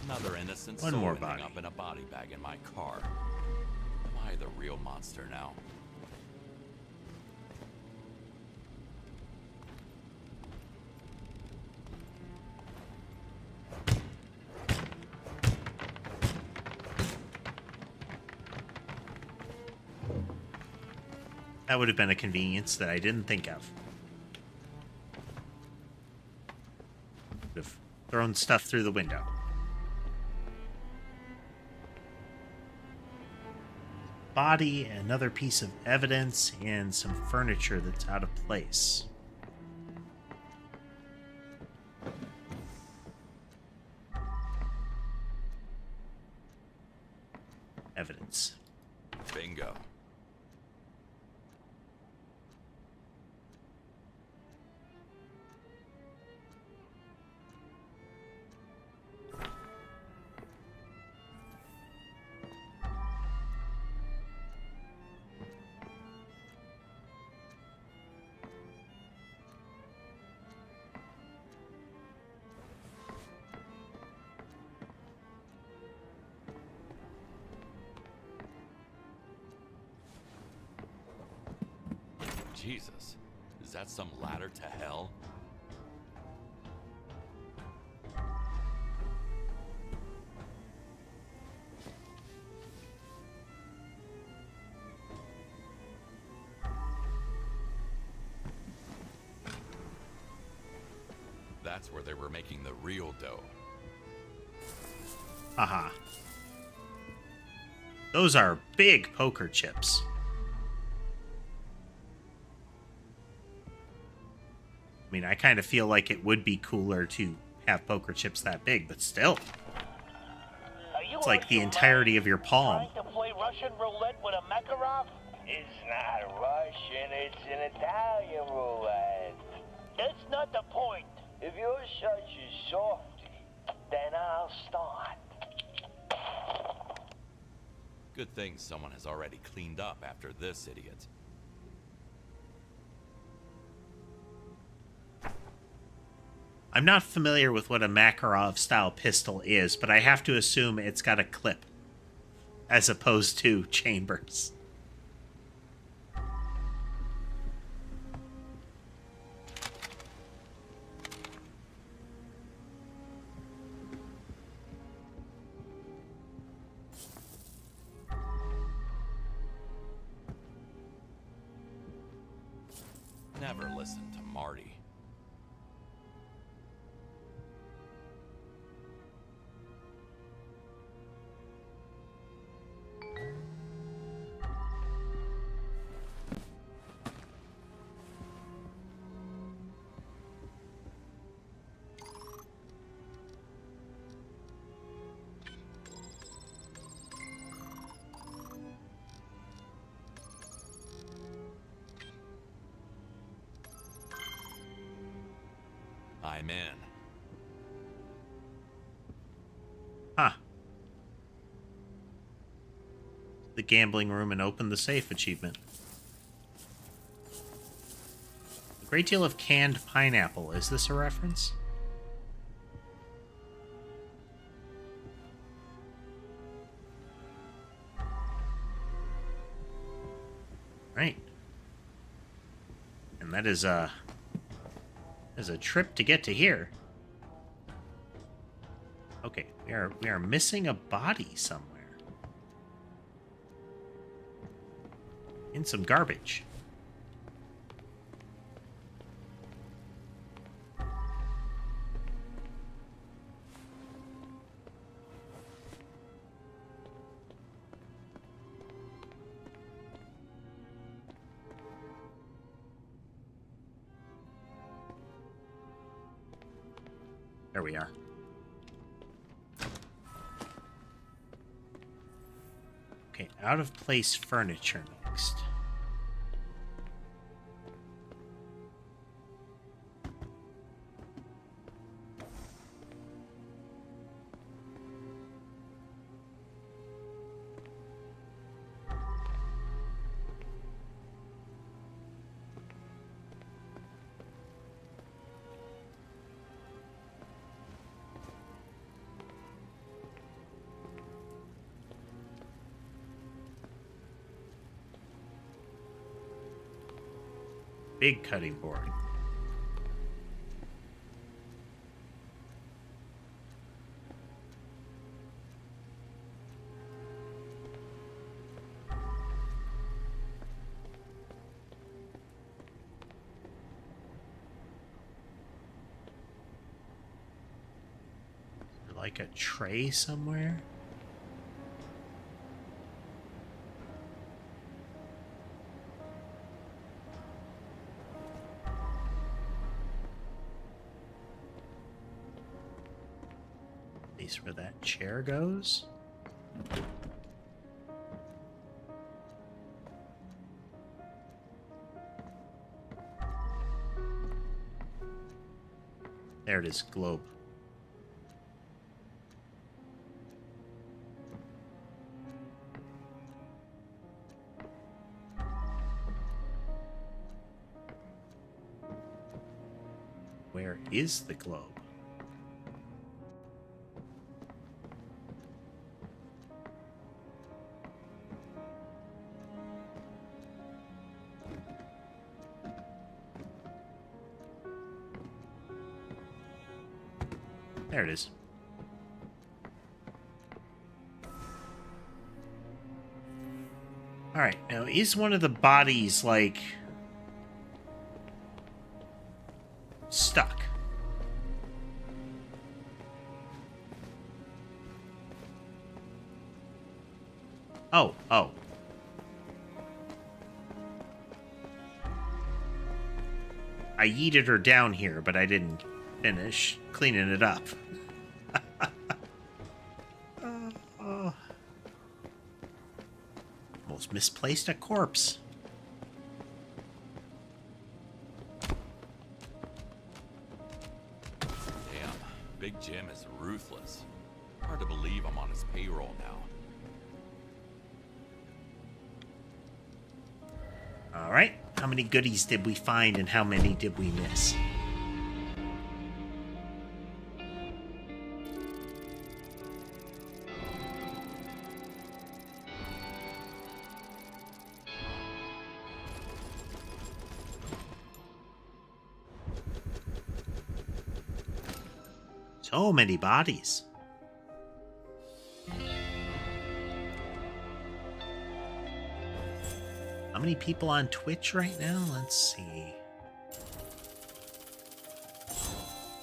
Another innocent One soul more ending body. up in a body bag in my car. Am I the real monster now? That would have been a convenience that I didn't think of. Would have thrown stuff through the window. Body, another piece of evidence, and some furniture that's out of place. Evidence. Bingo. Jesus, is that some ladder to hell? that's where they were making the real dough. Haha. Those are big poker chips. I mean, I kind of feel like it would be cooler to have poker chips that big, but still. It's like the entirety of your palm. Trying to play Russian roulette with a Makarov? It's not Russian, it's an Italian roulette. That's not the point. If you're such a softy, then I'll start. Good thing someone has already cleaned up after this idiot. I'm not familiar with what a Makarov-style pistol is, but I have to assume it's got a clip, as opposed to chambers. Never listen to Marty. I'm in. Huh. The gambling room and open the safe achievement. A great deal of canned pineapple. Is this a reference? Right. And that is a trip to get to here. Okay, we are missing a body somewhere. In some garbage. There we are. Okay, out of place furniture next. Big cutting board. Like a tray somewhere? Where that chair goes. There it is, globe. Where is the globe? There it is. Alright, now is one of the bodies, like, stuck? Oh, oh. I yeeted her down here, but I didn't finish cleaning it up. Almost misplaced a corpse. Damn, Big Jim is ruthless. Hard to believe I'm on his payroll now. All right, how many goodies did we find and how many did we miss? So many bodies. How many people on Twitch right now? Let's see.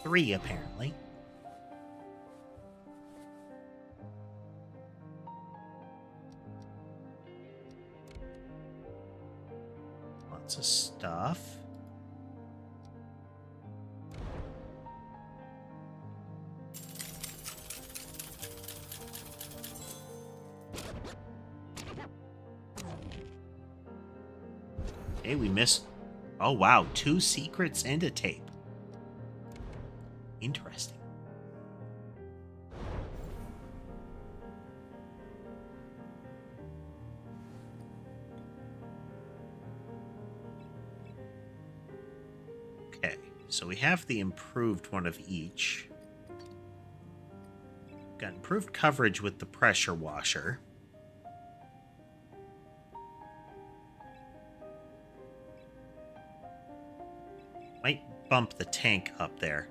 3, apparently. Lots of stuff. Okay, we missed... Oh, wow. 2 secrets and a tape. Interesting. Okay, so we have the improved one of each. Got improved coverage with the pressure washer. Might bump the tank up there.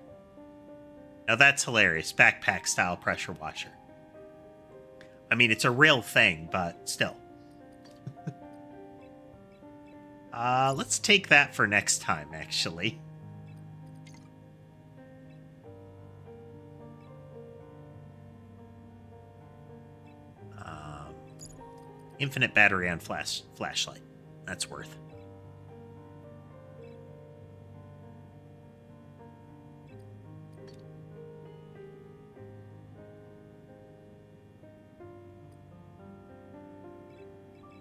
Now that's hilarious. Backpack style pressure washer. I mean, it's a real thing, but still. Let's take that for next time, actually. Infinite battery on flashlight. That's worth.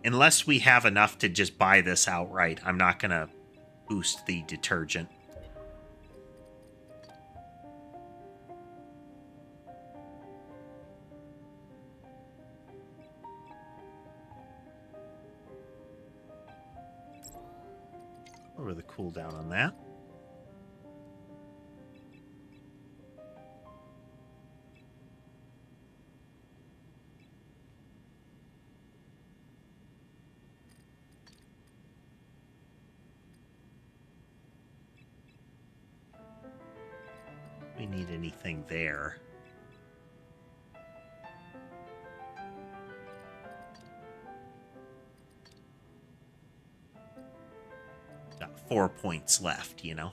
Unless we have enough to just buy this outright, I'm not going to boost the detergent. Lower the cooldown on that. We need anything there. Got 4 points left, you know.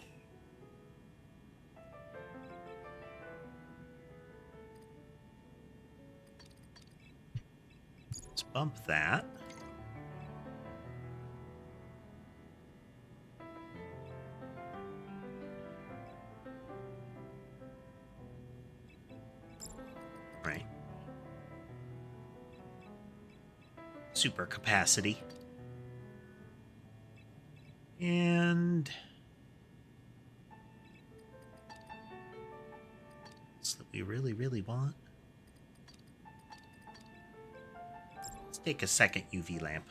Let's bump that. Right. Super capacity. And it's that we really, really want. Let's take a second UV lamp.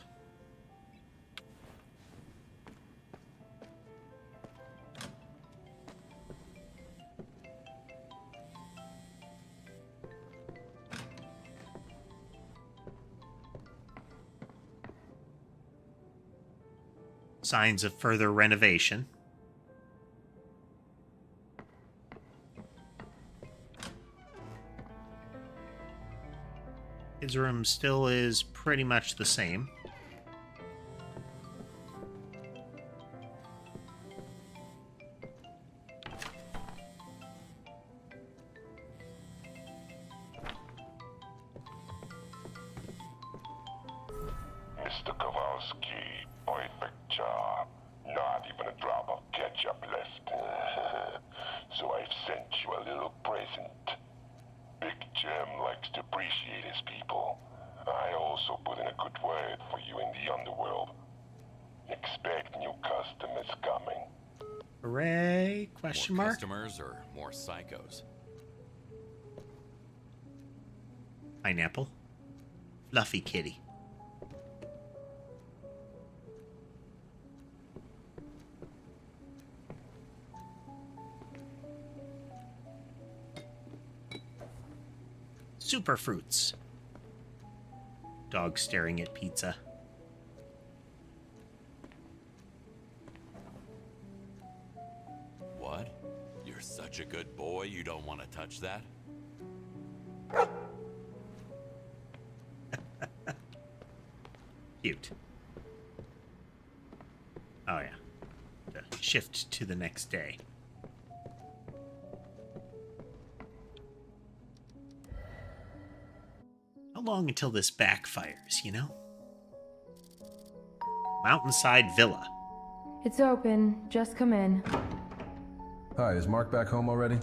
Signs of further renovation. His room still is pretty much the same. Kowalski. Perfect job. Not even a drop of ketchup left. So I've sent you a little present. Big Jim likes to appreciate his people. I also put in a good word for you in the underworld. Expect new customers coming. Hooray? Question More mark? customers or more psychos? Pineapple. Fluffy kitty. Super fruits. Dog staring at pizza. What? You're such a good boy, you don't want to touch that? Cute. Oh yeah. The shift to the next day. How long until this backfires, you know? Mountainside Villa. It's open. Just come in. Hi, is Mark back home already?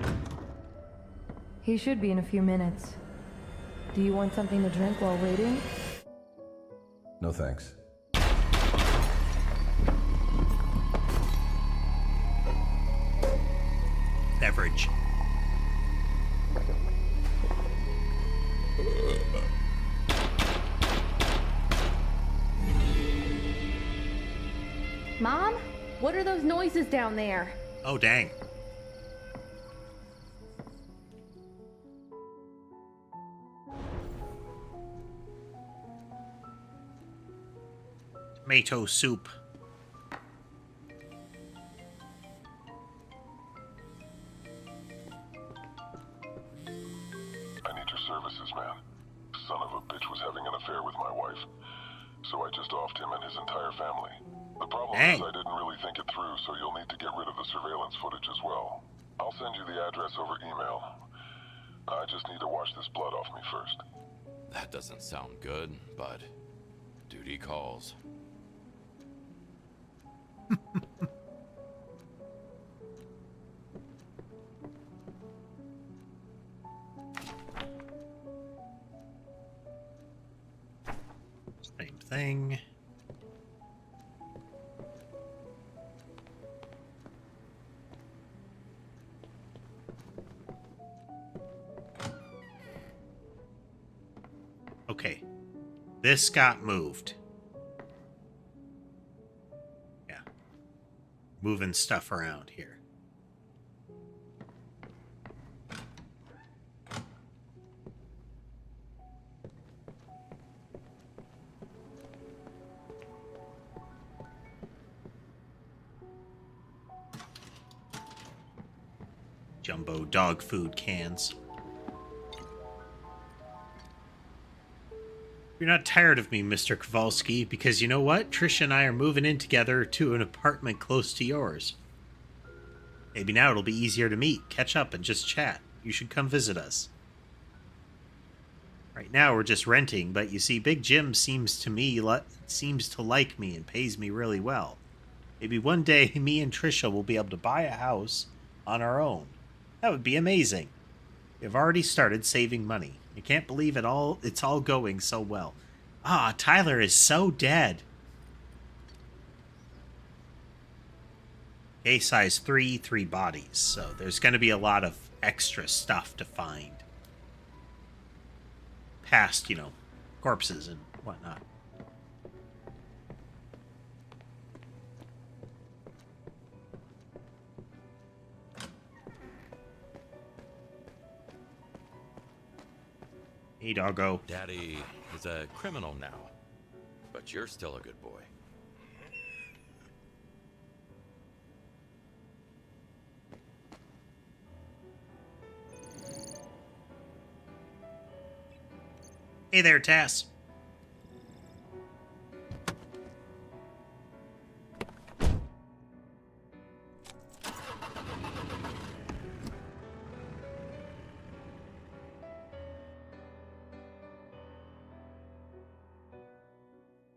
He should be in a few minutes. Do you want something to drink while waiting? No thanks. Beverage. Mom? What are those noises down there? Oh, dang. Tomato soup. I need your services, man. Son of a bitch was having an affair with my wife. So I just offed him and his entire family. The problem is I didn't really think it through, so you'll need to get rid of the surveillance footage as well. I'll send you the address over email. I just need to wash this blood off me first. That doesn't sound good, but duty calls. Same thing. Okay. This got moved. Yeah. Moving stuff around here. Jumbo dog food cans. You're not tired of me, Mr. Kowalski, because you know what? Trisha and I are moving in together to an apartment close to yours. Maybe now it'll be easier to meet, catch up, and just chat. You should come visit us. Right now we're just renting, but you see, Big Jim seems to like me and pays me really well. Maybe one day me and Trisha will be able to buy a house on our own. That would be amazing. We've already started saving money. I can't believe it's all going so well. Ah, Tyler is so dead. A size 3 bodies, so there's going to be a lot of extra stuff to find. Past, corpses and whatnot. Hey, doggo. Daddy is a criminal now, but you're still a good boy. Hey there, Tass.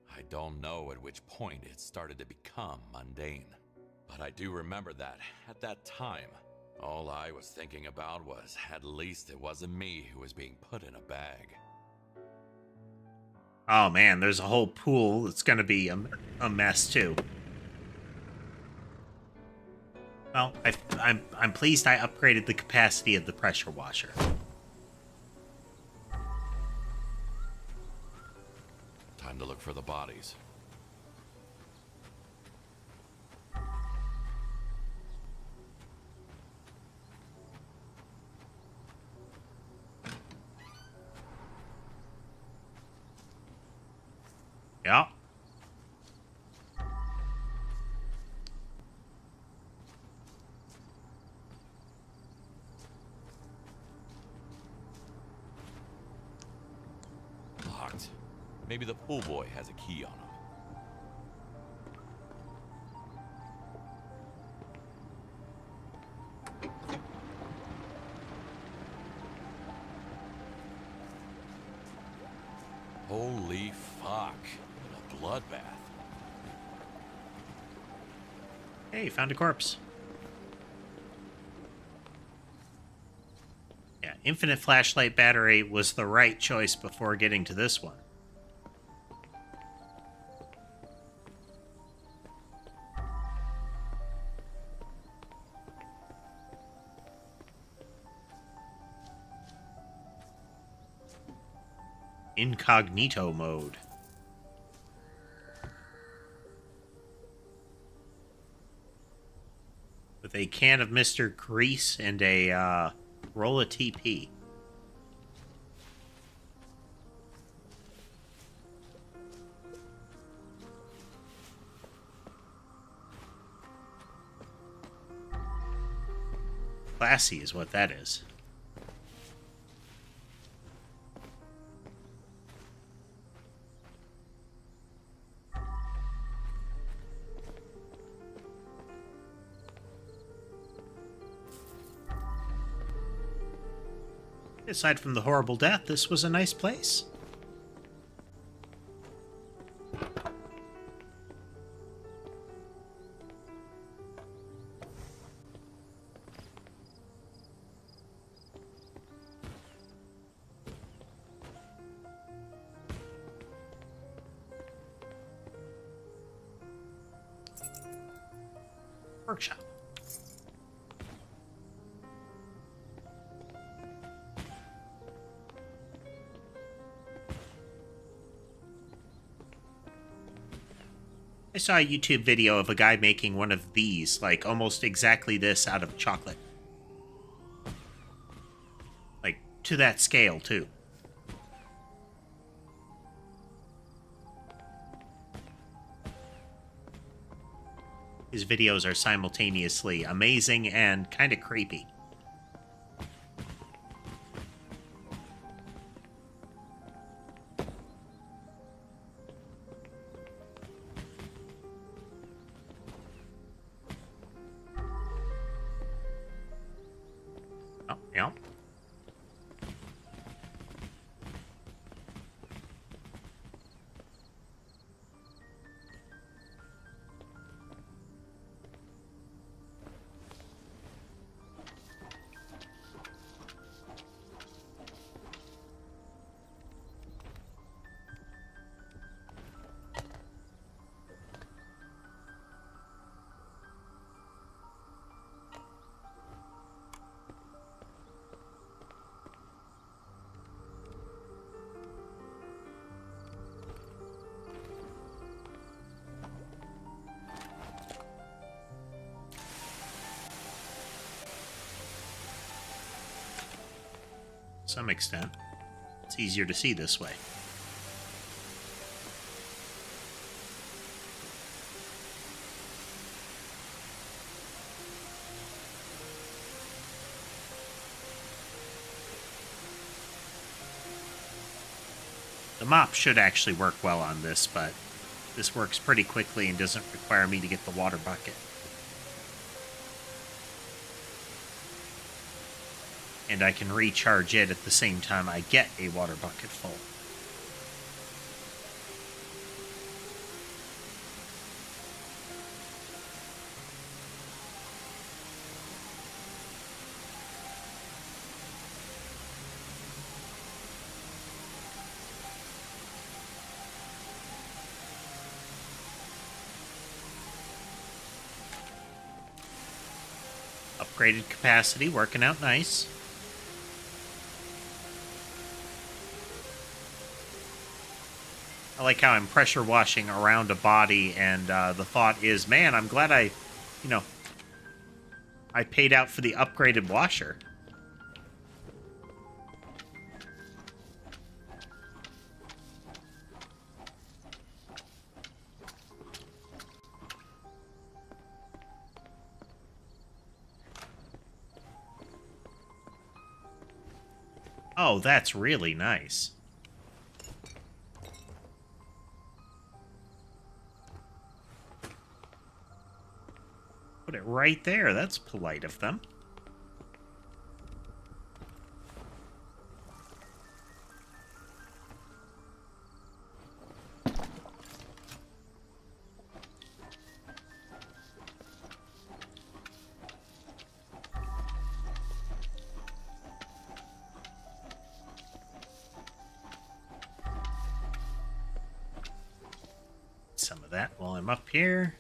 I don't know at which point it started to become mundane. But I do remember that, at that time, all I was thinking about was at least it wasn't me who was being put in a bag. Oh man, there's a whole pool that's going to be a mess too. Well, I'm pleased I upgraded the capacity of the pressure washer. Time to look for the bodies. Yeah. Locked. Maybe the pool boy has a key on him. Holy fuck. A bloodbath. Hey, found a corpse. Yeah, infinite flashlight battery was the right choice before getting to this one. Incognito mode. With a can of Mr. Grease and a roll of TP. Classy is what that is. Aside from the horrible death, this was a nice place. Workshop. I saw a YouTube video of a guy making one of these, like almost exactly this, out of chocolate. Like, to that scale, too. His videos are simultaneously amazing and kind of creepy. Oh, yeah. To some extent, it's easier to see this way. The mop should actually work well on this, but this works pretty quickly and doesn't require me to get the water bucket. And I can recharge it at the same time I get a water bucket full. Upgraded capacity, working out nice. I like how I'm pressure washing around a body, and the thought is, man, I'm glad I paid out for the upgraded washer. Oh, that's really nice. Put it right there. That's polite of them. Some of that while I'm up here.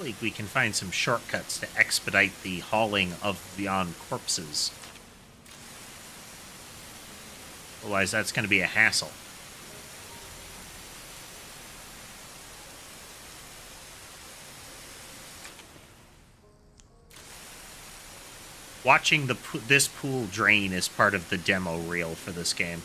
Like we can find some shortcuts to expedite the hauling of beyond corpses. Otherwise, that's going to be a hassle. Watching this pool drain is part of the demo reel for this game.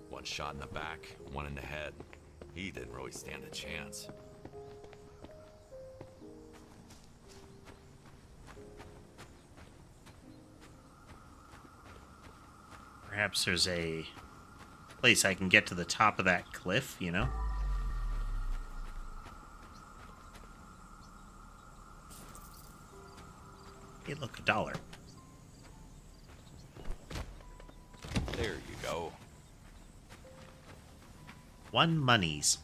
One shot in the back, one in the head. He didn't really stand a chance. Perhaps there's a place I can get to the top of that cliff, you know? Hey, look, $1. There you go. 1 monies.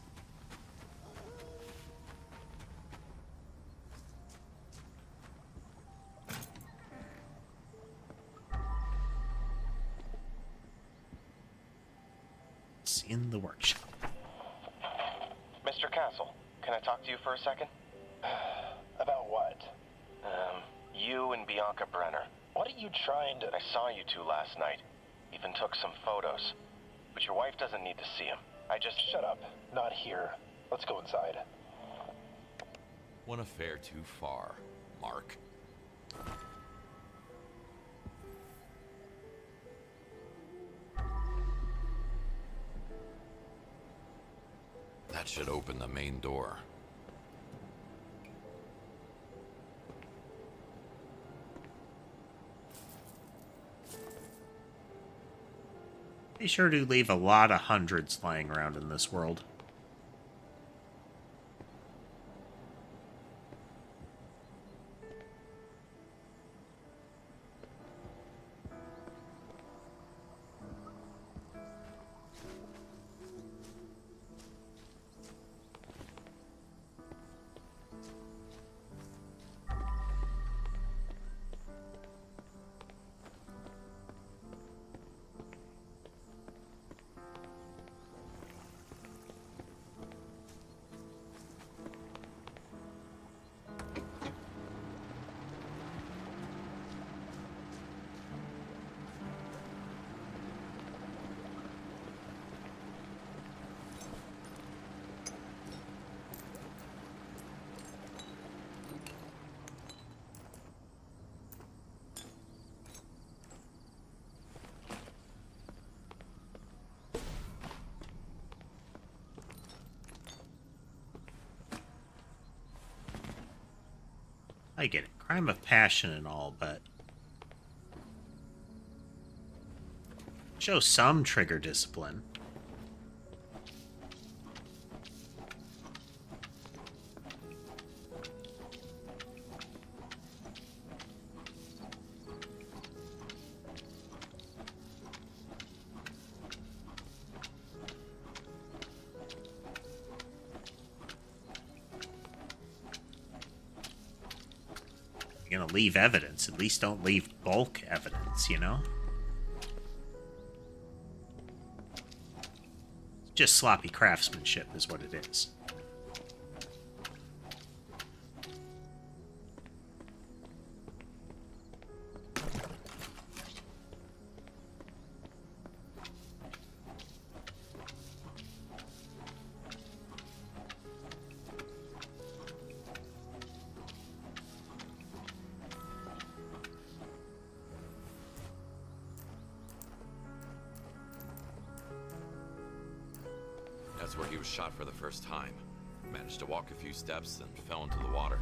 It's in the workshop. Mr. Castle, can I talk to you for a second? About what? You and Bianca Brenner. What are you trying to... I saw you two last night. Even took some photos. But your wife doesn't need to see them. I just... Shut up. Not here. Let's go inside. One affair too far, Mark. should open the main door. Be sure to leave a lot of hundreds lying around in this world. I get it. Crime of passion and all, but show some trigger discipline. You're gonna leave evidence. At least don't leave bulk evidence, you know? Just sloppy craftsmanship is what it is. That's where he was shot for the first time. Managed to walk a few steps, then fell into the water.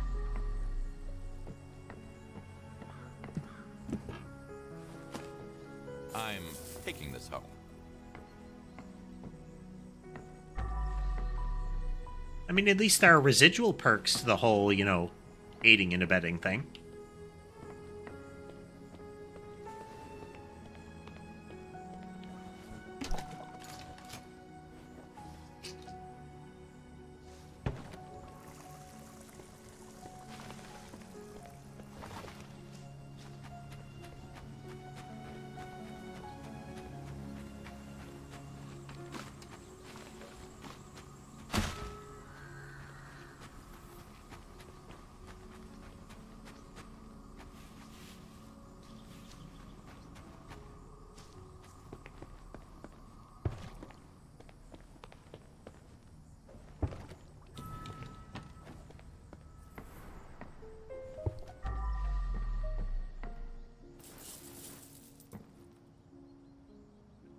I'm taking this home. I mean, at least there are residual perks to the whole, you know, aiding and abetting thing.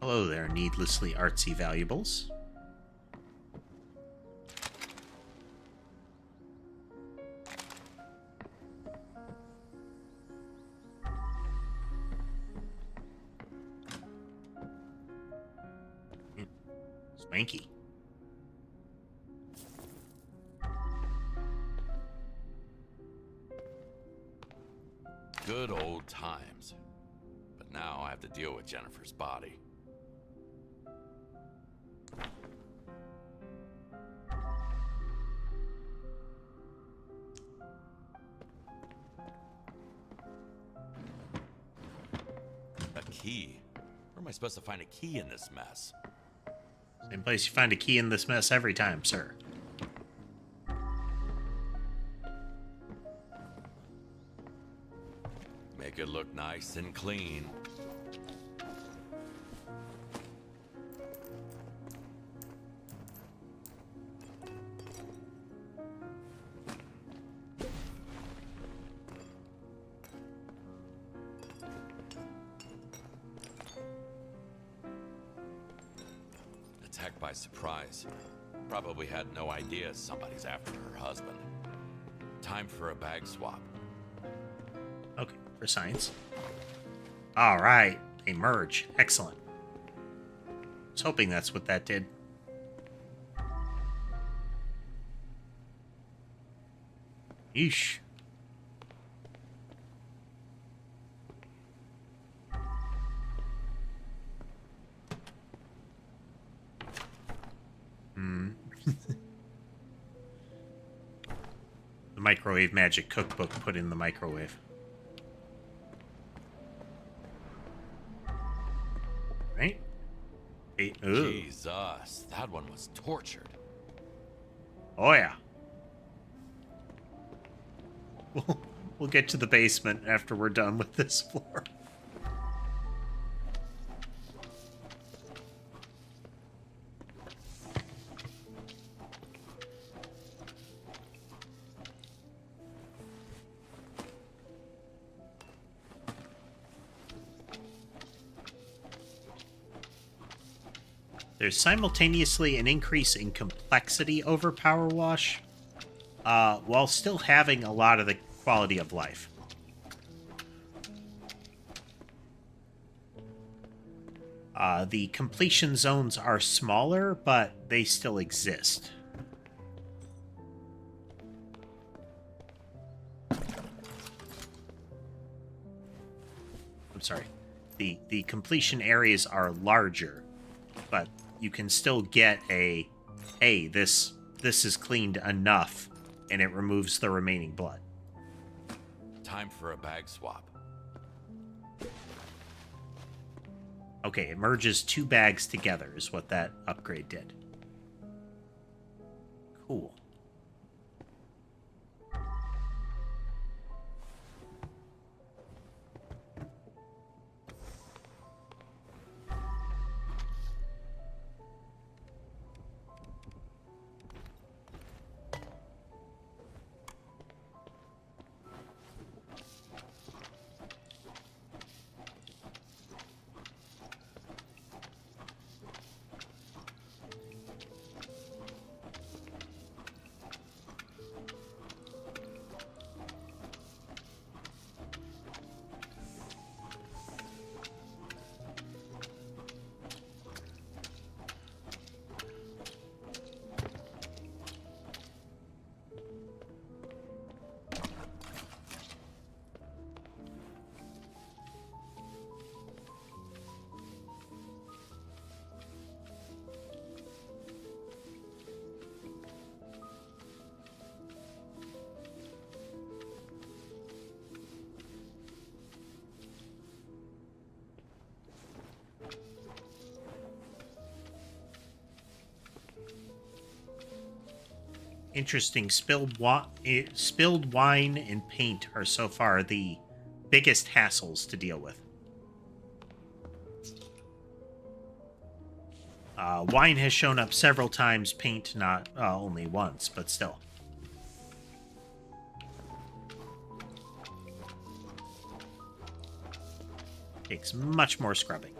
Hello there, needlessly artsy valuables. Swanky. Good old times. But now I have to deal with Jennifer's body. A key? Where am I supposed to find a key in this mess? Same place you find a key in this mess every time, sir. Make it look nice and clean. Attacked by surprise. Probably had no idea somebody's after her husband. Time for a bag swap. Okay, for science. All right, they merge. Excellent. I was hoping that's what that did. Yeesh. The microwave magic cookbook put in the microwave. Right? Hey, ooh. Jesus, that one was tortured. Oh yeah. We'll get to the basement after we're done with this floor. There's simultaneously an increase in complexity over Power Wash, while still having a lot of the quality of life. The completion zones are smaller, but they still exist. I'm sorry. The completion areas are larger, but you can still get a, hey, this is cleaned enough, and it removes the remaining blood. Time for a bag swap. Okay, it merges 2 bags together is what that upgrade did. Cool. Interesting. Spilled wine and paint are so far the biggest hassles to deal with. Wine has shown up several times, paint not only once, but still. Takes much more scrubbing.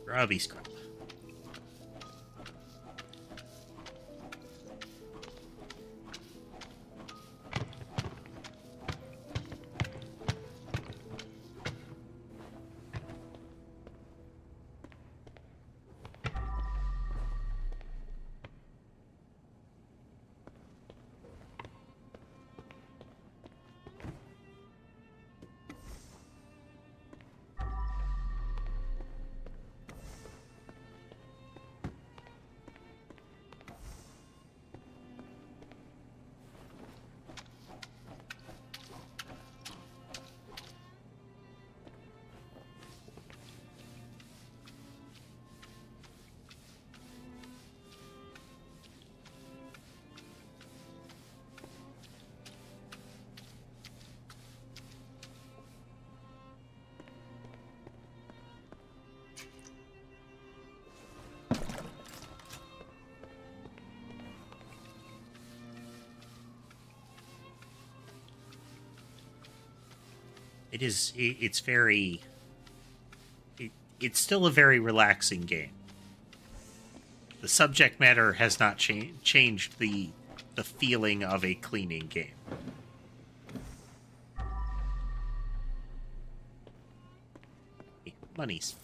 Grubby scrub. It's very... It's still a very relaxing game. The subject matter has not changed the feeling of a cleaning game. Monies.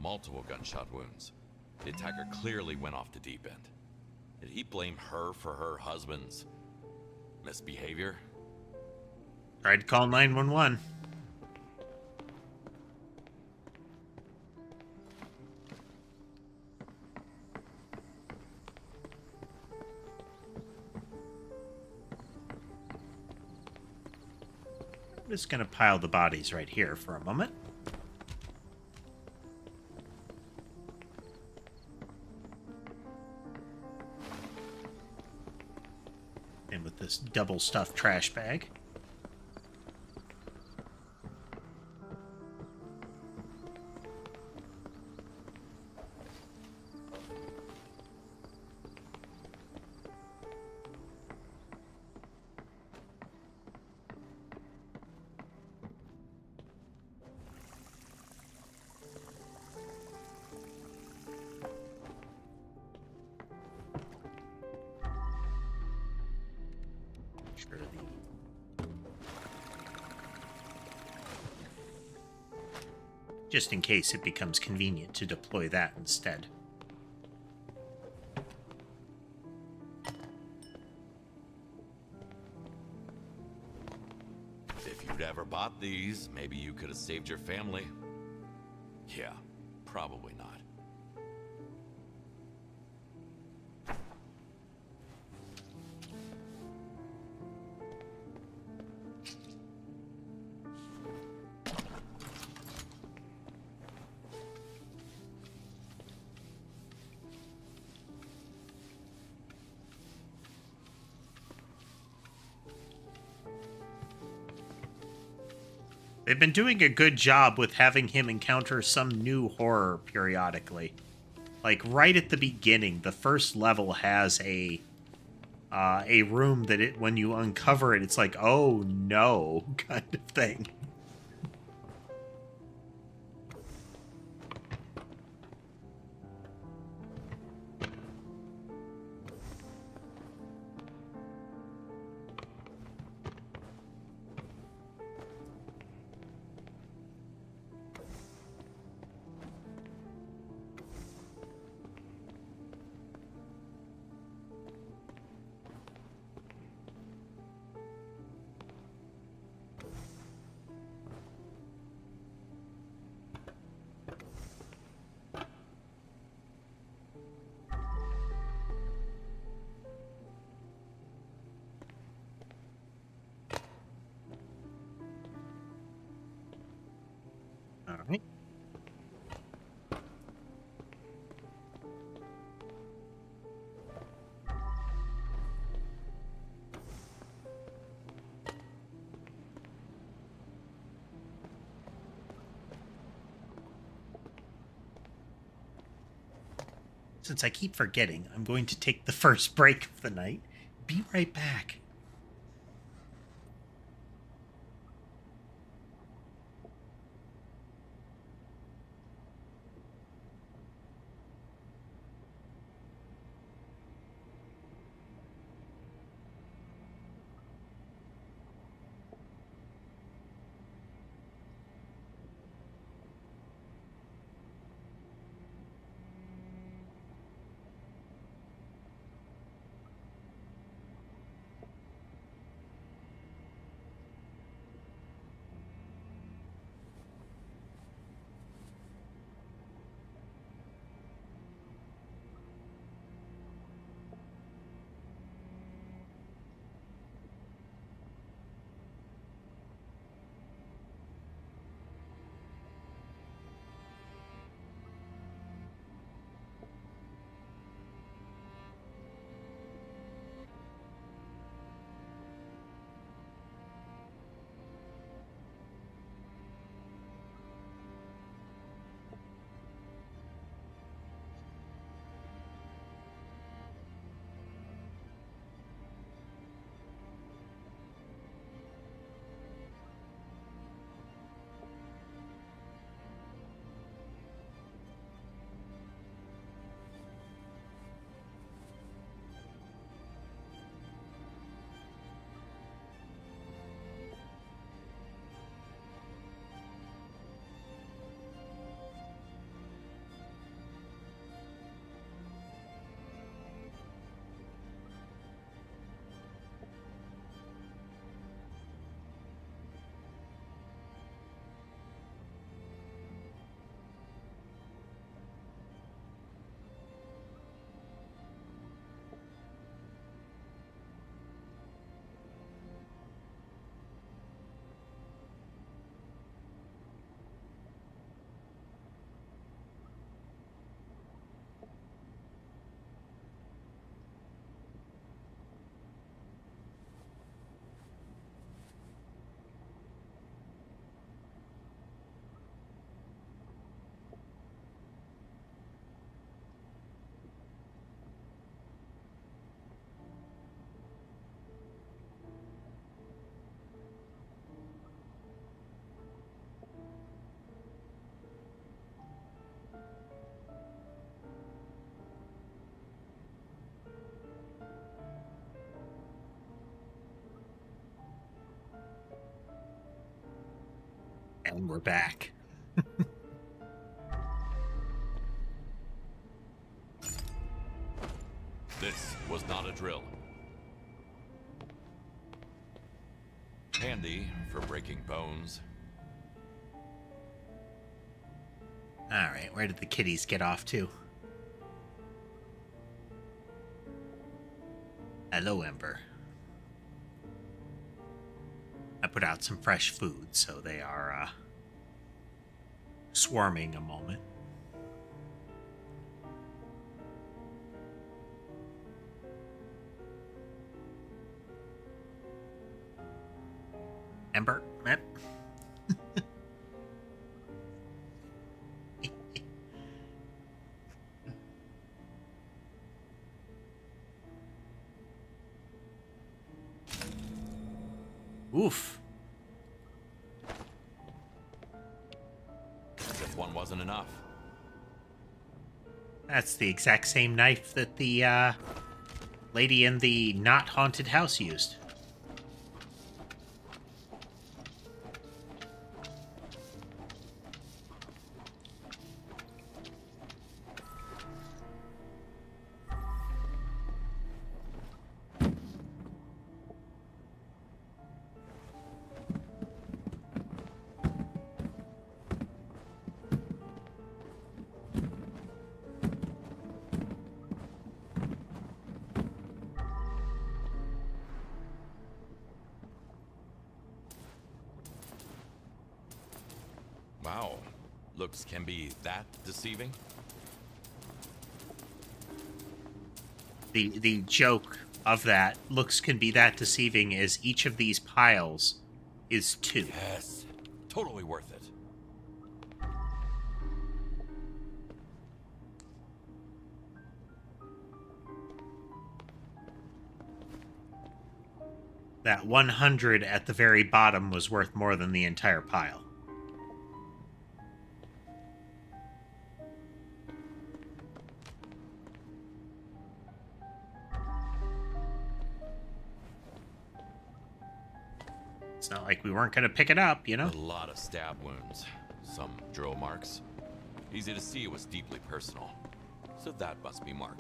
Multiple gunshot wounds. The attacker clearly went off the deep end. Did he blame her for her husband's misbehavior? Tried to call 911. I'm just going to pile the bodies right here for a moment. And with this double stuffed trash bag. Just in case it becomes convenient to deploy that instead. If you'd ever bought these, maybe you could have saved your family. Yeah, probably not. They've been doing a good job with having him encounter some new horror periodically. Like right at the beginning, the first level has a room that when you uncover it, it's like, oh no, kind of thing. All right. Since I keep forgetting, I'm going to take the first break of the night. Be right back. And we're back. This was not a drill. Handy for breaking bones. Alright, where did the kitties get off to? Hello, Ember. I put out some fresh food, so they are swarming a moment. Ember? Yep. Oof. This one wasn't enough. That's the exact same knife that the lady in the not haunted house used. Wow. Looks can be that deceiving? The joke of that looks can be that deceiving is each of these piles is 2. Yes. Totally worth it. That 100 at the very bottom was worth more than the entire pile. It's not like we weren't going to pick it up, you know? A lot of stab wounds. Some drill marks. Easy to see it was deeply personal. So that must be Mark.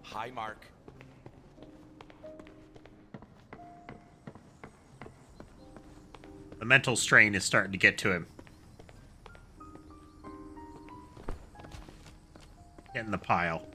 Hi, Mark. The mental strain is starting to get to him. Get in the pile.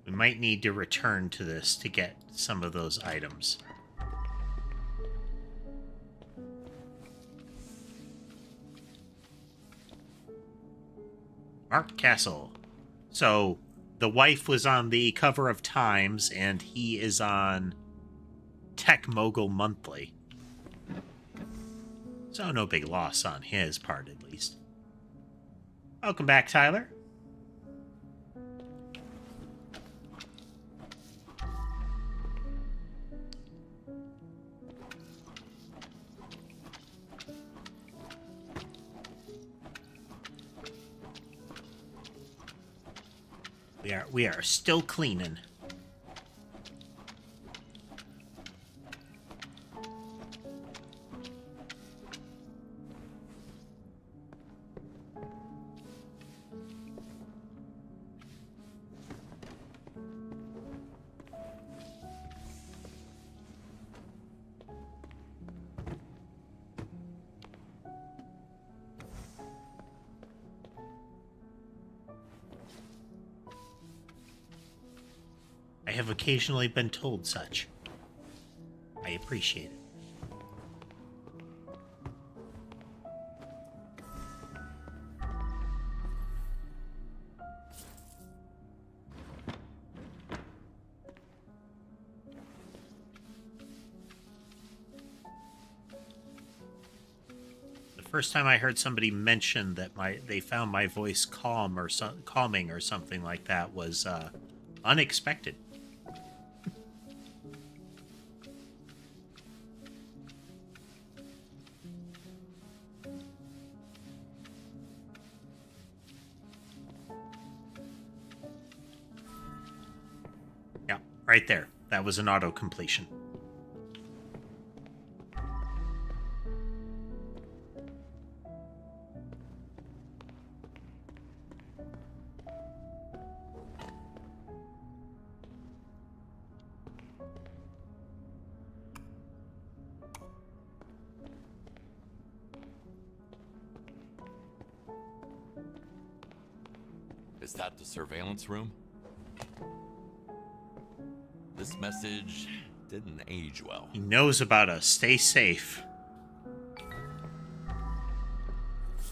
We might need to return to this to get some of those items. Mark Castle. So, the wife was on the cover of Times, and he is on Tech Mogul Monthly. So, no big loss on his part, at least. Welcome back, Tyler. We are still cleaning. I have occasionally been told such. I appreciate it. First time I heard somebody mention that they found my voice calming or something like that was unexpected. Yeah, right there. That was an auto completion. Is that the surveillance room? This message didn't age well. He knows about us. Stay safe.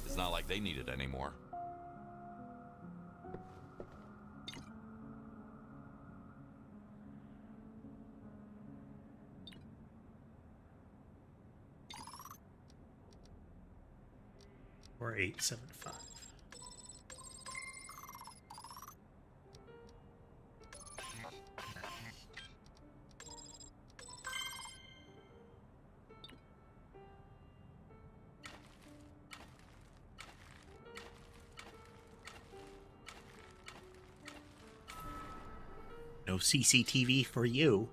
It's not like they need it anymore. Or 875. No CCTV for you.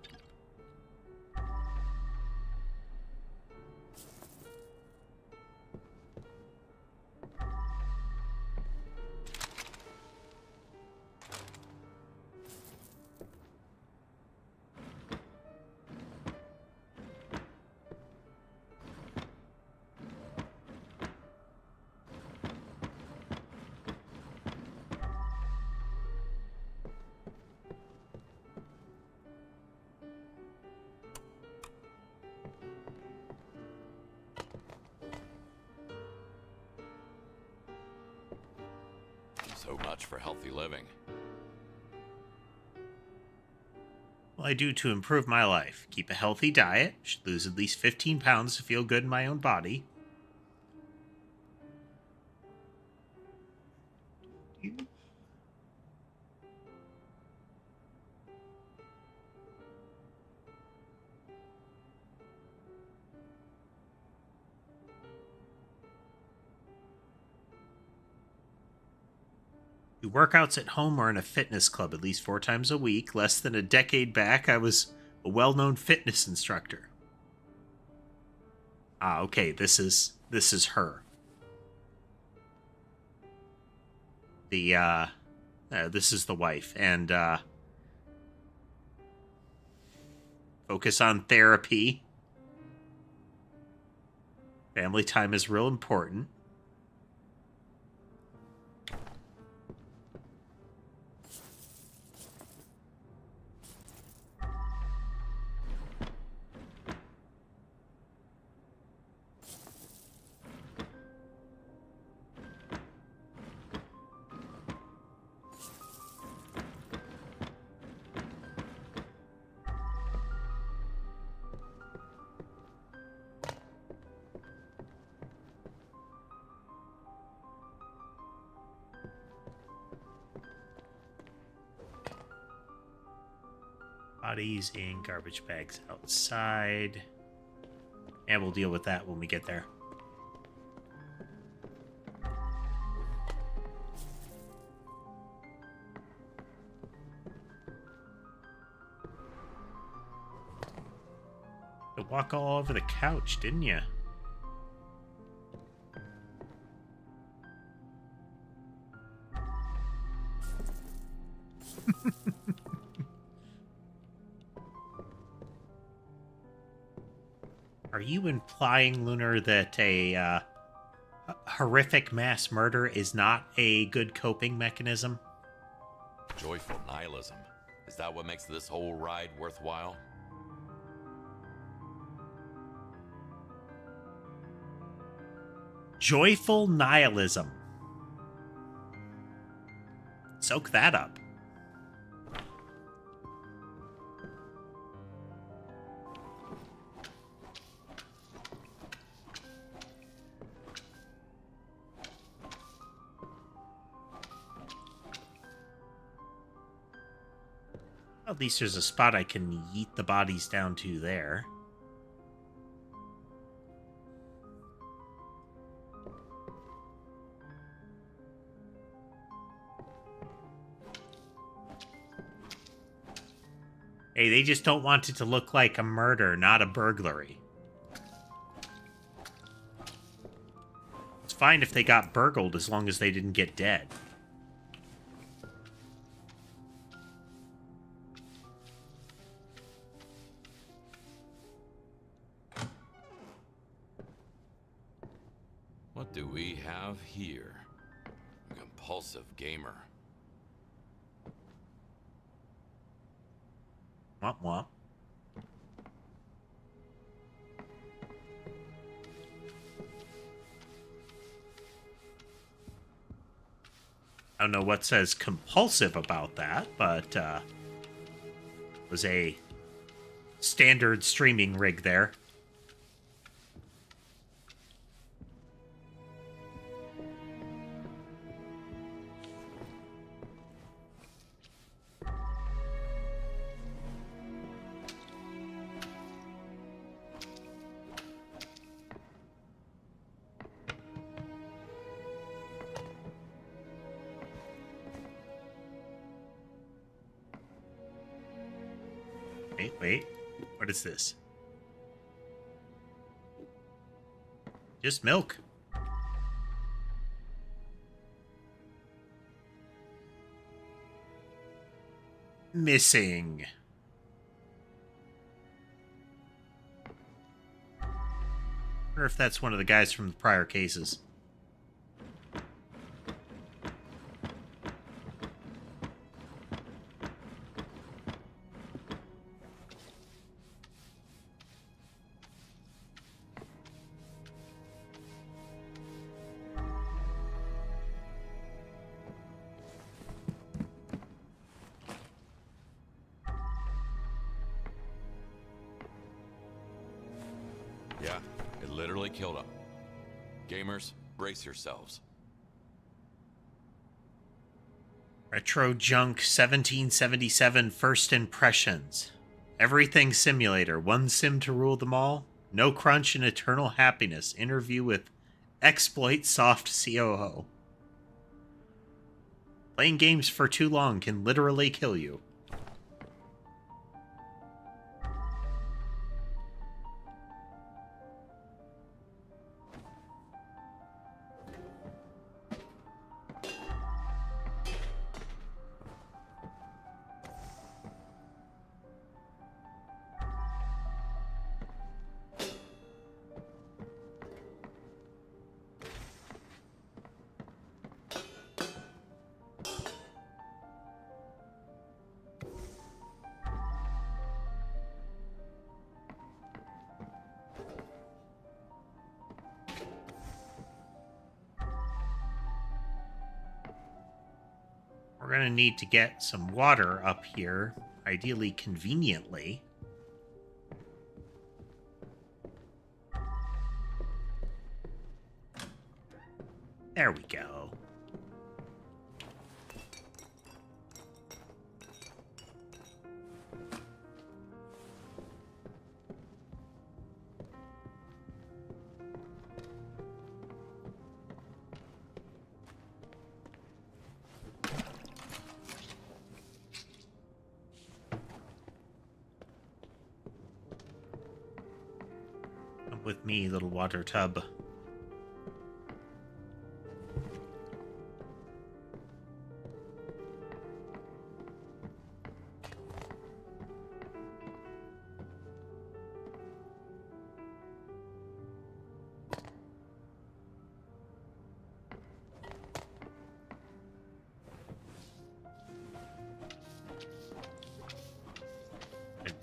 So much for healthy living. Well, I do to improve my life. Keep a healthy diet. Should lose at least 15 pounds to feel good in my own body. Do workouts at home or in a fitness club at least 4 times a week. Less than a decade back, I was a well-known fitness instructor. Ah, okay, this is her. This is the wife, and focus on therapy. Family time is real important. Bodies in garbage bags outside. And we'll deal with that when we get there. You walk all over the couch, didn't you? Are you implying, Lunar, that a horrific mass murder is not a good coping mechanism? Joyful nihilism. Is that what makes this whole ride worthwhile? Joyful nihilism. Soak that up. At least there's a spot I can yeet the bodies down to there. Hey, they just don't want it to look like a murder, not a burglary. It's fine if they got burgled as long as they didn't get dead. What do we have here? A compulsive gamer. Womp womp. I don't know what says compulsive about that, but was a standard streaming rig there. Wait, what is this? Just milk. Missing. I wonder if that's one of the guys from the prior cases. Yeah, it literally killed him. Gamers, brace yourselves. Retro Junk 1777 First Impressions. Everything Simulator. One sim to rule them all. No crunch and eternal happiness. Interview with Exploit Soft COO. Playing games for too long can literally kill you. We're going to need to get some water up here, ideally conveniently. There we go. Come with me, little water tub.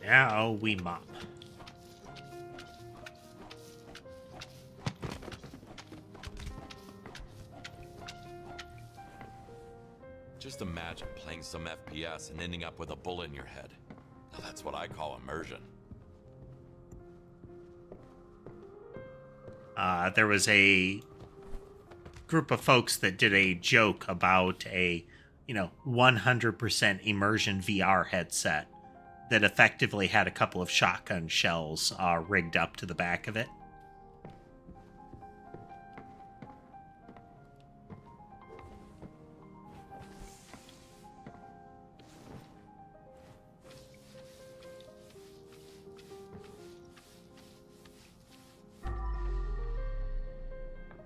Now we mop. Just imagine playing some FPS and ending up with a bullet in your head. Now that's what I call immersion. There was a group of folks that did a joke about a, 100% immersion VR headset that effectively had a couple of shotgun shells rigged up to the back of it.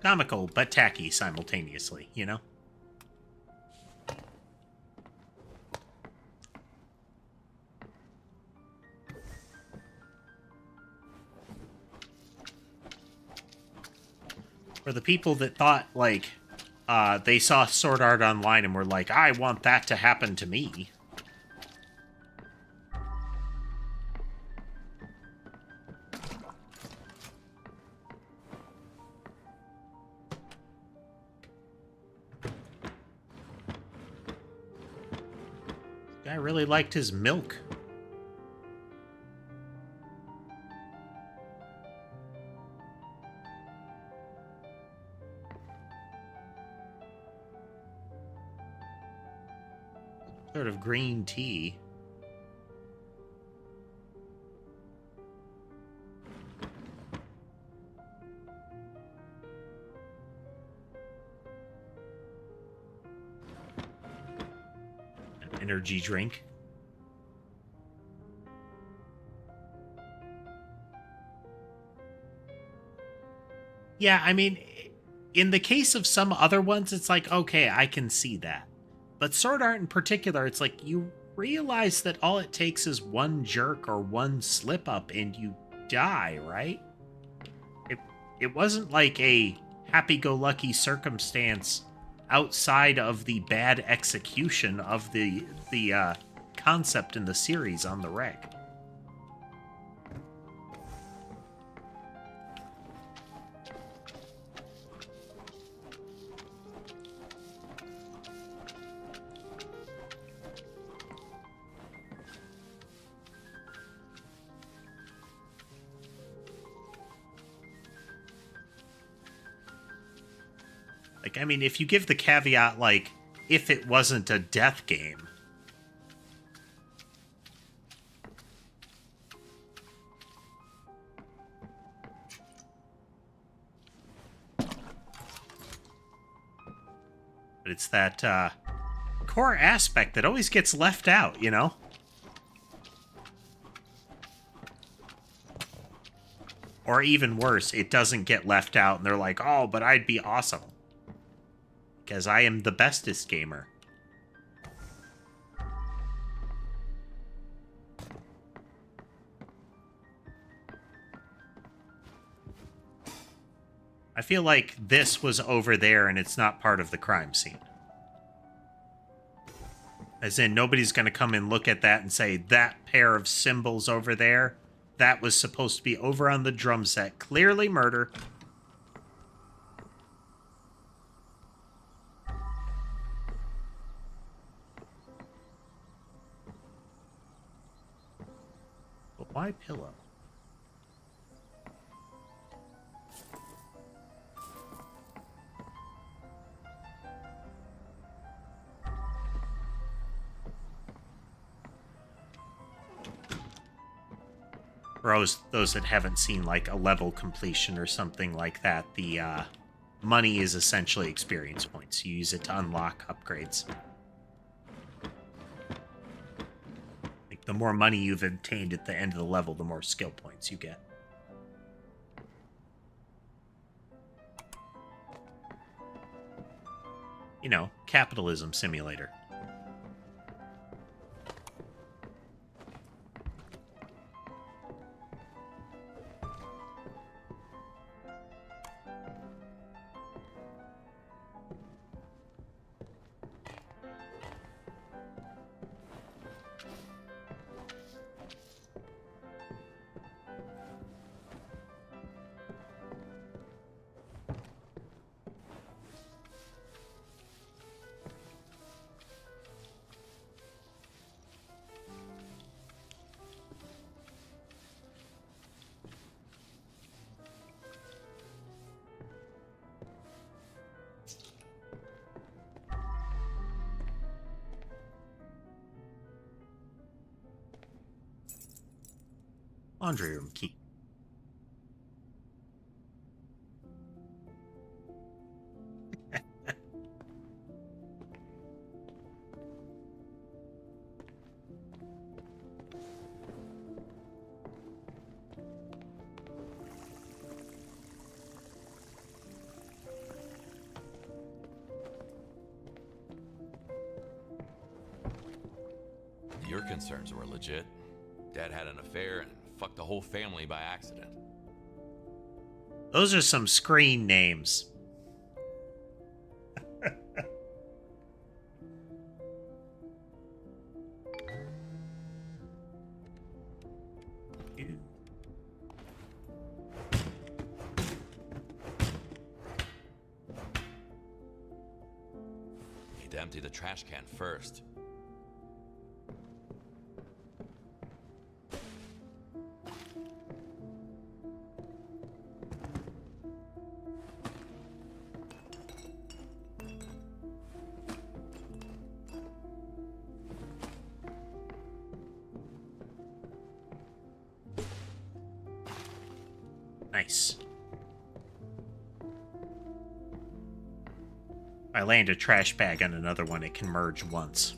Comical, but tacky simultaneously, you know? For the people that thought, like, they saw Sword Art Online and were like, I want that to happen to me. I really liked his milk. Sort of green tea. Energy drink. Yeah, I mean, in the case of some other ones, it's like, okay, I can see that. But Sword Art in particular, it's like, you realize that all it takes is one jerk or one slip up and you die, right? It wasn't like a happy-go-lucky circumstance outside of the bad execution of the concept in the series on the wreck. Like, I mean, if you give the caveat, like, if it wasn't a death game. But it's that core aspect that always gets left out, you know? Or even worse, it doesn't get left out and they're like, oh, but I'd be awesome. Because I am the bestest gamer. I feel like this was over there and it's not part of the crime scene. As in, nobody's going to come and look at that and say, that pair of symbols over there, that was supposed to be over on the drum set. Clearly murder. But why pillow? For those that haven't seen, like, a level completion or something like that, the money is essentially experience points. You use it to unlock upgrades. Like, the more money you've obtained at the end of the level, the more skill points you get. You know, capitalism simulator. Laundry room key. Your concerns were legit. Dad had an affair and fucked the whole family by accident. Those are some screen names. Need to empty the trash can first. Nice. If I land a trash bag on another one, it can merge once.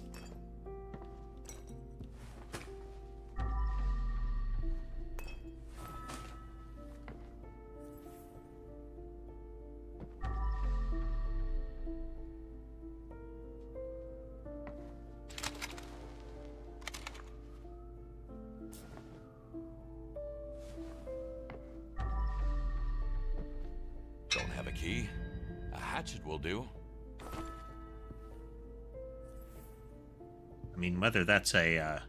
Don't have a key? A hatchet will do. I mean, whether that's a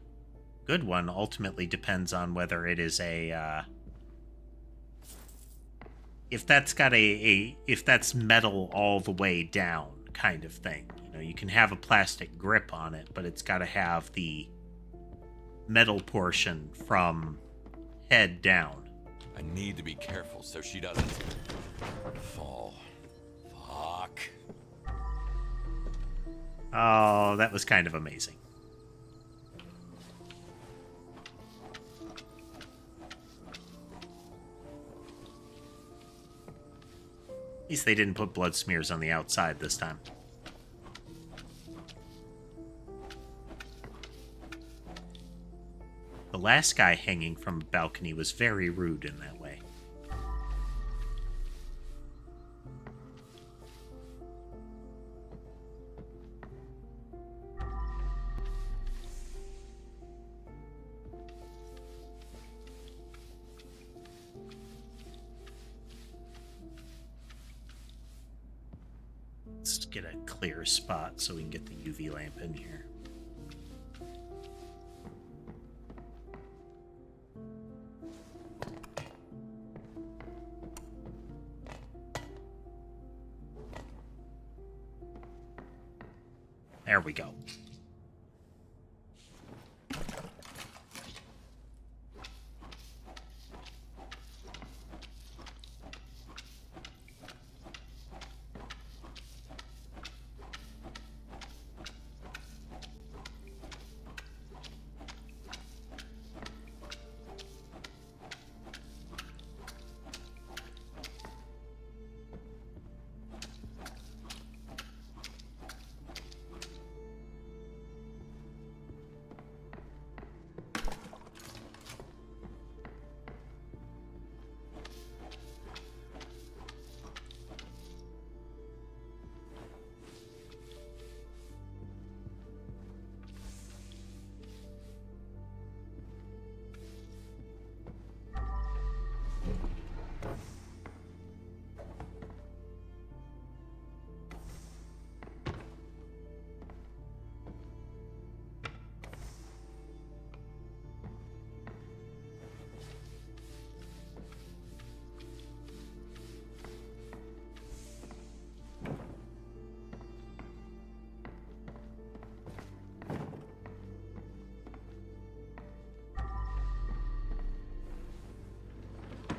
good one ultimately depends on whether it is a if that's got if that's metal all the way down kind of thing. You know, you can have a plastic grip on it, but it's got to have the metal portion from head down. I need to be careful so she doesn't fall. Fuck. Oh, that was kind of amazing. At least they didn't put blood smears on the outside this time. The last guy hanging from a balcony was very rude in that way. Let's get a clear spot so we can get the UV lamp in here. There we go.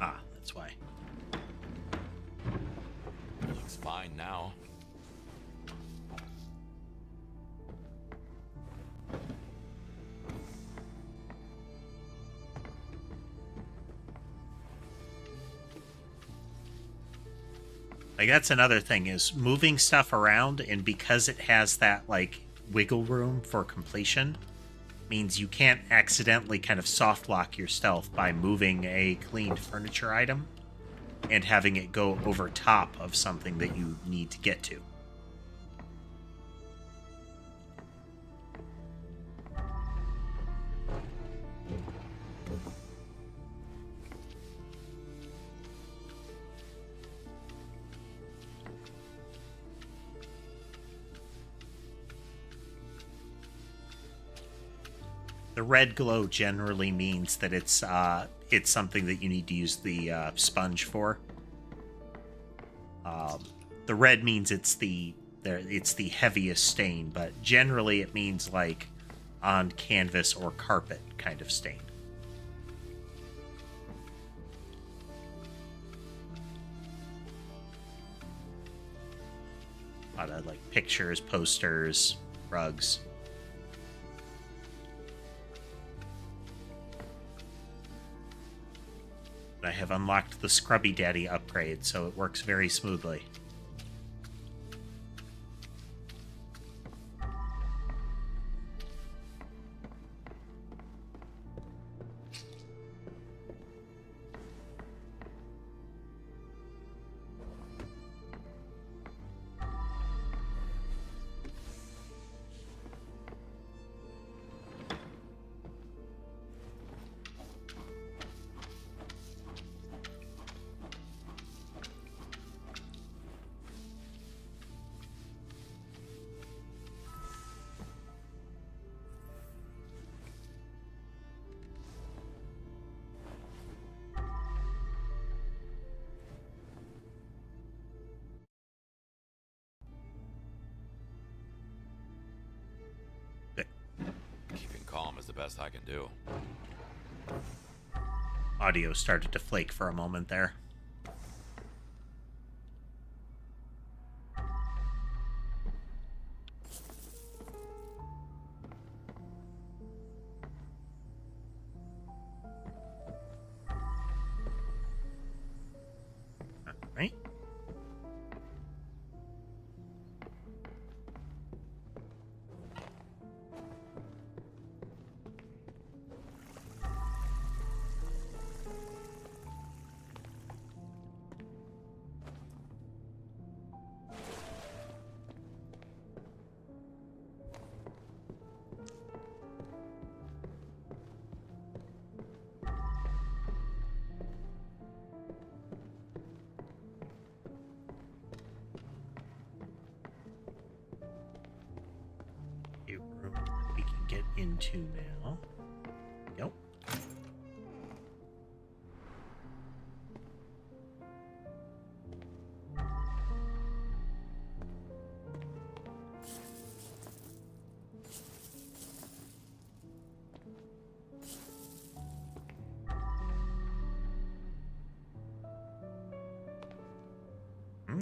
Ah, that's why. Looks fine now. Like, that's another thing, is moving stuff around, and because it has that, like, wiggle room for completion, means you can't accidentally kind of soft lock your stealth by moving a cleaned furniture item and having it go over top of something that you need to get to. The red glow generally means that it's something that you need to use the sponge for. The red means it's the heaviest stain, but generally it means like on canvas or carpet kind of stain. A lot of like pictures, posters, rugs. I have unlocked the Scrubby Daddy upgrade, so it works very smoothly. Keeping calm is the best I can do. Audio started to flake for a moment there. Right. Room that we can get into now. Yep.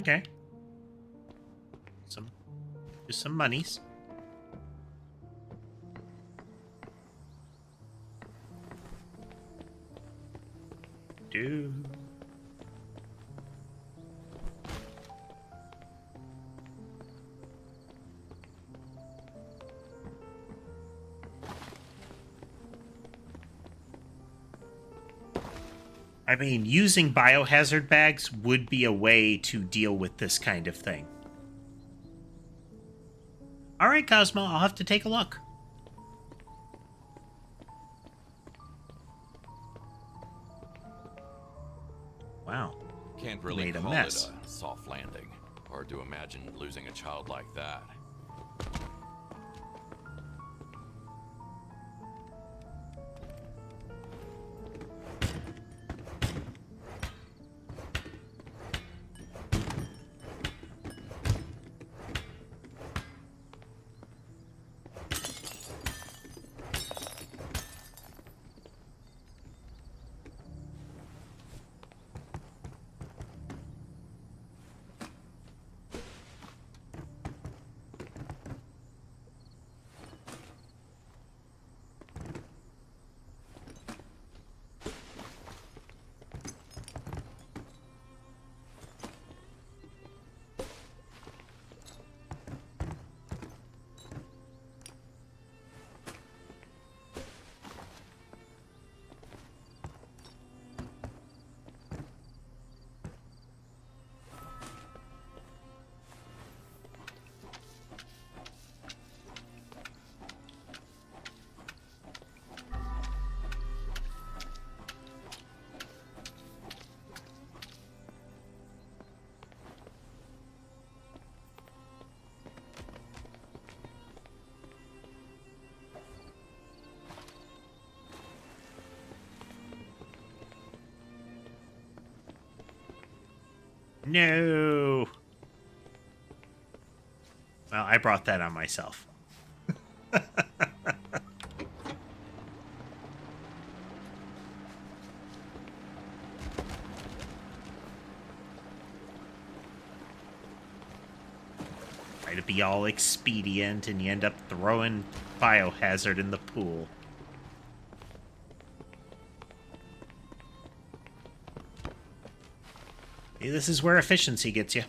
Okay. Just some monies. I mean, using biohazard bags would be a way to deal with this kind of thing. All right, Cosmo, I'll have to take a look. Wow. Can't really Made a call mess. it a soft landing. Hard to imagine losing a child like that. No. Well, I brought that on myself. Try to be all expedient, and you end up throwing biohazard in the pool. See, this is where efficiency gets you.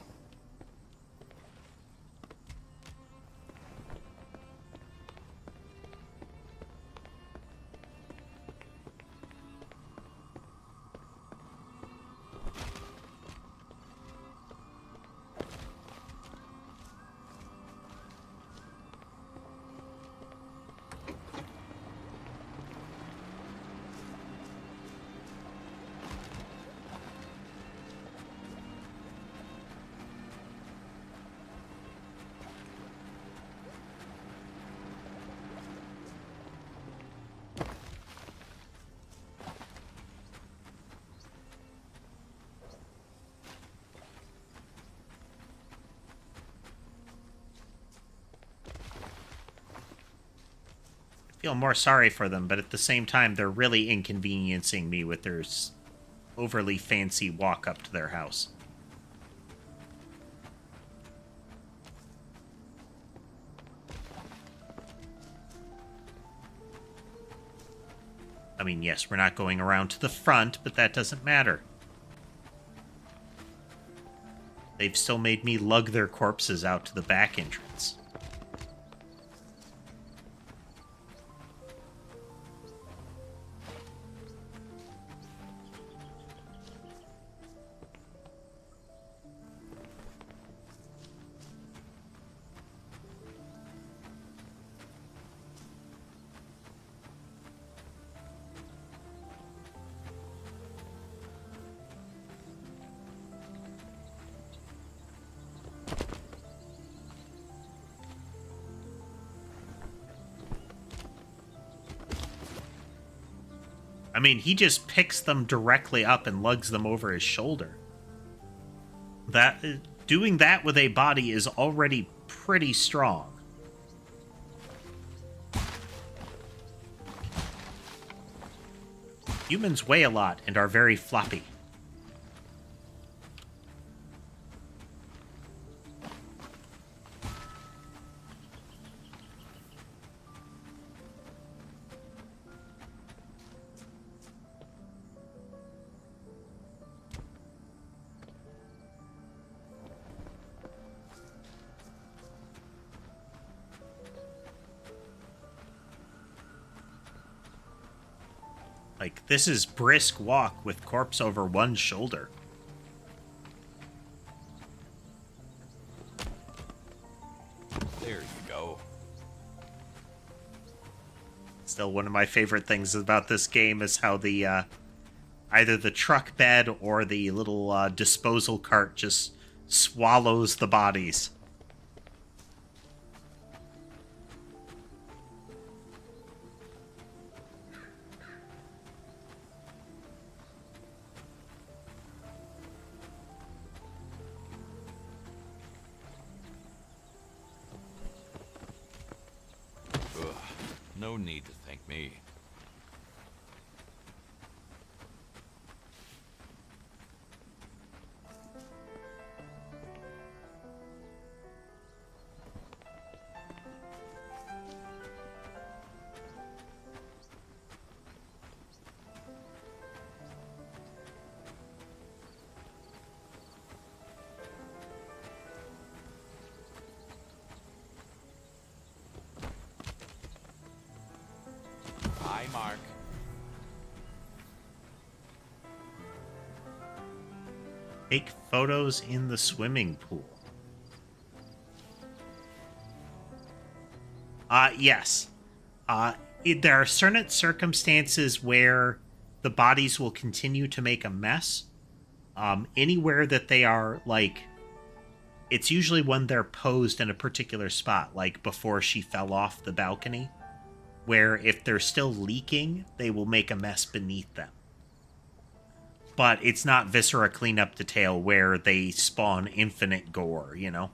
Feel more sorry for them, but at the same time, they're really inconveniencing me with their overly fancy walk up to their house. I mean, yes, we're not going around to the front, but that doesn't matter. They've still made me lug their corpses out to the back entrance. I mean, he just picks them directly up and lugs them over his shoulder. Doing that with a body is already pretty strong. Humans weigh a lot and are very floppy. Like, this is brisk walk with corpse over one shoulder. There you go. Still, one of my favorite things about this game is how the either the truck bed or the little disposal cart just swallows the bodies. No need to thank me. Hi, Mark. Take photos in the swimming pool. Yes. There are certain circumstances where the bodies will continue to make a mess. Anywhere that they are, like, it's usually when they're posed in a particular spot, like before she fell off the balcony, where if they're still leaking, they will make a mess beneath them. but it's not Viscera cleanup detail where they spawn infinite gore, you know?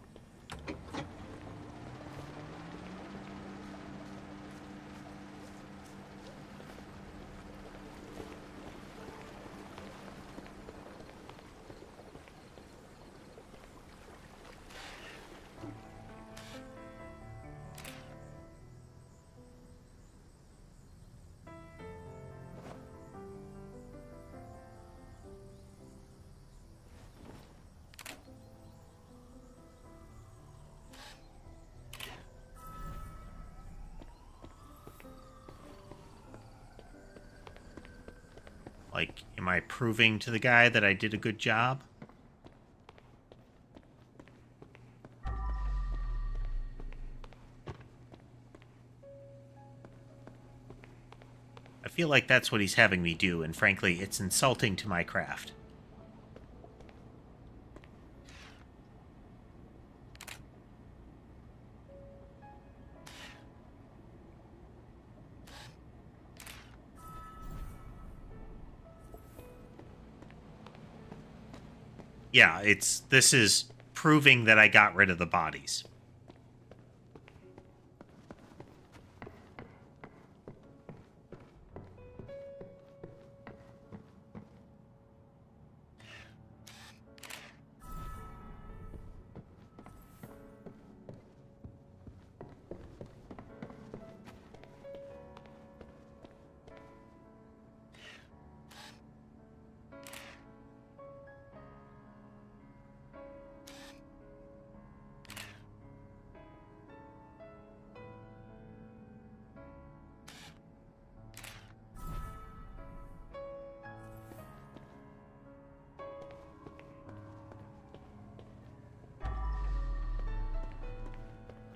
Like, am I proving to the guy that I did a good job? I feel like that's what he's having me do, and frankly, it's insulting to my craft. Yeah, this is proving that I got rid of the bodies.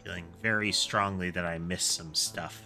Feeling very strongly that I missed some stuff.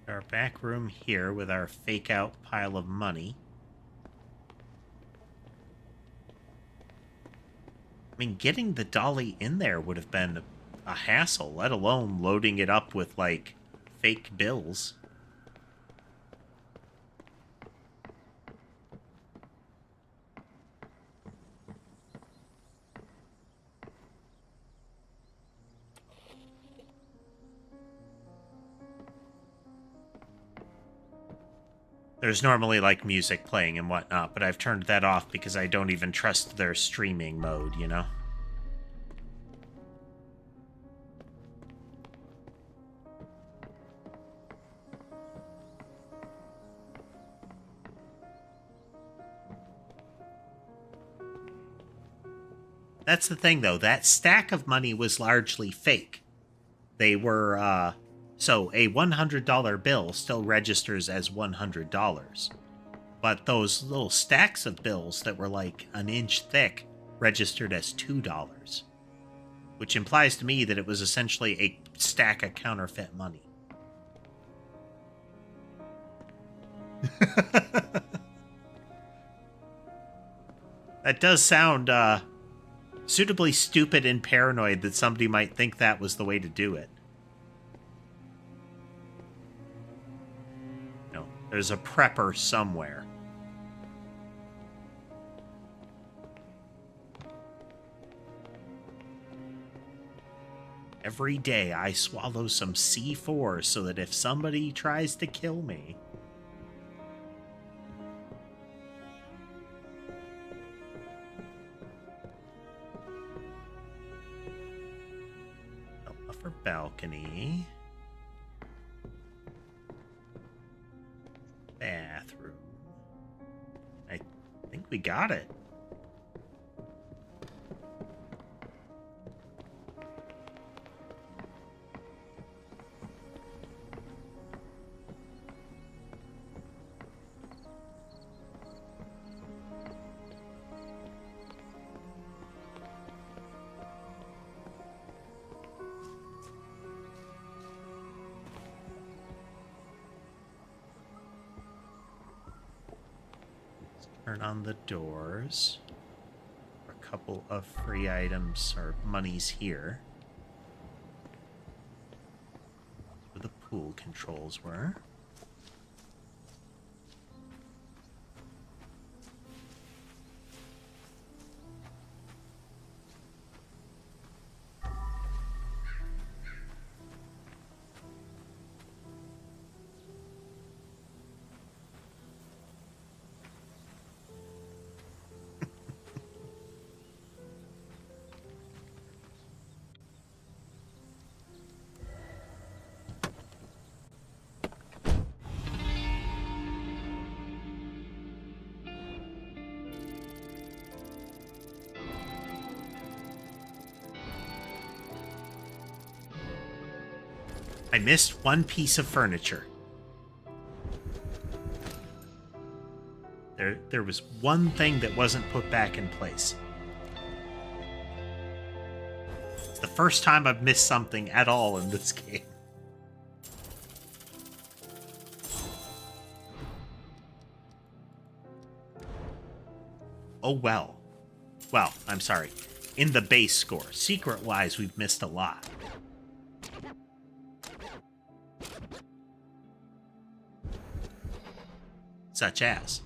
Our back room here with our fake out pile of money. I mean, getting the dolly in there would have been a hassle, let alone loading it up with, like, fake bills. There's normally, like, music playing and whatnot, but I've turned that off because I don't even trust their streaming mode, you know? That's the thing, though. That stack of money was largely fake. They were, so a $100 bill still registers as $100. But those little stacks of bills that were like an inch thick registered as $2. Which implies to me that it was essentially a stack of counterfeit money. That does sound, suitably stupid and paranoid that somebody might think that was the way to do it. No, there's a prepper somewhere. Every day I swallow some C4 so that if somebody tries to kill me... Upper balcony. Bathroom. I think we got it. Turn on the doors. A couple of free items or monies here. Where the pool controls were. I missed one piece of furniture. There was one thing that wasn't put back in place. It's the first time I've missed something at all in this game. Oh well. Well, I'm sorry. In the base score. Secret-wise, we've missed a lot. Such as.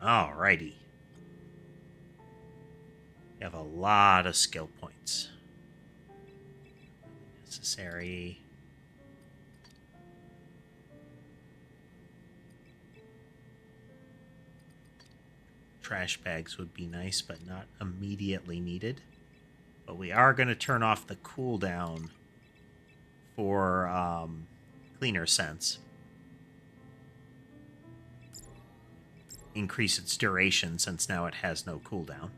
Alrighty. We have a lot of skill points. Necessary. Trash bags would be nice, but not immediately needed. But we are going to turn off the cooldown for cleaner scents. Increase its duration since now it has no cooldown.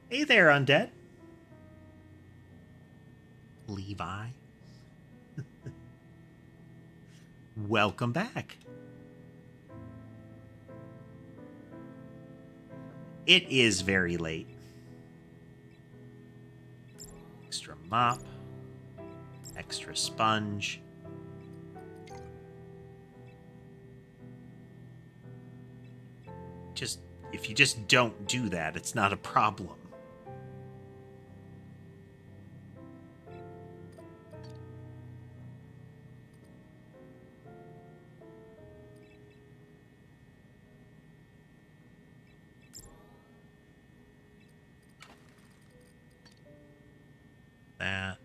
Hey there, undead. Levi. Welcome back. It is very late. Extra mop. Extra sponge. If you just don't do that, it's not a problem. That.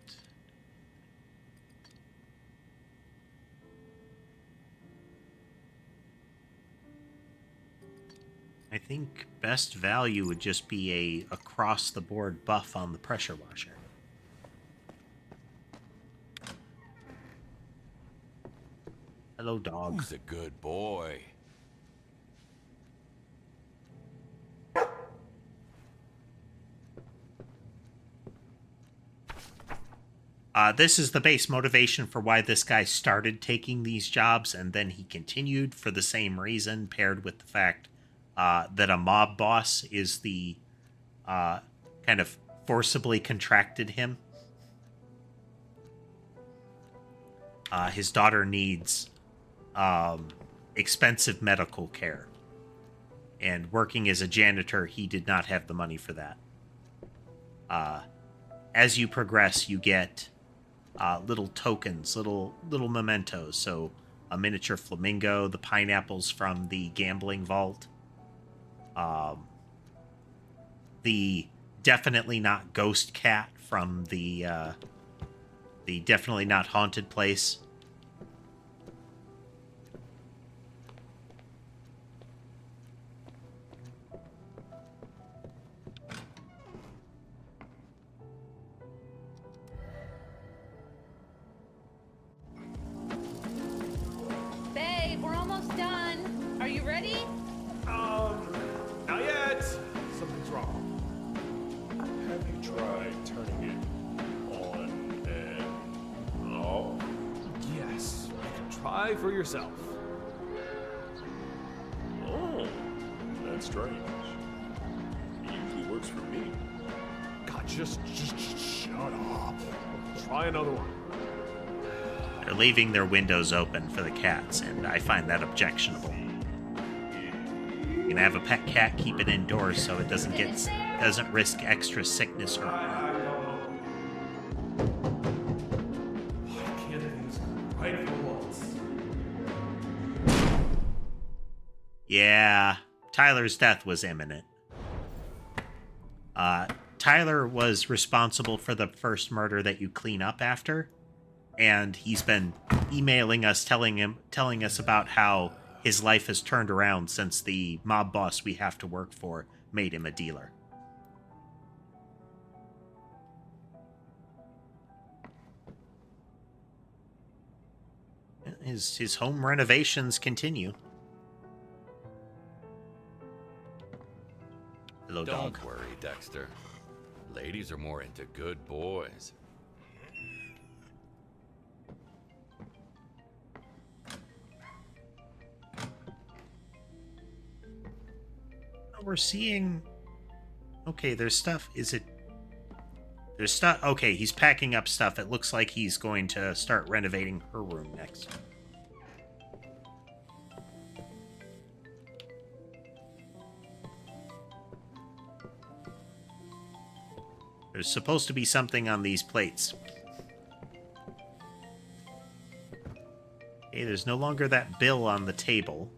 I think best value would just be a across-the-board buff on the pressure washer. Hello, dog. Who's a good boy? This is the base motivation for why this guy started taking these jobs, and then he continued for the same reason, paired with the fact that a mob boss is the kind of forcibly contracted him. His daughter needs expensive medical care, and working as a janitor, he did not have the money for that. As you progress, you get little tokens, little mementos. So a miniature flamingo, the pineapples from the gambling vault, the definitely not ghost cat from the definitely not haunted place. Babe, we're almost done. Are you ready? Not yet. Something's wrong. Have you tried turning it on and off? Try for yourself. Oh, that's strange. He usually works for me. God, just shut up. Try another one. They're leaving their windows open for the cats, and I find that objectionable. You can have a pet cat, keep it indoors so it doesn't risk extra sickness or Why can't things go right for once? Yeah, Tyler's death was imminent. Tyler was responsible for the first murder that you clean up after, and he's been emailing us telling us about how his life has turned around since the mob boss we have to work for made him a dealer. His home renovations continue. Hello, dog. Don't worry, Dexter. Ladies are more into good boys. We're seeing... Okay, there's stuff. There's stuff... Okay, he's packing up stuff. It looks like he's going to start renovating her room next. There's supposed to be something on these plates. Okay, there's no longer that bill on the table.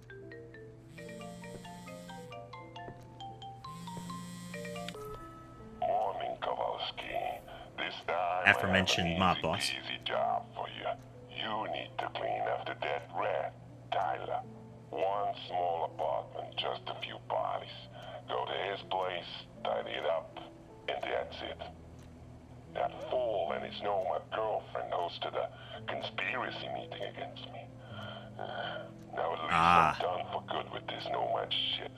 Morning, Kowalski. This time Aforementioned mob boss. Easy job for you. You need to clean after that rat, Tyler. One small apartment, just a few bodies. Go to his place, tidy it up, and that's it. That fool and his nomad girlfriend hosted a conspiracy meeting against me. Now at least I'm done for good with this nomad shit.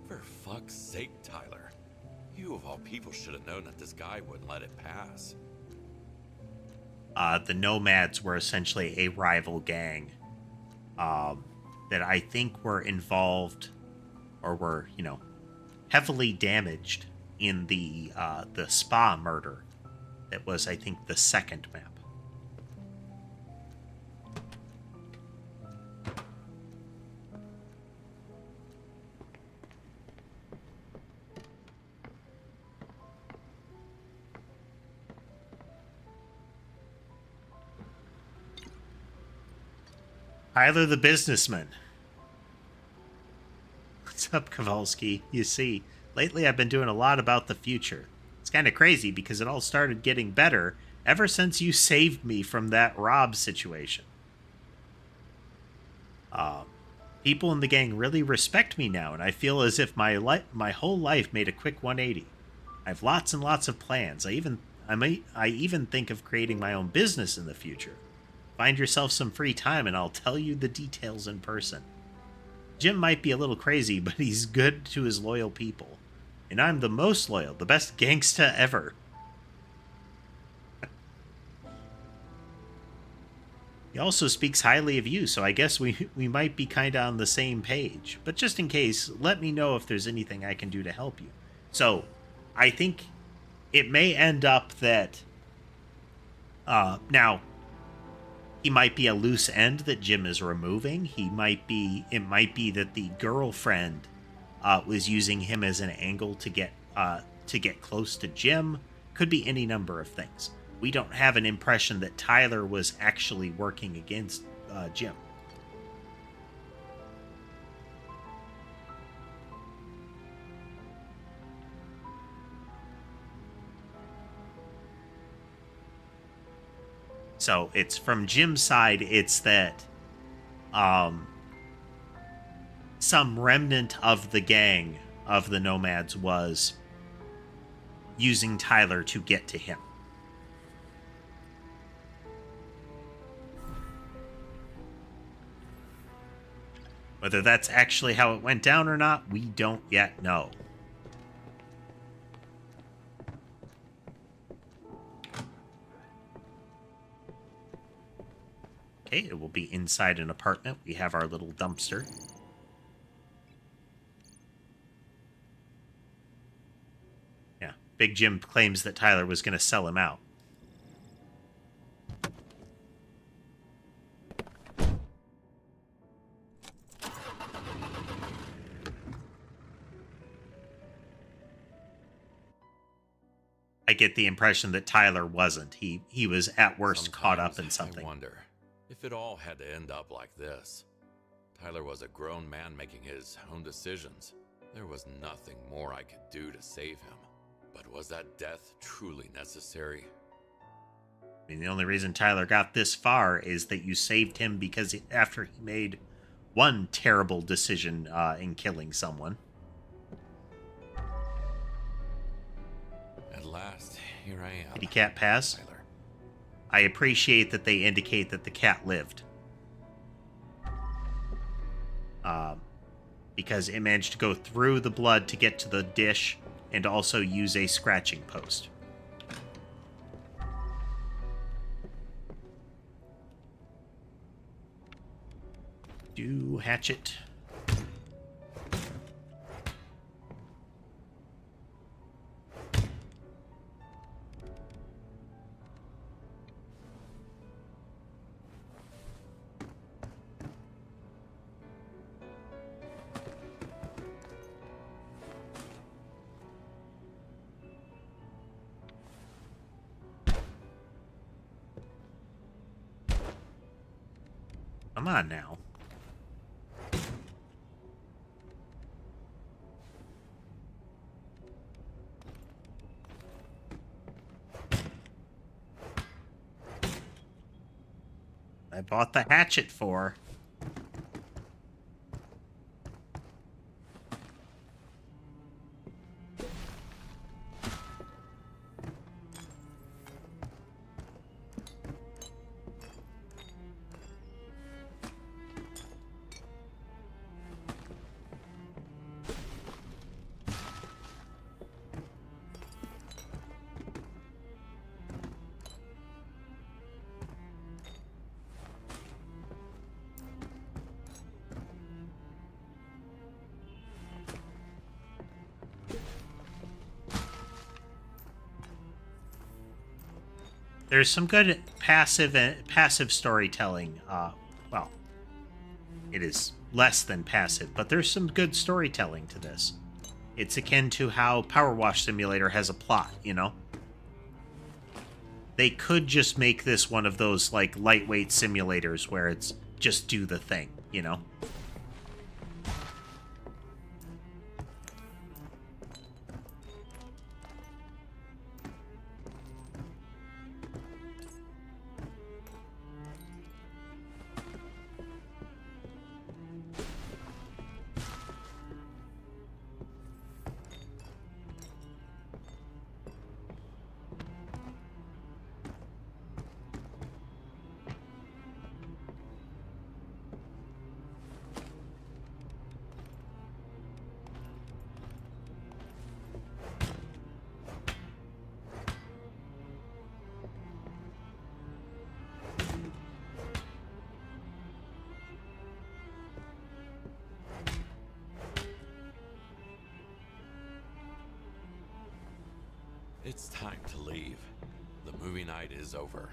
For fuck's sake, Tyler. You of all people should have known that this guy wouldn't let it pass. The Nomads were essentially a rival gang that I think were involved or were, heavily damaged in the spa murder. That was, I think, the second map. Tyler the businessman. What's up, Kowalski? You see, lately I've been doing a lot about the future. It's kind of crazy because it all started getting better ever since you saved me from that Rob situation. People in the gang really respect me now, and I feel as if my whole life made a quick 180. I have lots and lots of plans. I even think of creating my own business in the future. Find yourself some free time and I'll tell you the details in person. Jim might be a little crazy, but he's good to his loyal people. And I'm the most loyal, the best gangsta ever. He also speaks highly of you, so I guess we might be kind of on the same page. But just in case, let me know if there's anything I can do to help you. So, I think it may end up that... now... He might be a loose end that Jim is removing. It might be that the girlfriend was using him as an angle to get close to Jim. Could be any number of things. We don't have an impression that Tyler was actually working against Jim. So it's from Jim's side, it's that some remnant of the gang of the Nomads was using Tyler to get to him. Whether that's actually how it went down or not, we don't yet know. Okay, Okay, it will be inside an apartment. We have our little dumpster. Yeah, Big Jim claims that Tyler was going to sell him out. I get the impression that Tyler wasn't. He was at worst Sometimes caught up in something. I wonder if it all had to end up like this. Tyler was a grown man making his own decisions. There was nothing more I could do to save him. But was that death truly necessary? I mean, the only reason Tyler got this far is that you saved him because after he made one terrible decision in killing someone. At last, here I am. Kitty cat pass. Tyler. I appreciate that they indicate that the cat lived. Because it managed to go through the blood to get to the dish and also use a scratching post. Do hatchet. Come on now. I bought the hatchet for. There's some good passive storytelling. Well, it is less than passive, but there's some good storytelling to this. It's akin to how Power Wash Simulator has a plot, you know? They could just make this one of those, like, lightweight simulators where it's just do the thing, you know? It's time to leave. The movie night is over.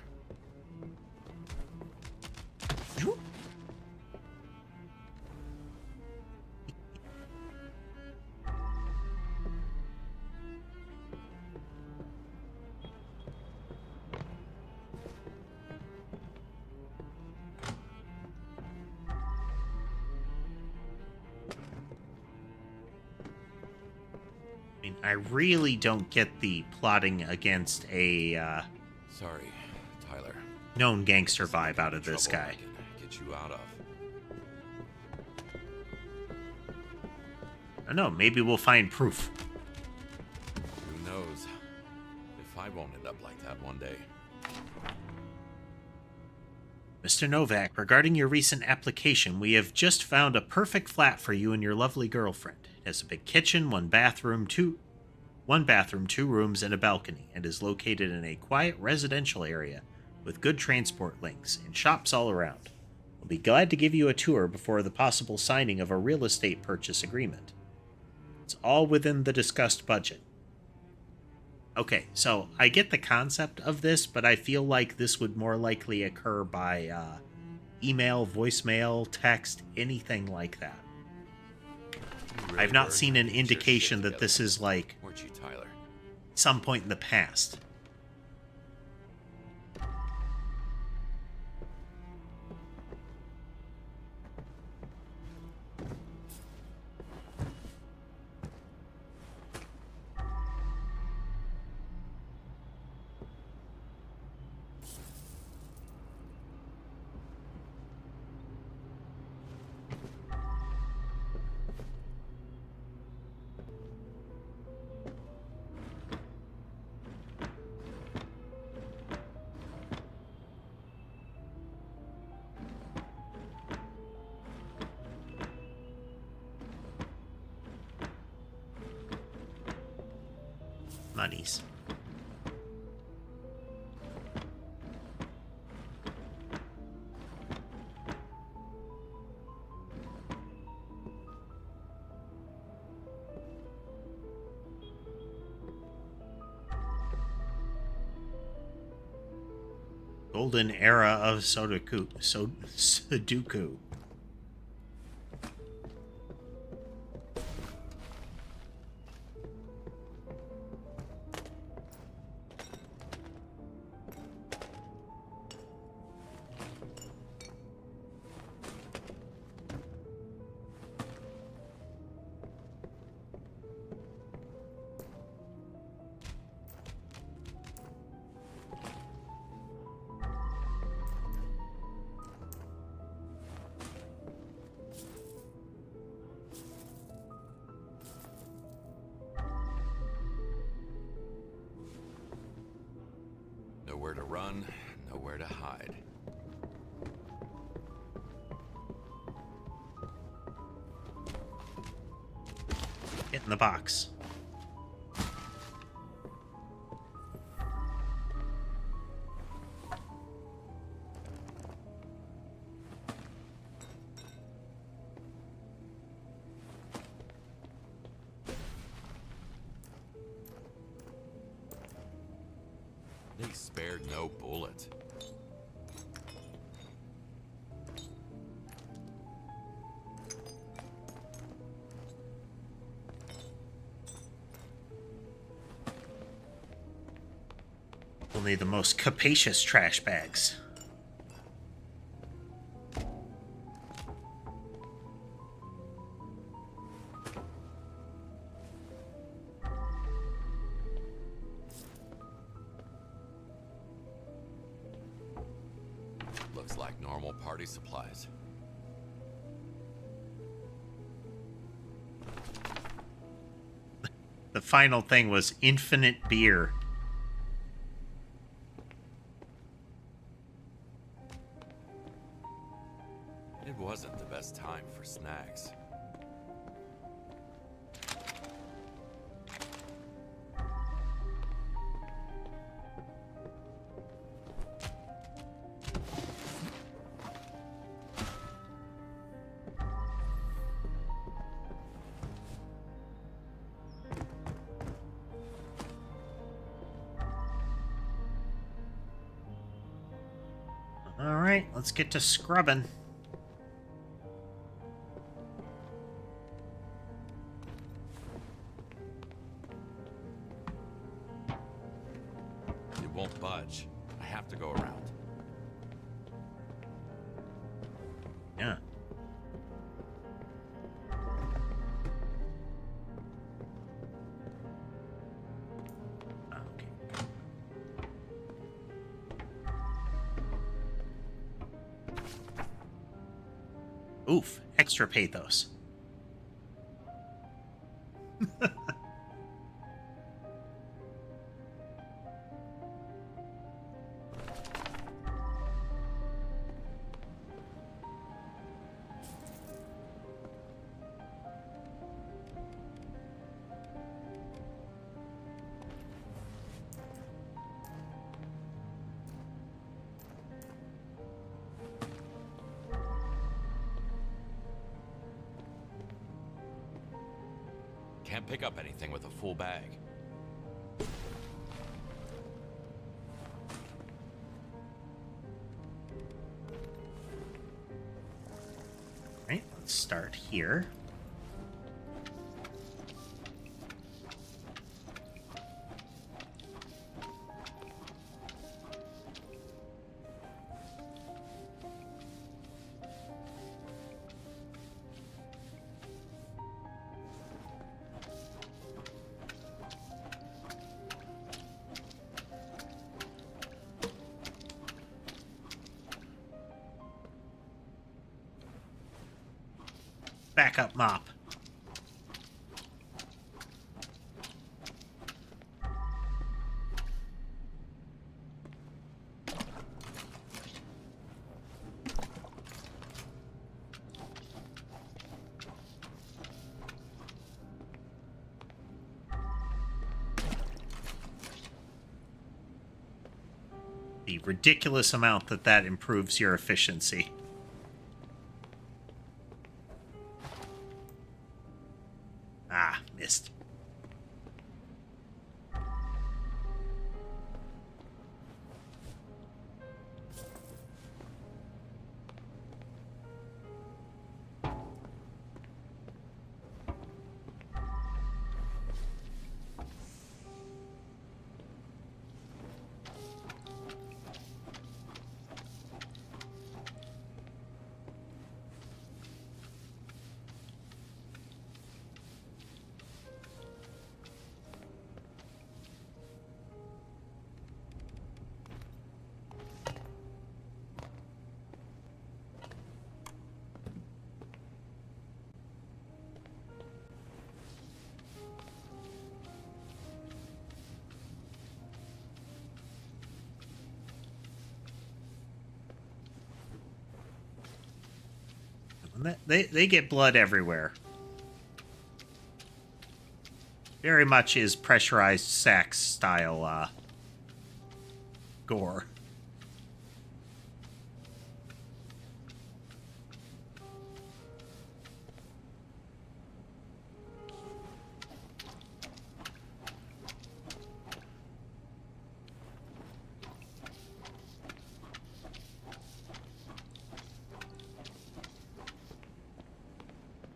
I really don't get the plotting against a Sorry, Tyler. known gangster vibe out of this Trouble guy. I can get you out of. I don't know, maybe we'll find proof. Who knows if I won't end up like that one day. Mr. Novak, regarding your recent application, we have just found a perfect flat for you and your lovely girlfriend. It has a big kitchen, one bathroom, two rooms, and a balcony, and is located in a quiet residential area with good transport links and shops all around. We'll be glad to give you a tour before the possible signing of a real estate purchase agreement. It's all within the discussed budget. Okay, so I get the concept of this, but I feel like this would more likely occur by email, voicemail, text, anything like that. Really I've not were seen an getting your shit indication that together, this is like weren't you, Tyler? some point in the past. Monies. Golden era of Sudoku. Nowhere to run, nowhere to hide. Get in the box. They spared no bullet. Only the most capacious trash bags. Looks like normal party supplies. The final thing was infinite beer. It wasn't the best time for snacks. All right, let's get to scrubbing. It won't budge. I have to go around. Yeah. Okay. Oof, extra pathos. Can't pick up anything with a full bag. Right, let's start here. Backup mop. The ridiculous amount that improves your efficiency. Ah, missed. They get blood everywhere. Very much is pressurized sex style gore.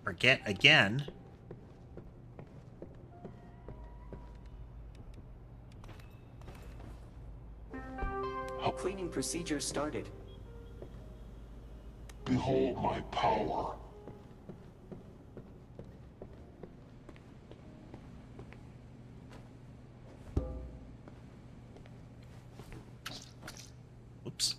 Forget again. Cleaning procedure started. Behold my power. Oops.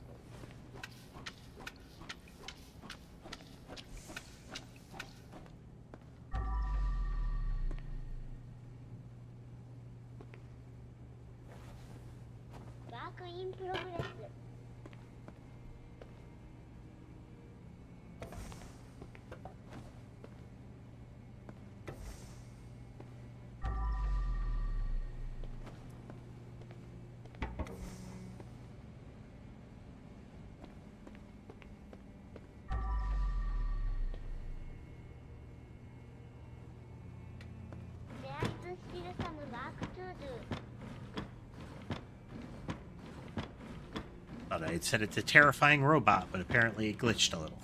Thought I had said it's a terrifying robot, but apparently it glitched a little.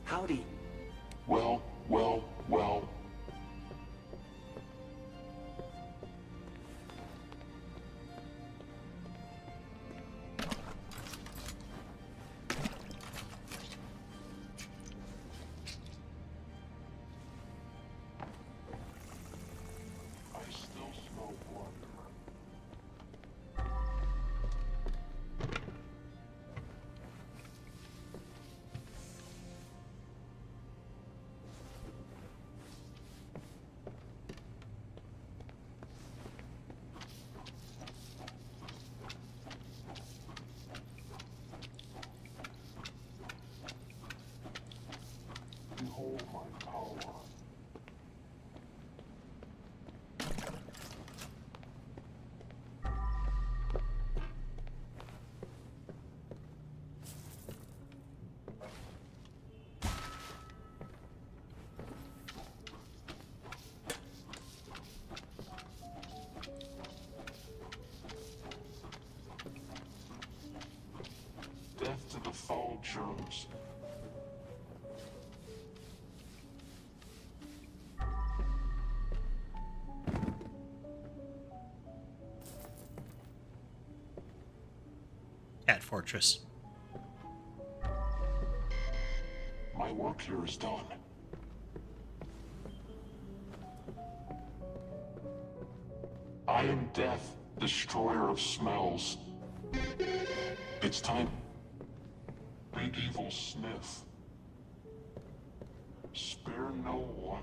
Howdy. Well. that fortress. My work here is done. I am Death, destroyer of smells. It's time. Big evil sniff. Spare no one.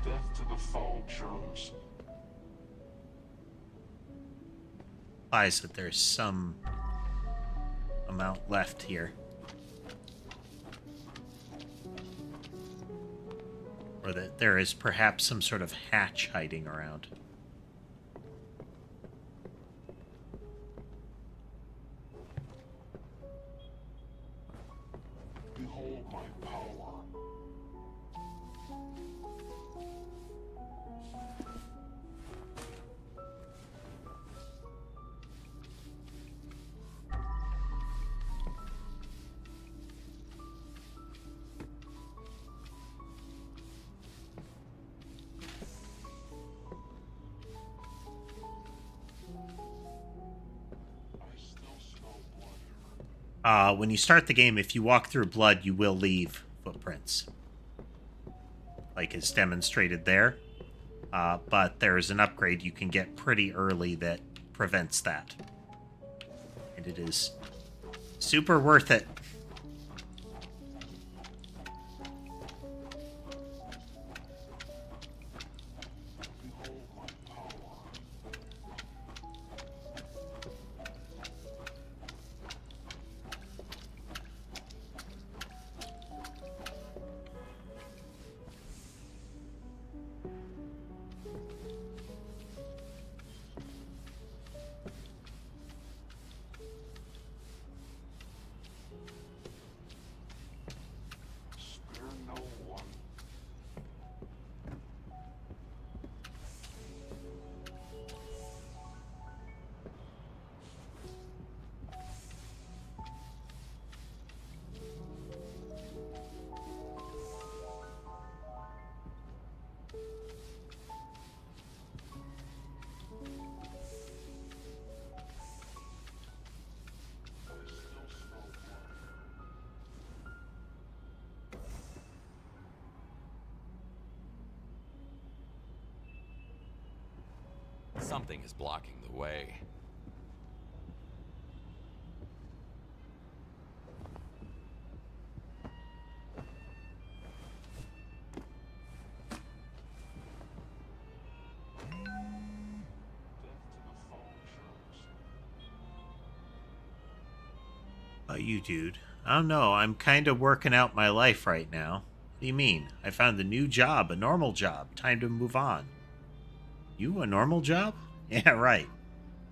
Death to the foul germs. Implies that there's some amount left here. Or that there is perhaps some sort of hatch hiding around. Behold my power. When you start the game, if you walk through blood, you will leave footprints. Like is demonstrated there. But there is an upgrade you can get pretty early that prevents that. And it is super worth it. Something is blocking the way. You, dude. I don't know. I'm kind of working out my life right now. What do you mean? I found a new job, a normal job. Time to move on. You, a normal job? Yeah, right.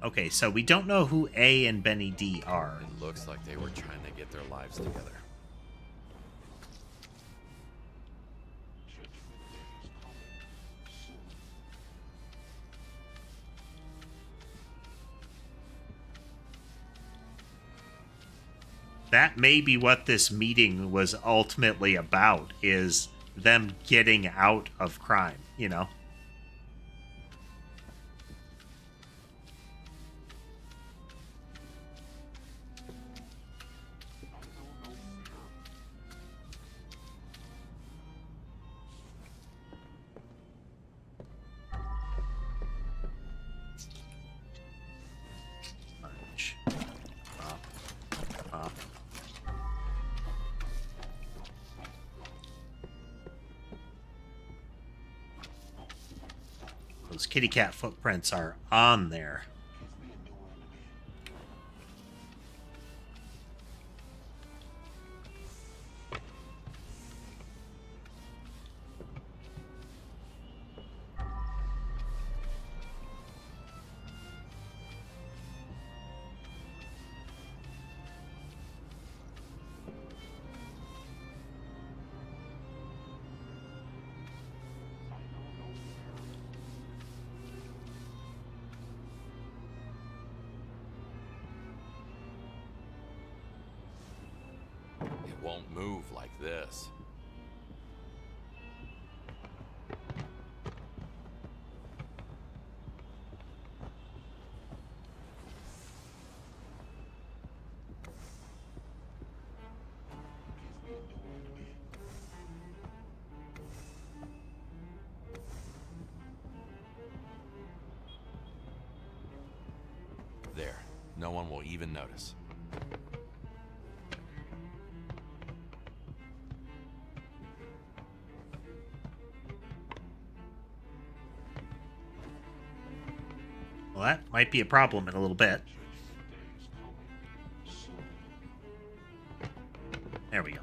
Okay, so we don't know who A and Benny D are. It looks like they were trying to get their lives together. That may be what this meeting was ultimately about, is them getting out of crime, you know? Those kitty cat footprints are on there. won't move like this. There, no one will even notice. Well, that might be a problem in a little bit. There we go.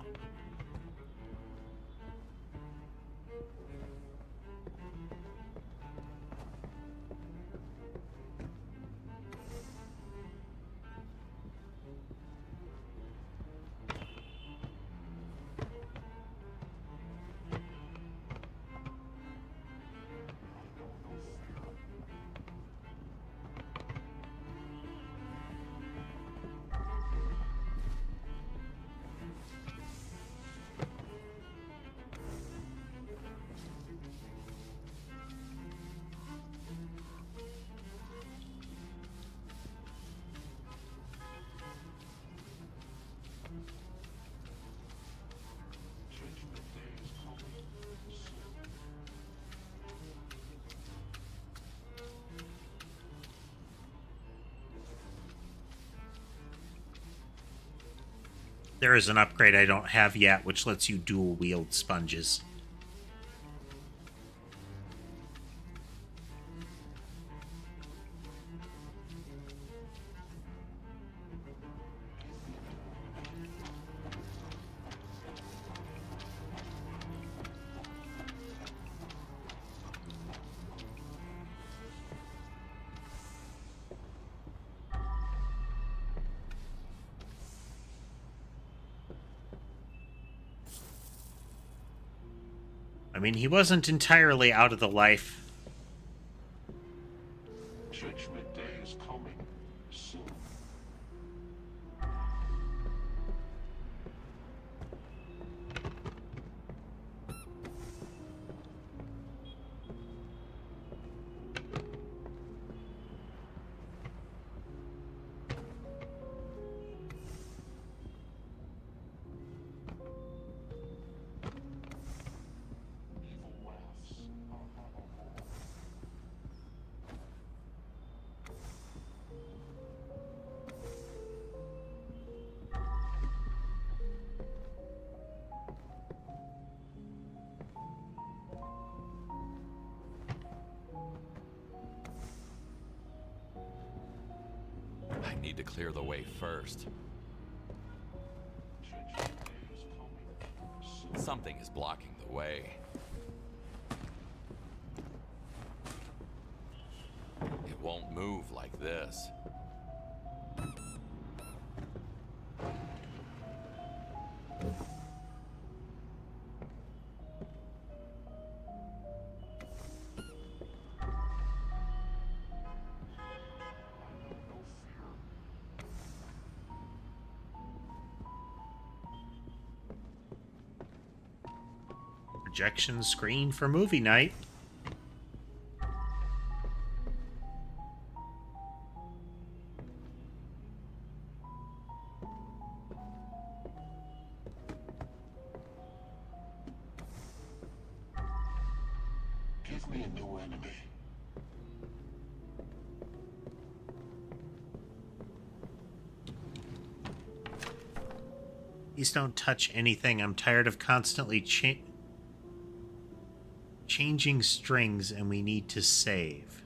There is an upgrade I don't have yet, which lets you dual wield sponges. I mean, he wasn't entirely out of the life. Judgment Day is coming soon. I need to clear the way first. Something is blocking the way. It won't move like this. Projection screen for movie night. Give me a new enemy. Please don't touch anything. I'm tired of constantly changing strings, and we need to save.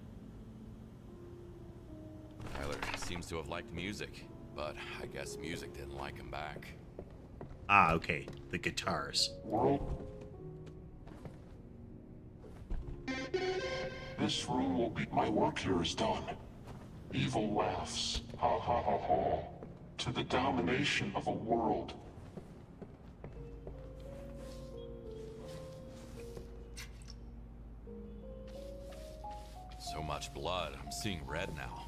Tyler seems to have liked music, but I guess music didn't like him back. Ah, okay. The guitars. This room will be... My work here is done. Evil laughs. Ha ha ha ha. To the domination of a world. So much blood, I'm seeing red now.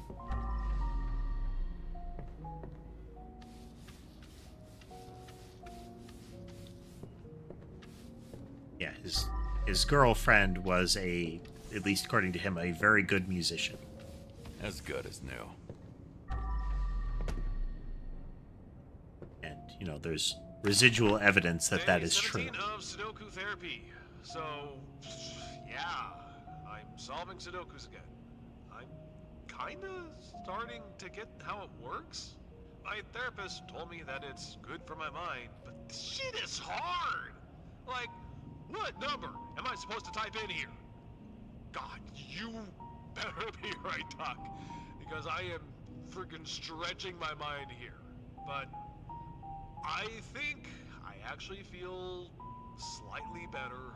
Yeah, his girlfriend was at least according to him, a very good musician. As good as new. And, you know, there's residual evidence that that is true. Day 17 of Sudoku therapy. So, yeah, I'm solving Sudokus again. I'm kinda starting to get how it works. My therapist told me that it's good for my mind, but this shit is hard! Like, what number am I supposed to type in here? God, you better be right, Doc, because I am freaking stretching my mind here. But I think I actually feel slightly better.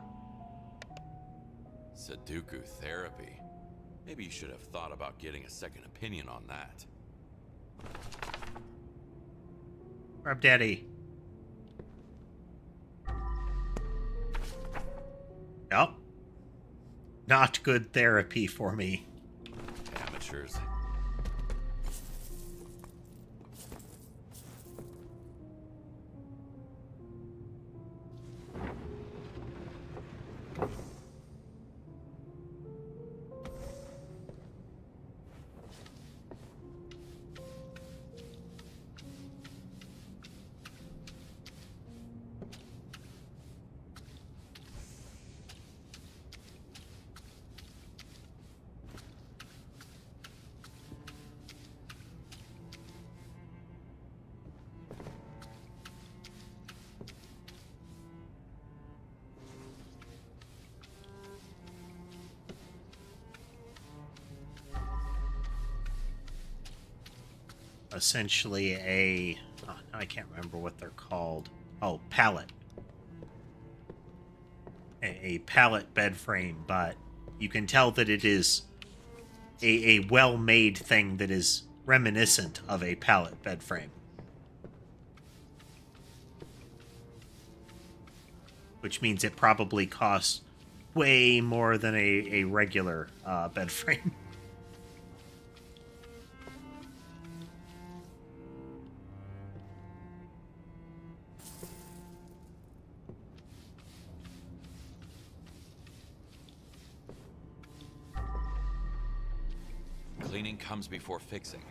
Sudoku therapy. Maybe you should have thought about getting a second opinion on that. Rub Daddy. Yep. Not good therapy for me. Amateurs. Essentially I can't remember what they're called. Oh, pallet. A pallet bed frame, but you can tell that it is a well-made thing that is reminiscent of a pallet bed frame. Which means it probably costs way more than a regular bed frame. Cleaning comes before fixing.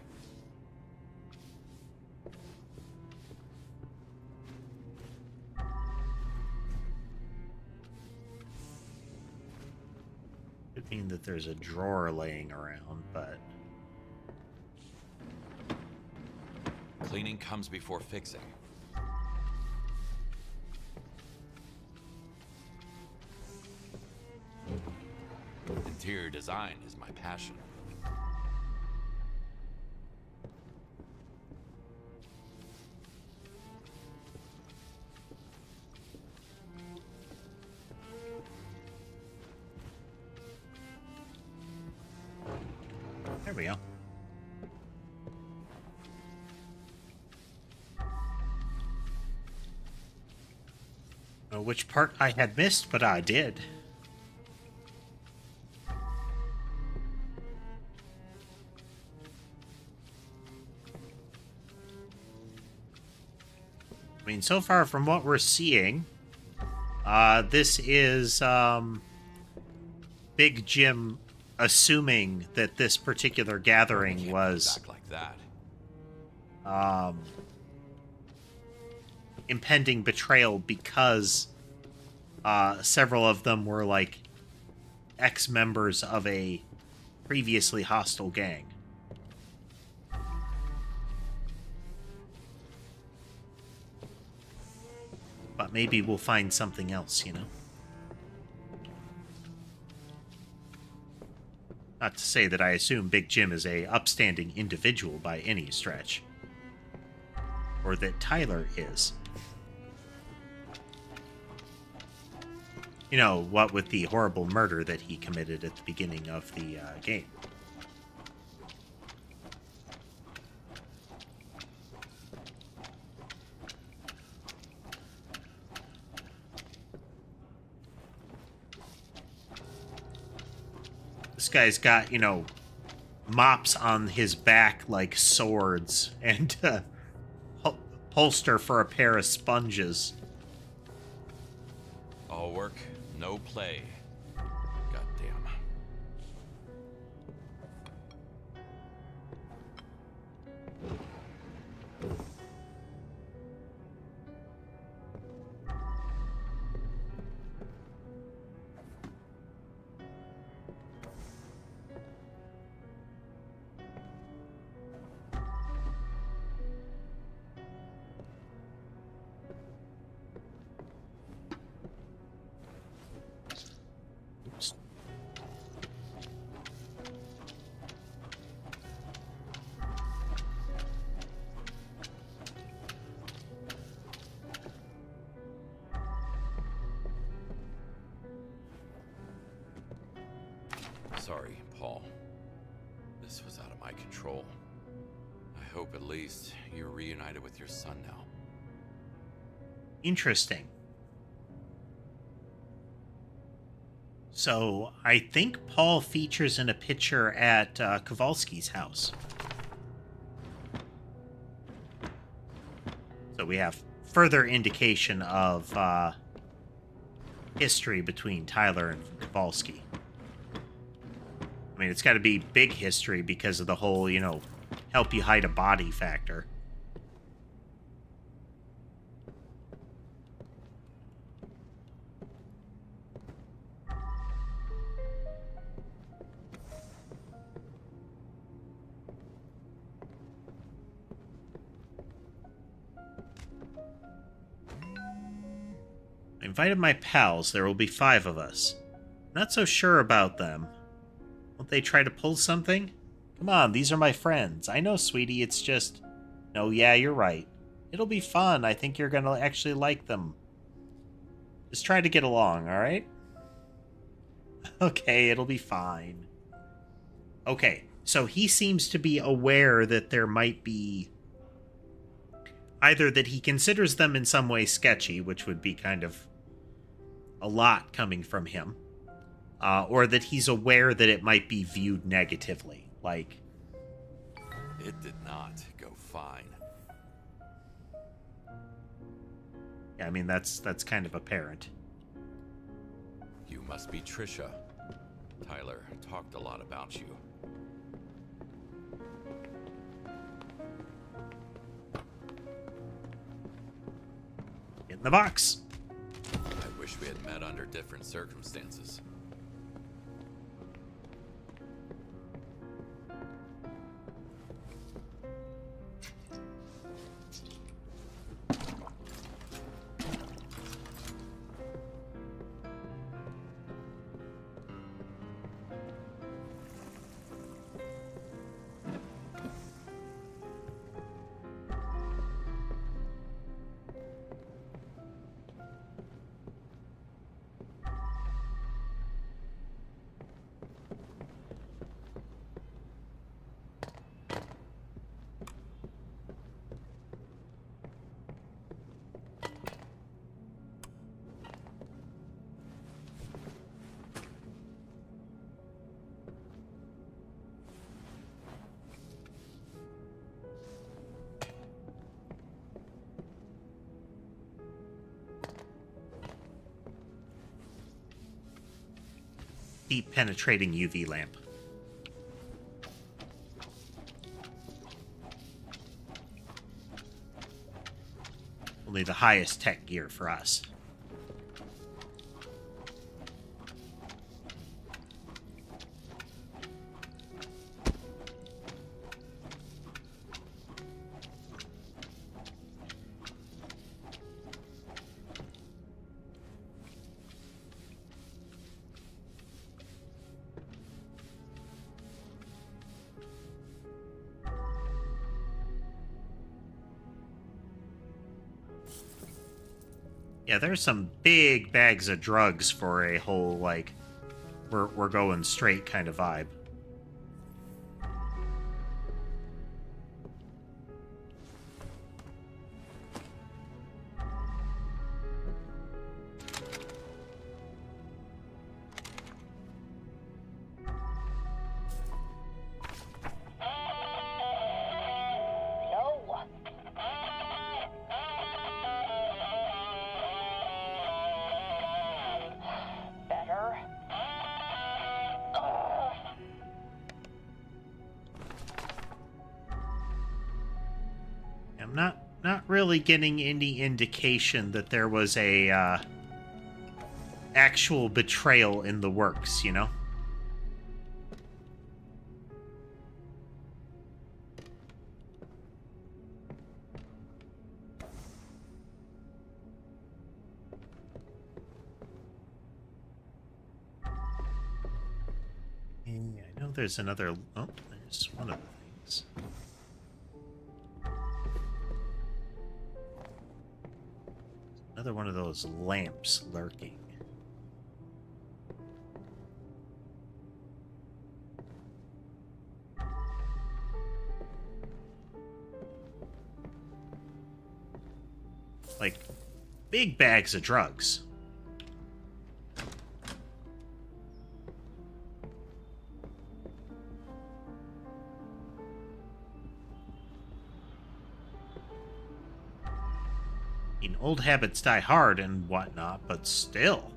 Could mean that there's a drawer laying around, but... Cleaning comes before fixing. Interior design is my passion. There we go. Know which part I had missed, but I did. I mean, so far from what we're seeing, this is Big Jim assuming that this particular gathering was like that. Impending betrayal because several of them were like ex-members of a previously hostile gang. But maybe we'll find something else, you know? Not to say that I assume Big Jim is a upstanding individual by any stretch. Or that Tyler is. You know, what with the horrible murder that he committed at the beginning of the game. This guy's got, you know, mops on his back like swords and holster for a pair of sponges. All work, No play. Goddamn. Sorry, Paul. This was out of my control. I hope at least you're reunited with your son now. Interesting. So, I think Paul features in a picture at Kowalski's house. So we have further indication of history between Tyler and Kowalski. I mean, it's got to be big history because of the whole, you know, help you hide a body factor. I invited my pals. There will be 5 of us. Not so sure about them. Won't they try to pull something? Come on, these are my friends. I know, sweetie, it's just... No, yeah, you're right. It'll be fun. I think you're gonna actually like them. Just try to get along, alright? Okay, it'll be fine. Okay, so he seems to be aware that there might be... Either that he considers them in some way sketchy, which would be kind of a lot coming from him. Or that he's aware that it might be viewed negatively. Like... It did not go fine. Yeah, I mean, that's kind of apparent. You must be Trisha. Tyler talked a lot about you. Get in the box. I wish we had met under different circumstances. Deep penetrating UV lamp. Only the highest tech gear for us. Yeah, there's some big bags of drugs for a whole, like, we're going straight kind of vibe. I'm not really getting any indication that there was a actual betrayal in the works, you know? I know there's another... Oh, there's one of the things. Another one of those lamps lurking. Like, big bags of drugs. I mean, old habits die hard and whatnot, but still.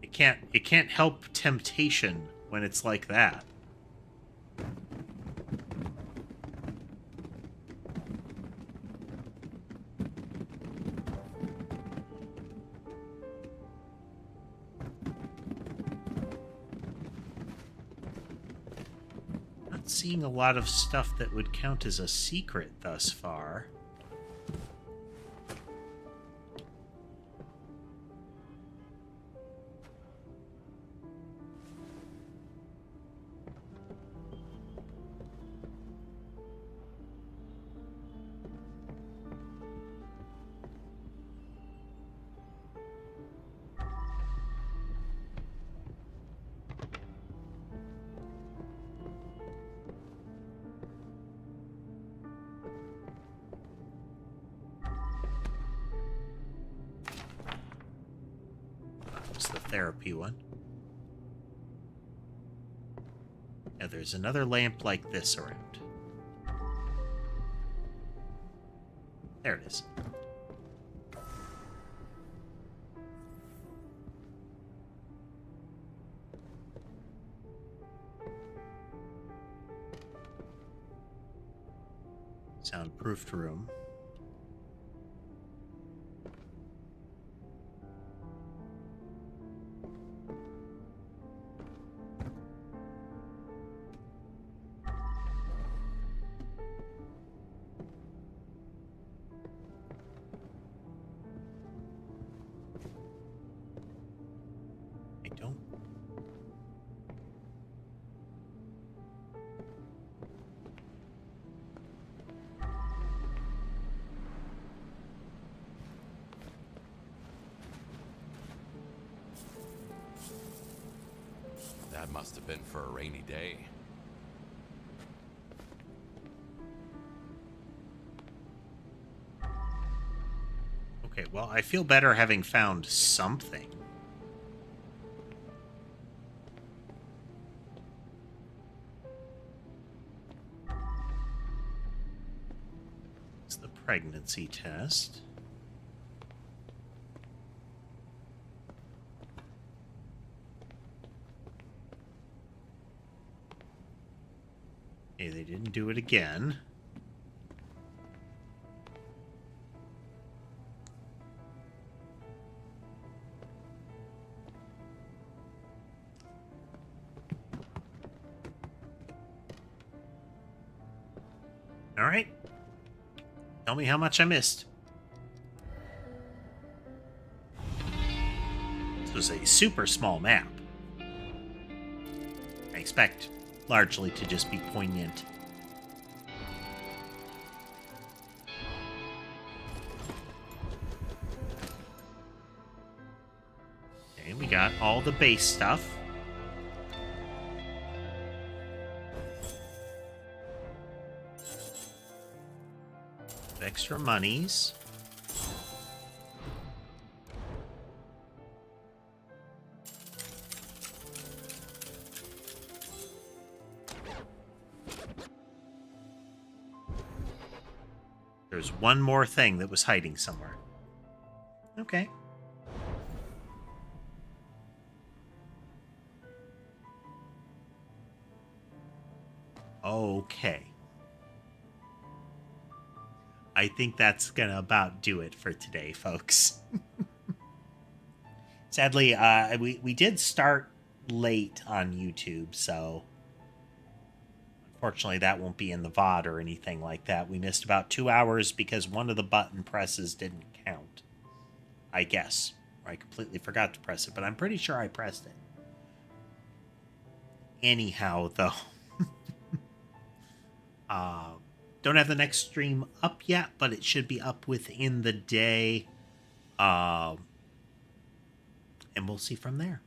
It can't help temptation when it's like that. Not seeing a lot of stuff that would count as a secret thus far. The therapy one. Yeah, there's another lamp like this around. There it is. Soundproofed room. That must have been for a rainy day. Okay, well, I feel better having found something. It's the pregnancy test. Okay, they didn't do it again. All right. Tell me how much I missed. This was a super small map. I expect largely to just be poignant. Okay, we got all the base stuff. Extra monies. There's one more thing that was hiding somewhere. Okay. Okay. I think that's gonna about do it for today, folks. Sadly, we did start late on YouTube, so unfortunately that won't be in the VOD or anything like that. We missed about 2 hours because one of the button presses didn't count. I guess. Or I completely forgot to press it, but I'm pretty sure I pressed it. Anyhow, though. Don't have the next stream up yet, but it should be up within the day. And we'll see from there.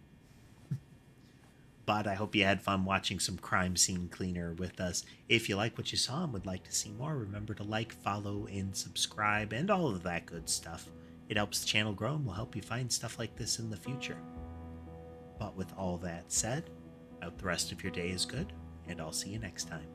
But I hope you had fun watching some Crime Scene Cleaner with us. If you like what you saw and would like to see more, remember to like, follow, and subscribe, and all of that good stuff. It helps the channel grow and will help you find stuff like this in the future. But with all that said, I hope the rest of your day is good, and I'll see you next time.